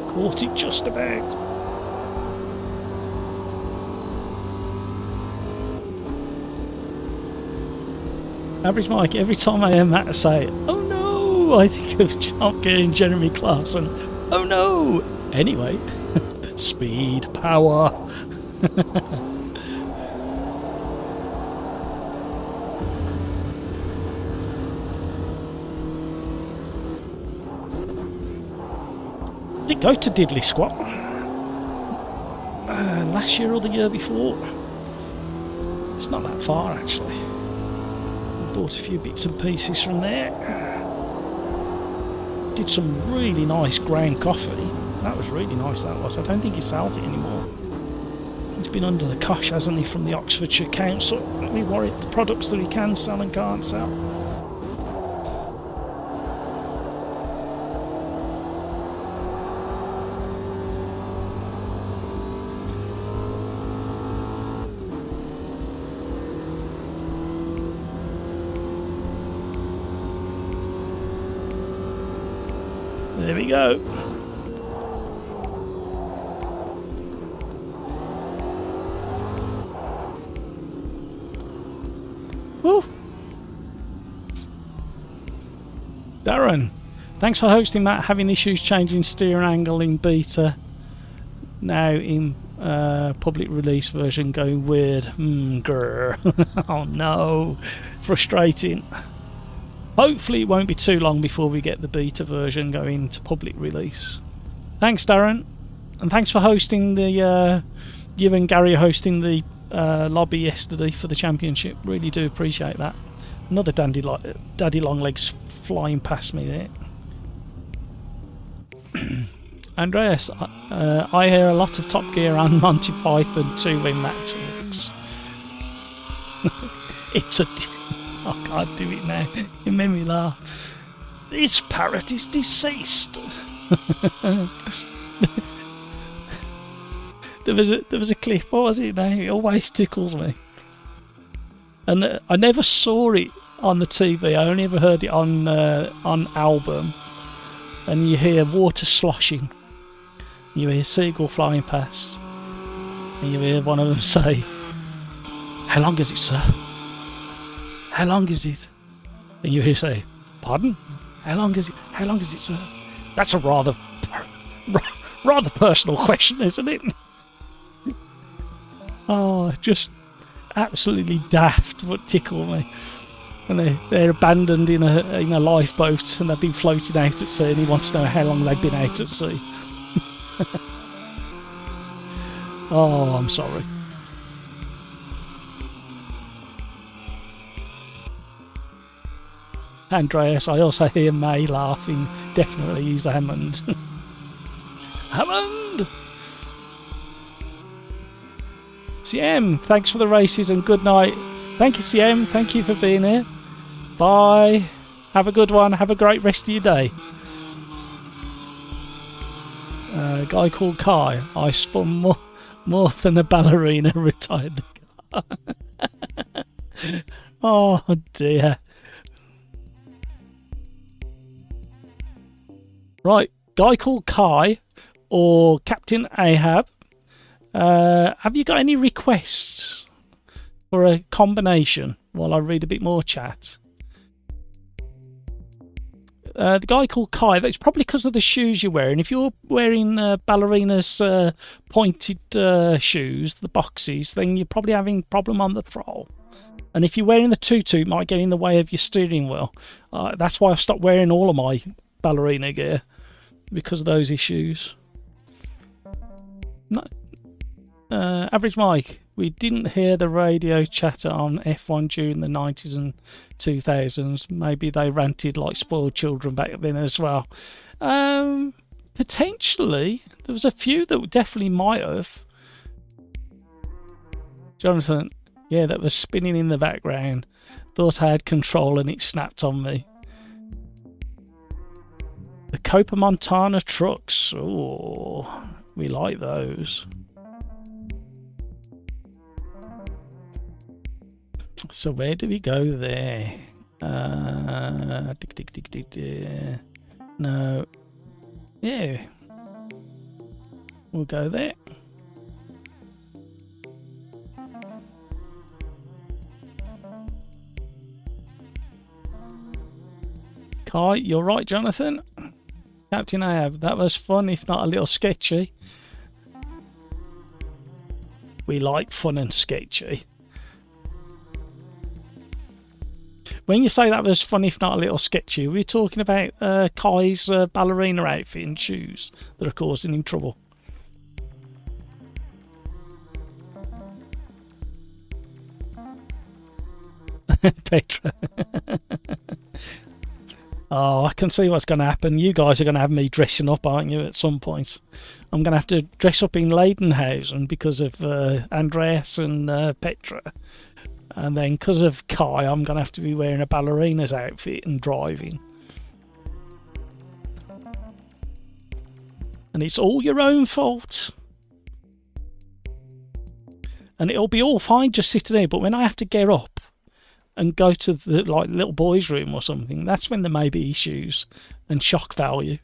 Caught it just about. Average Mike, every time I hear Matt say, "Oh no," I think of John Gere and Jeremy Clarkson. Oh no! Anyway, speed, power. Did go to Diddley Squat last year or the year before. It's not that far actually. Bought a few bits and pieces from there. Did some really nice ground coffee. That was really nice, that was. I don't think he sells it anymore. He's been under the cosh, hasn't he, from the Oxfordshire Council. We worry the products that he can sell and can't sell. There we go. Woo. Darren, thanks for hosting that. Having issues changing steering angle in beta. Now in public release version going weird. Grr. Oh no. Frustrating. Hopefully it won't be too long before we get the beta version going to public release. Thanks, Darren, and thanks for hosting the you and Gary hosting the lobby yesterday for the championship. Really do appreciate that. Another daddy longlegs flying past me there. Andreas, I hear a lot of Top Gear and Monty Python too when Matt talks. It's a I can't do it now. It made me laugh. This parrot is deceased. There was a clip. What was it now? It always tickles me. And I never saw it on the TV. I only ever heard it on album. And you hear water sloshing. You hear seagull flying past. And you hear one of them say, "How long is it, sir? How long is it?" And you hear say, "Pardon? How long is it? How long is it, sir?" That's a rather personal question, isn't it? Oh, just absolutely daft, but tickle me. And they're abandoned in a lifeboat, and they've been floating out at sea, and he wants to know how long they've been out at sea. Oh, I'm sorry. Andreas, I also hear May laughing. Definitely use Hammond. Hammond! CM, thanks for the races and good night. Thank you, CM. Thank you for being here. Bye. Have a good one. Have a great rest of your day. A guy called Kai. I spun more than a ballerina retired the car. Oh dear. Right, guy called Kai or Captain Ahab. Have you got any requests for a combination while I read a bit more chat? The guy called Kai, that's probably because of the shoes you're wearing. If you're wearing ballerinas pointed shoes, the boxes, then you're probably having a problem on the throttle. And if you're wearing the tutu, it might get in the way of your steering wheel. That's why I've stopped wearing all of my ballerina gear, because of those issues. No. Average Mike, we didn't hear the radio chatter on F1 during the 90s and 2000s. Maybe they ranted like spoiled children back then as well. Potentially. There was a few that definitely might have. Jonathan, yeah, that was spinning in the background. Thought I had control and it snapped on me. The Copa Montana trucks. Oh, we like those. So where do we go there? No. Yeah. We'll go there. Kai, you're right, Jonathan. Captain Ahab, that was fun, if not a little sketchy. We like fun and sketchy. When you say that was fun, if not a little sketchy, are we talking about Kai's ballerina outfit and shoes that are causing him trouble? Petra. Oh, I can see what's going to happen. You guys are going to have me dressing up, aren't you, at some point? I'm going to have to dress up in Leidenhausen because of Andreas and Petra. And then because of Kai, I'm going to have to be wearing a ballerina's outfit and driving. And it's all your own fault. And it'll be all fine just sitting there, but when I have to get up and go to the little boys' room or something, that's when there may be issues and shock value.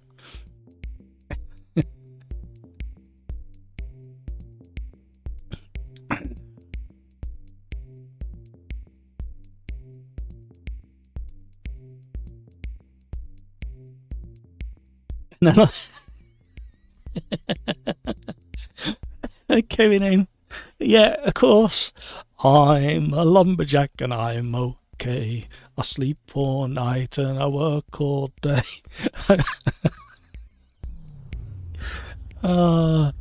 Kevin in. Yeah, of course. I'm a lumberjack and I'm okay. I sleep all night and I work all day. I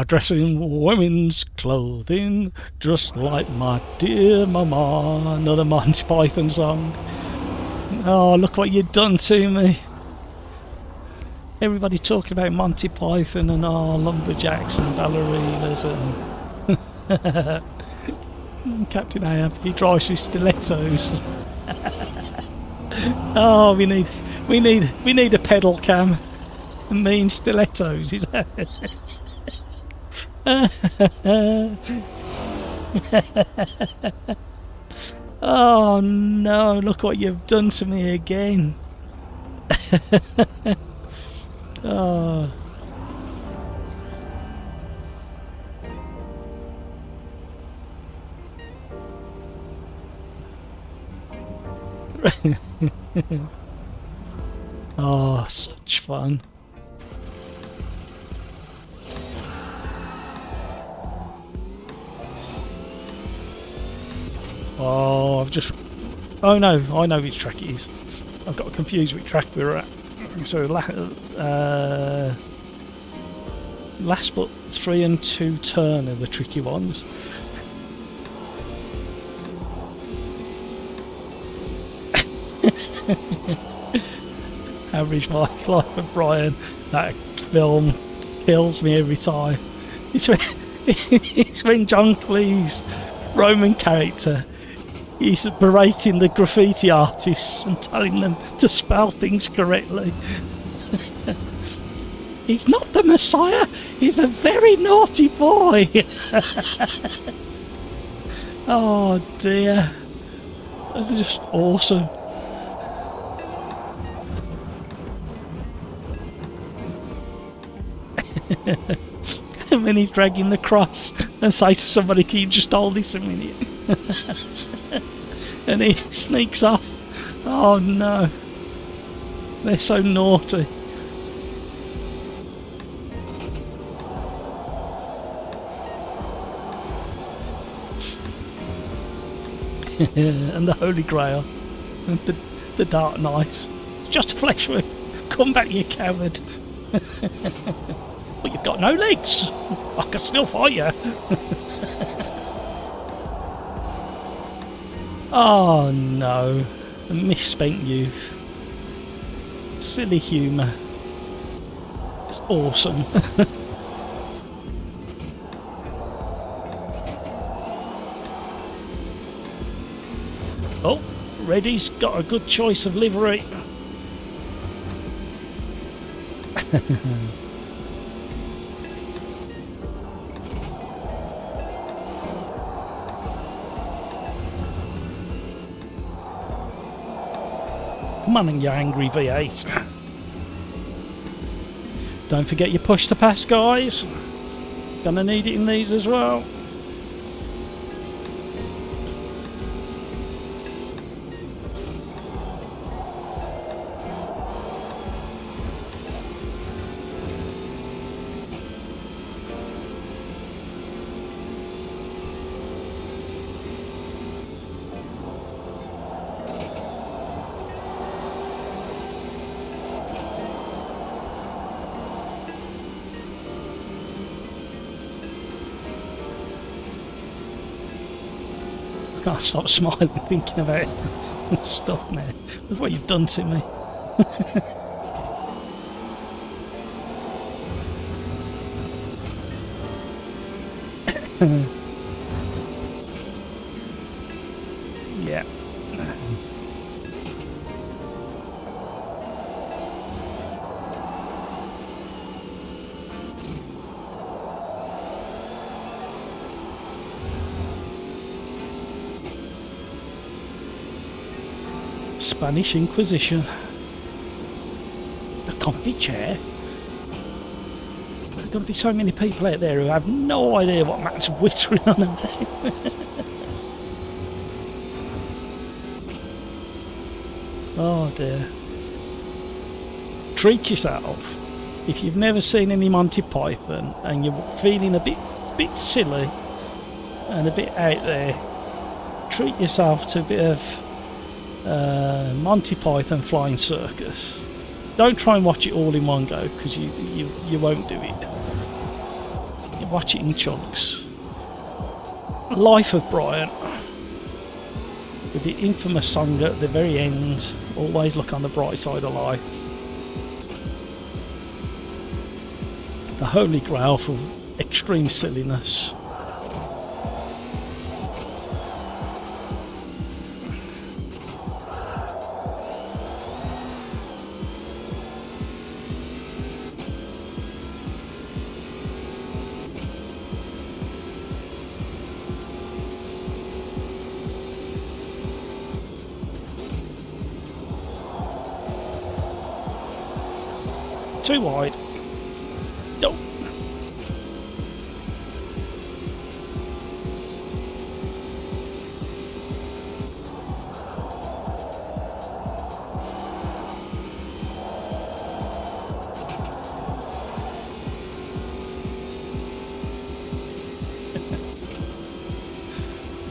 dress in women's clothing, just like my dear mama. Another Monty Python song. Oh, look what you've done to me. Everybody talking about Monty Python and lumberjacks and ballerinas and Captain Ahab, he drives with stilettos. Oh, we need a pedal cam and me in stilettos. Is that? Oh no! Look what you've done to me again. Oh. Oh, such fun. Oh, oh no, I know which track it is. I've got confused which track we were at. So last but 3 and 2 turn are the tricky ones. Average Mike, Life of Brian. That film kills me every time. It's when John Cleese, Roman character, he's berating the graffiti artists and telling them to spell things correctly. He's not the Messiah, he's a very naughty boy. Oh dear. That's just awesome. And when he's dragging the cross and say to somebody, can you just hold this a minute? And he sneaks off. Oh no. They're so naughty. And the Holy Grail. And the Dark Knight. It's just a flesh wound. Come back, you coward. But you've got no legs. I can still fight you. Oh no. A misspent youth. Silly humour. It's awesome. Oh, Reddy's got a good choice of livery. Come on, you angry V8. Don't forget your push to pass, guys. Gonna need it in these as well. I can't stop smiling thinking about stuff now. Look what you've done to me. Yeah. Spanish Inquisition. The comfy chair. There's going to be so many people out there who have no idea what Matt's whittering on about. Oh dear. Treat yourself. If you've never seen any Monty Python and you're feeling a bit silly and a bit out there, treat yourself to a bit of Monty Python Flying Circus. Don't try and watch it all in one go, because you won't do it. You watch it in chunks. Life of Brian, with the infamous song at the very end, always look on the bright side of life. The holy grail for extreme silliness. Too wide. Don't.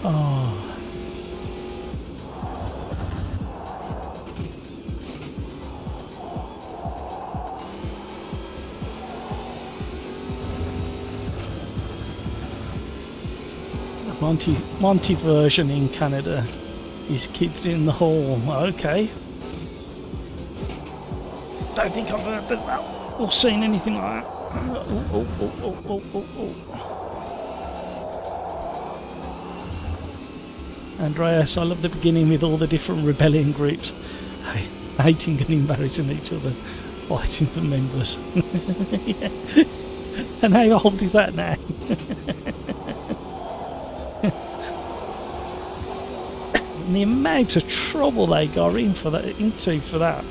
Oh. Monty version in Canada is Kids in the Hall. Okay. Don't think I've heard that or seen anything like that. Andreas, I love the beginning with all the different rebellion groups hating and embarrassing each other, fighting for members. Yeah. And how old is that now? And the amount of trouble they got into for that.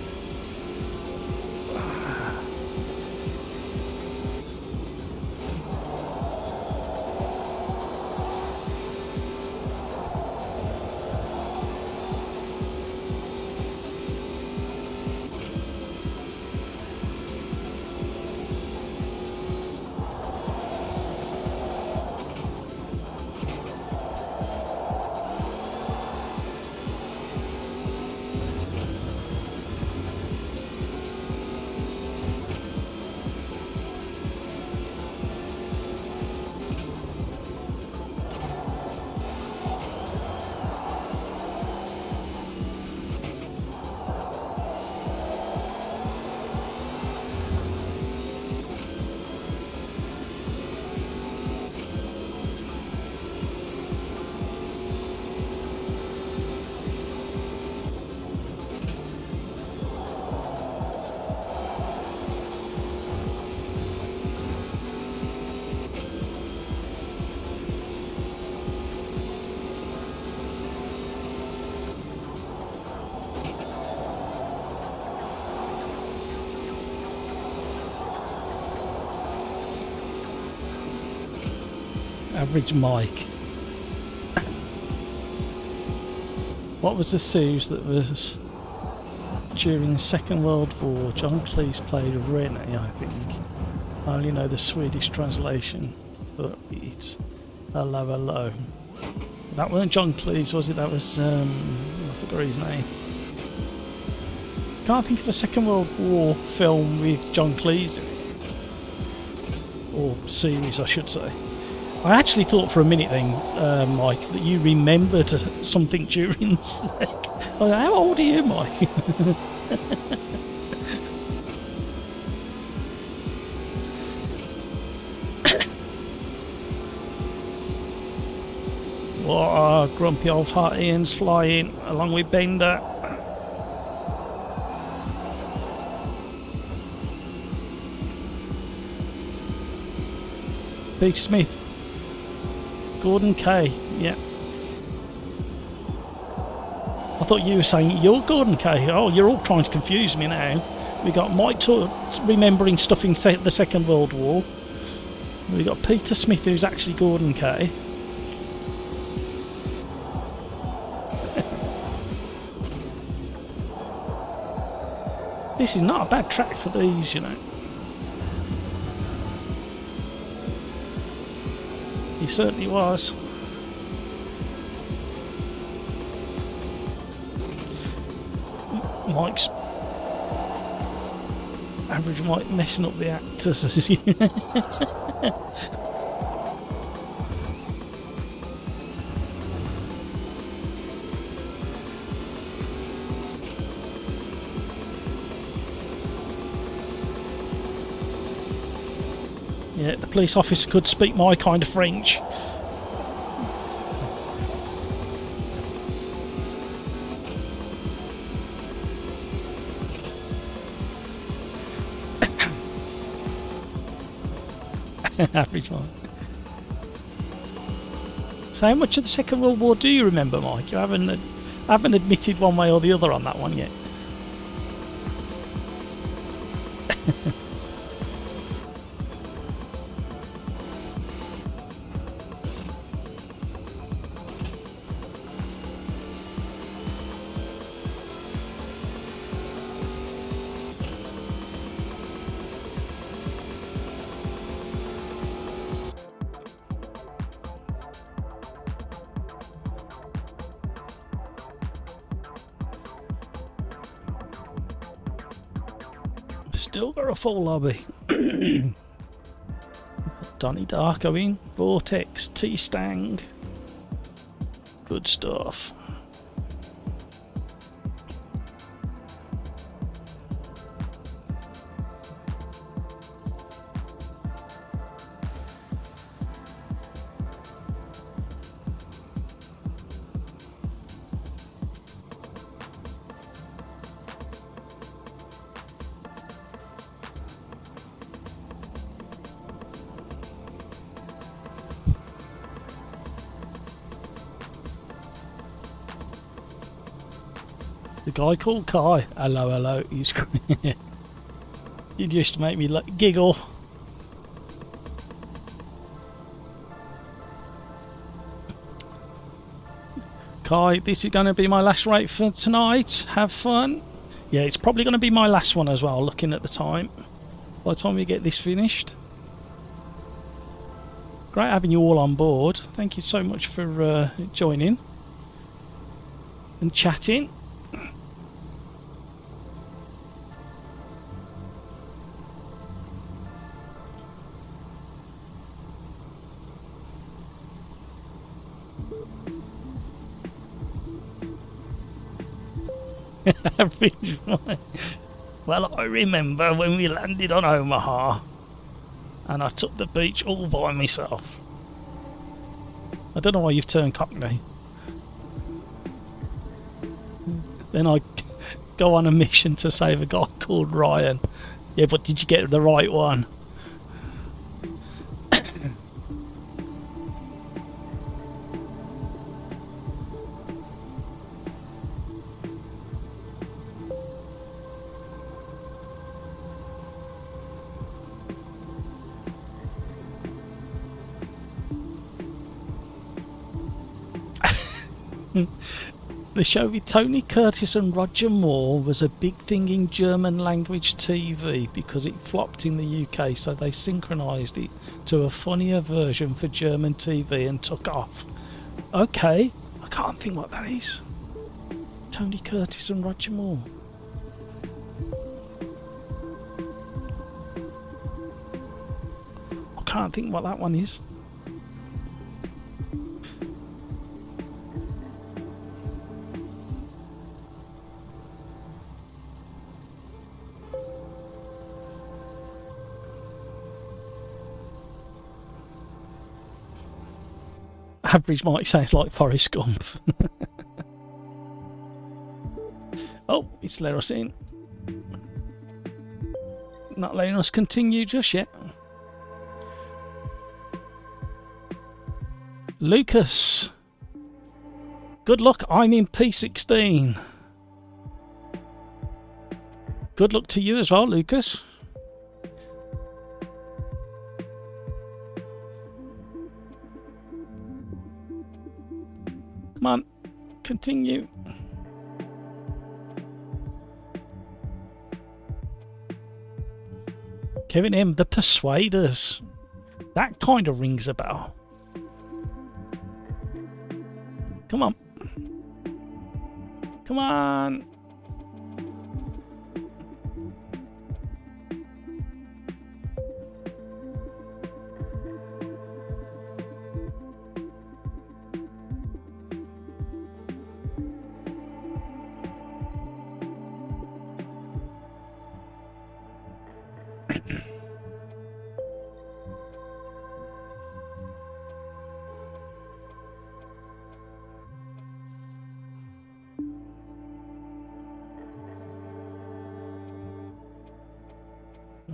Average Mike. What was the series that was during the Second World War? John Cleese played Rennie, I think. I only know the Swedish translation for it. Hello, hello. That wasn't John Cleese, was it? That was, I forgot his name. Can't think of a Second World War film with John Cleese in it. Or series, I should say. I actually thought for a minute then, Mike, that you remembered something during the sec. How old are you, Mike? Oh, grumpy old heart Ian's flying along with Bender. Peter Smith. Gordon Kay, yeah. I thought you were saying you're Gordon Kay. Oh, you're all trying to confuse me now. We got Mike remembering stuff in the Second World War. We got Peter Smith, who's actually Gordon Kay. This is not a bad track for these, you know. He certainly was. Mike's Average Mike messing up the actors as you Yeah, the police officer could speak my kind of French. Average Mike. So how much of the Second World War do you remember, Mike? You haven't admitted one way or the other on that one yet. Still got a full lobby. Donnie Darko in, Vortex, T-Stang. Good stuff. The guy called Kai. Hello, hello. He's it used to make me giggle. Kai, this is going to be my last race for tonight. Have fun. Yeah, it's probably going to be my last one as well, looking at the time. By the time we get this finished. Great having you all on board. Thank you so much for joining and chatting. Well, I remember when we landed on Omaha and I took the beach all by myself. I don't know why you've turned Cockney. Then I go on a mission to save a guy called Ryan. Yeah, but did you get the right one? The show with Tony Curtis and Roger Moore was a big thing in German language TV because it flopped in the UK, so they synchronised it to a funnier version for German TV and took off. Okay, I can't think what that is. Tony Curtis and Roger Moore. I can't think what that one is. Average Mike sounds like Forrest Gump. Oh, it's let us in. Not letting us continue just yet. Lucas. Good luck, I'm in P16. Good luck to you as well, Lucas. Come on, continue. Kevin M, the Persuaders. That kind of rings a bell. Come on. Come on.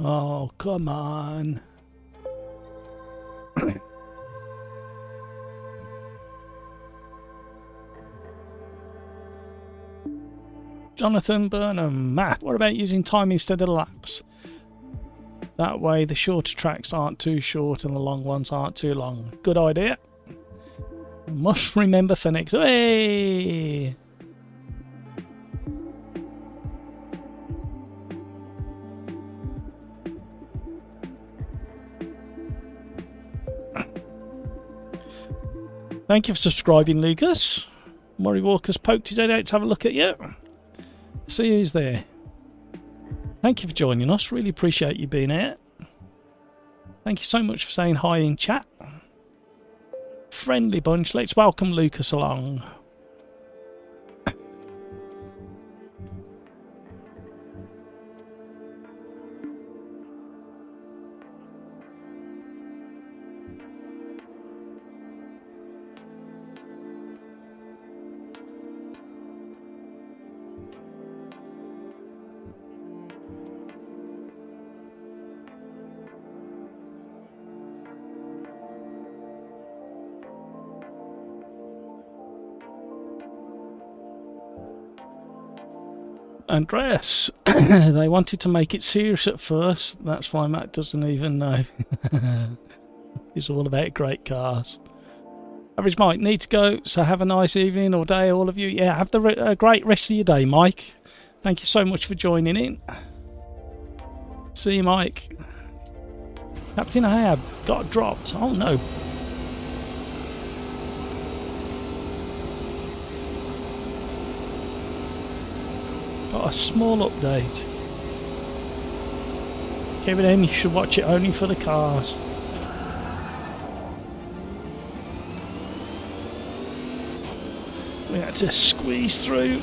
Oh, come on. Jonathan Burnham. Matt, what about using time instead of laps? That way the shorter tracks aren't too short and the long ones aren't too long. Good idea. Must remember for next. Hey! Thank you for subscribing, Lucas. Murray Walker's poked his head out to have a look at you. See who's there. Thank you for joining us. Really appreciate you being here. Thank you so much for saying hi in chat. Friendly bunch. Let's welcome Lucas along. Andreas, they wanted to make it serious at first. That's why Matt doesn't even know. It's all about great cars. Average Mike, need to go, so have a nice evening or day, all of you. Yeah, have a great rest of your day, Mike. Thank you so much for joining in. See you, Mike. Captain Ahab got dropped. Oh no. Got a small update. Kevin M, you should watch it only for the cars. We had to squeeze through.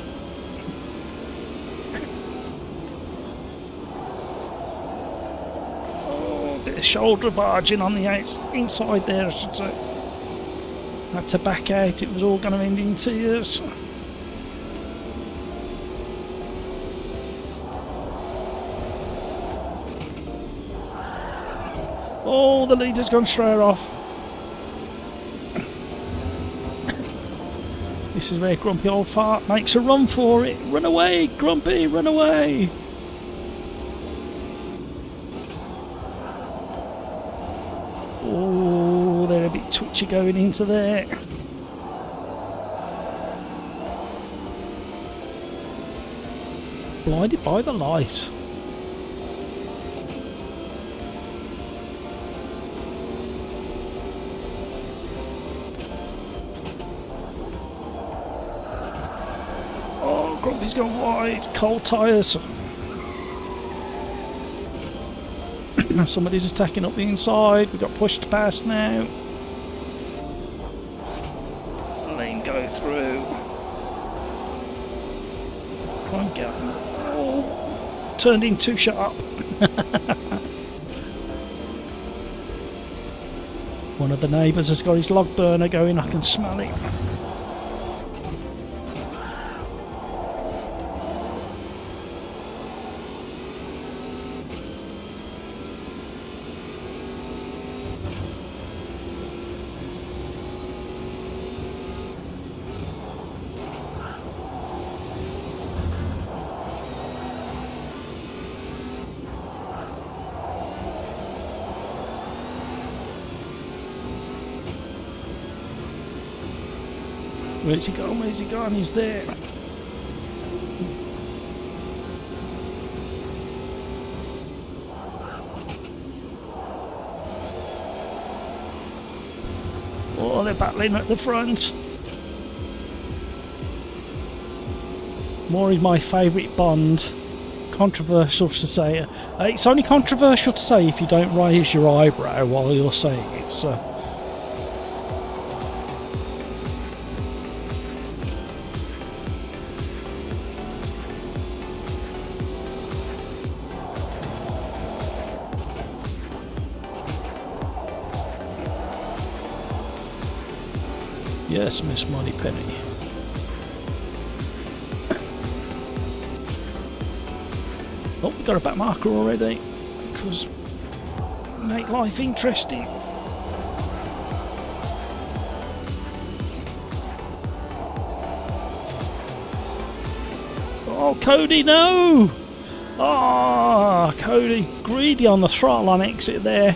Oh, a bit of shoulder barging on the inside there, I should say. Had to back out, it was all going to end in tears. Oh, the leader's gone straight off. This is where Grumpy Old Fart makes a run for it. Run away, Grumpy, run away. Oh, they're a bit twitchy going into there. Blinded by the light. Oh, Grumpy's gone wide. Cold tyres. Somebody's attacking up the inside. We got pushed past now. Lane go through. Try and get him. Oh, turned in too sharp. One of the neighbours has got his log burner going. I can smell it. Where's he gone? Where's he gone? He's there. Oh, they're battling at the front. Maury's my favourite Bond. Controversial to say. It's only controversial to say if you don't raise your eyebrow while you're saying it, so... Yes, Miss Moneypenny. Oh, we got a back marker already, because make life interesting. Oh, Cody, no! Ah, oh, Cody, greedy on the throttle on exit there.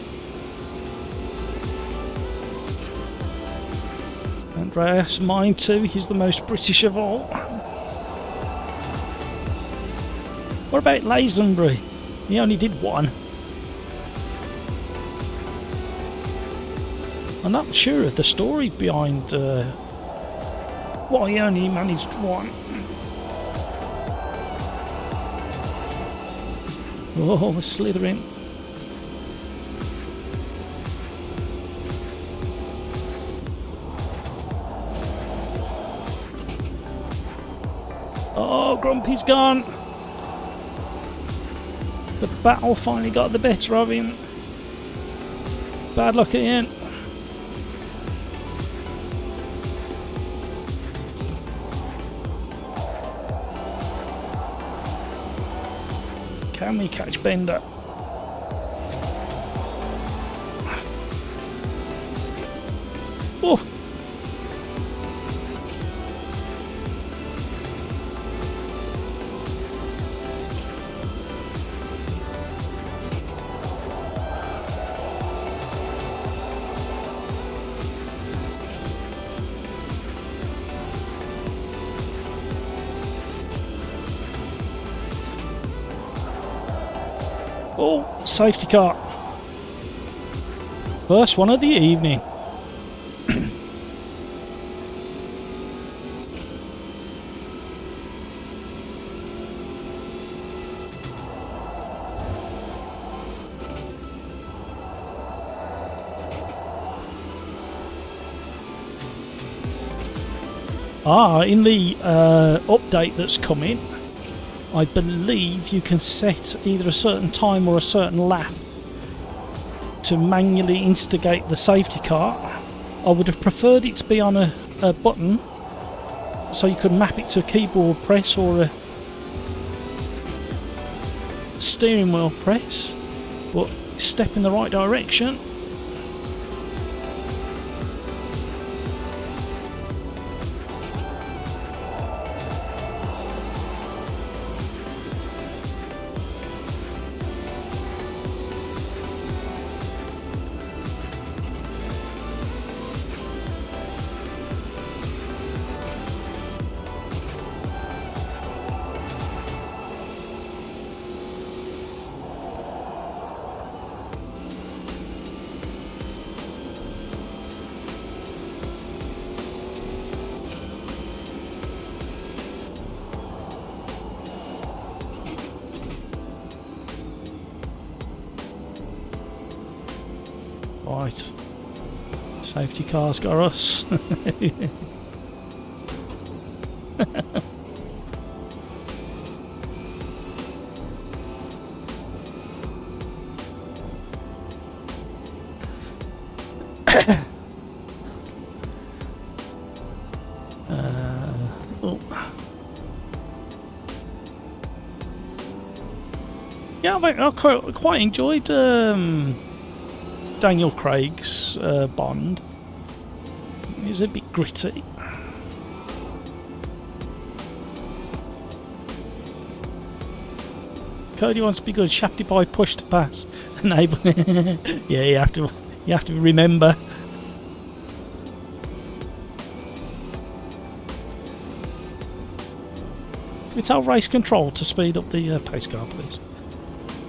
Andreas, mine too, he's the most British of all. What about Lazenbury? He only did one. I'm not sure of the story behind why he only managed one. Oh, we're slithering. Oh, Grumpy's gone. The battle finally got the better of him. Bad luck again. Can we catch Bender? Oh! Oh, safety car. First one of the evening. In the update that's coming, I believe you can set either a certain time or a certain lap to manually instigate the safety car. I would have preferred it to be on a button so you could map it to a keyboard press or a steering wheel press, but step in the right direction. Right. Safety car's got us. Oh. Yeah, I quite enjoyed Daniel Craig's Bond. It was a bit gritty. Cody wants to be good. Shafty boy, push to pass. Enable. Yeah, you have to remember. Can we tell race control to speed up the pace car, please?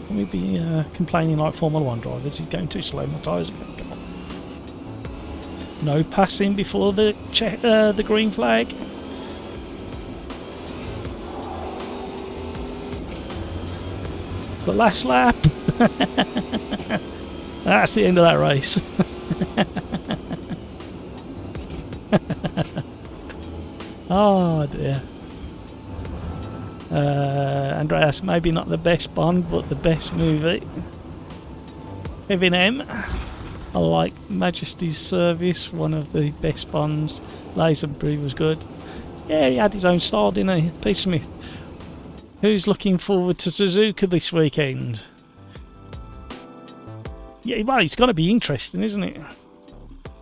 Can we be complaining like Formula 1 drivers? He's going too slow. My tyres are going to come on. No passing before the green flag. It's the last lap. That's the end of that race. Oh dear. Andreas, maybe not the best Bond, but the best movie. Kevin M. I like Majesty's Service, one of the best Bonds. Lazenby was good. Yeah, he had his own style, didn't he? P. Smith. Who's looking forward to Suzuka this weekend? Yeah, well, it's going to be interesting, isn't it?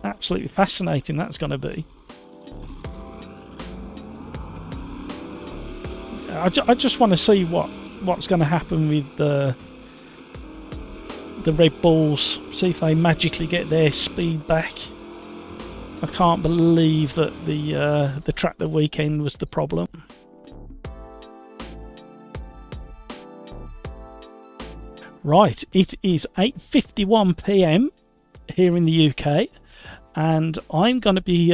Absolutely fascinating that's going to be. I just want to see what's going to happen with the Red Bulls. See if they magically get their speed back. I can't believe that the track the weekend was the problem. Right, it is 8:51 PM here in the UK, and I'm going to be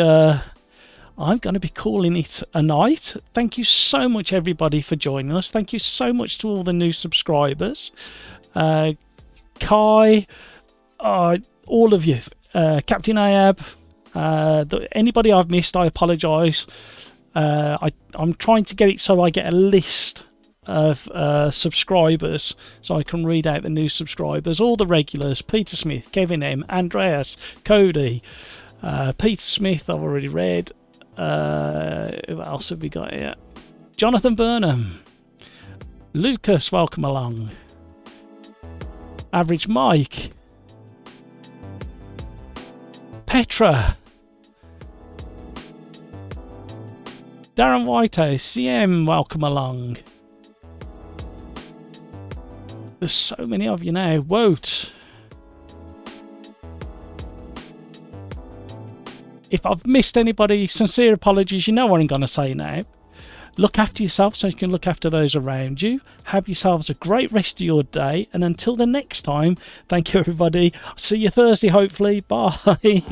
calling it a night. Thank you so much, everybody, for joining us. Thank you so much to all the new subscribers. Kai, all of you, Captain Ahab, anybody I've missed, I apologise. I'm trying to get it so I get a list of subscribers so I can read out the new subscribers. All the regulars: Peter Smith, Kevin M, Andreas, Cody, Peter Smith I've already read. Who else have we got here? Jonathan Burnham, Lucas, welcome along. Average Mike, Petra, Darren Whitehouse, CM, welcome along. There's so many of you now. Wout. If I've missed anybody, sincere apologies. You know what I'm going to say now. Look after yourself so you can look after those around you. Have yourselves a great rest of your day. And until the next time, thank you, everybody. See you Thursday, hopefully. Bye.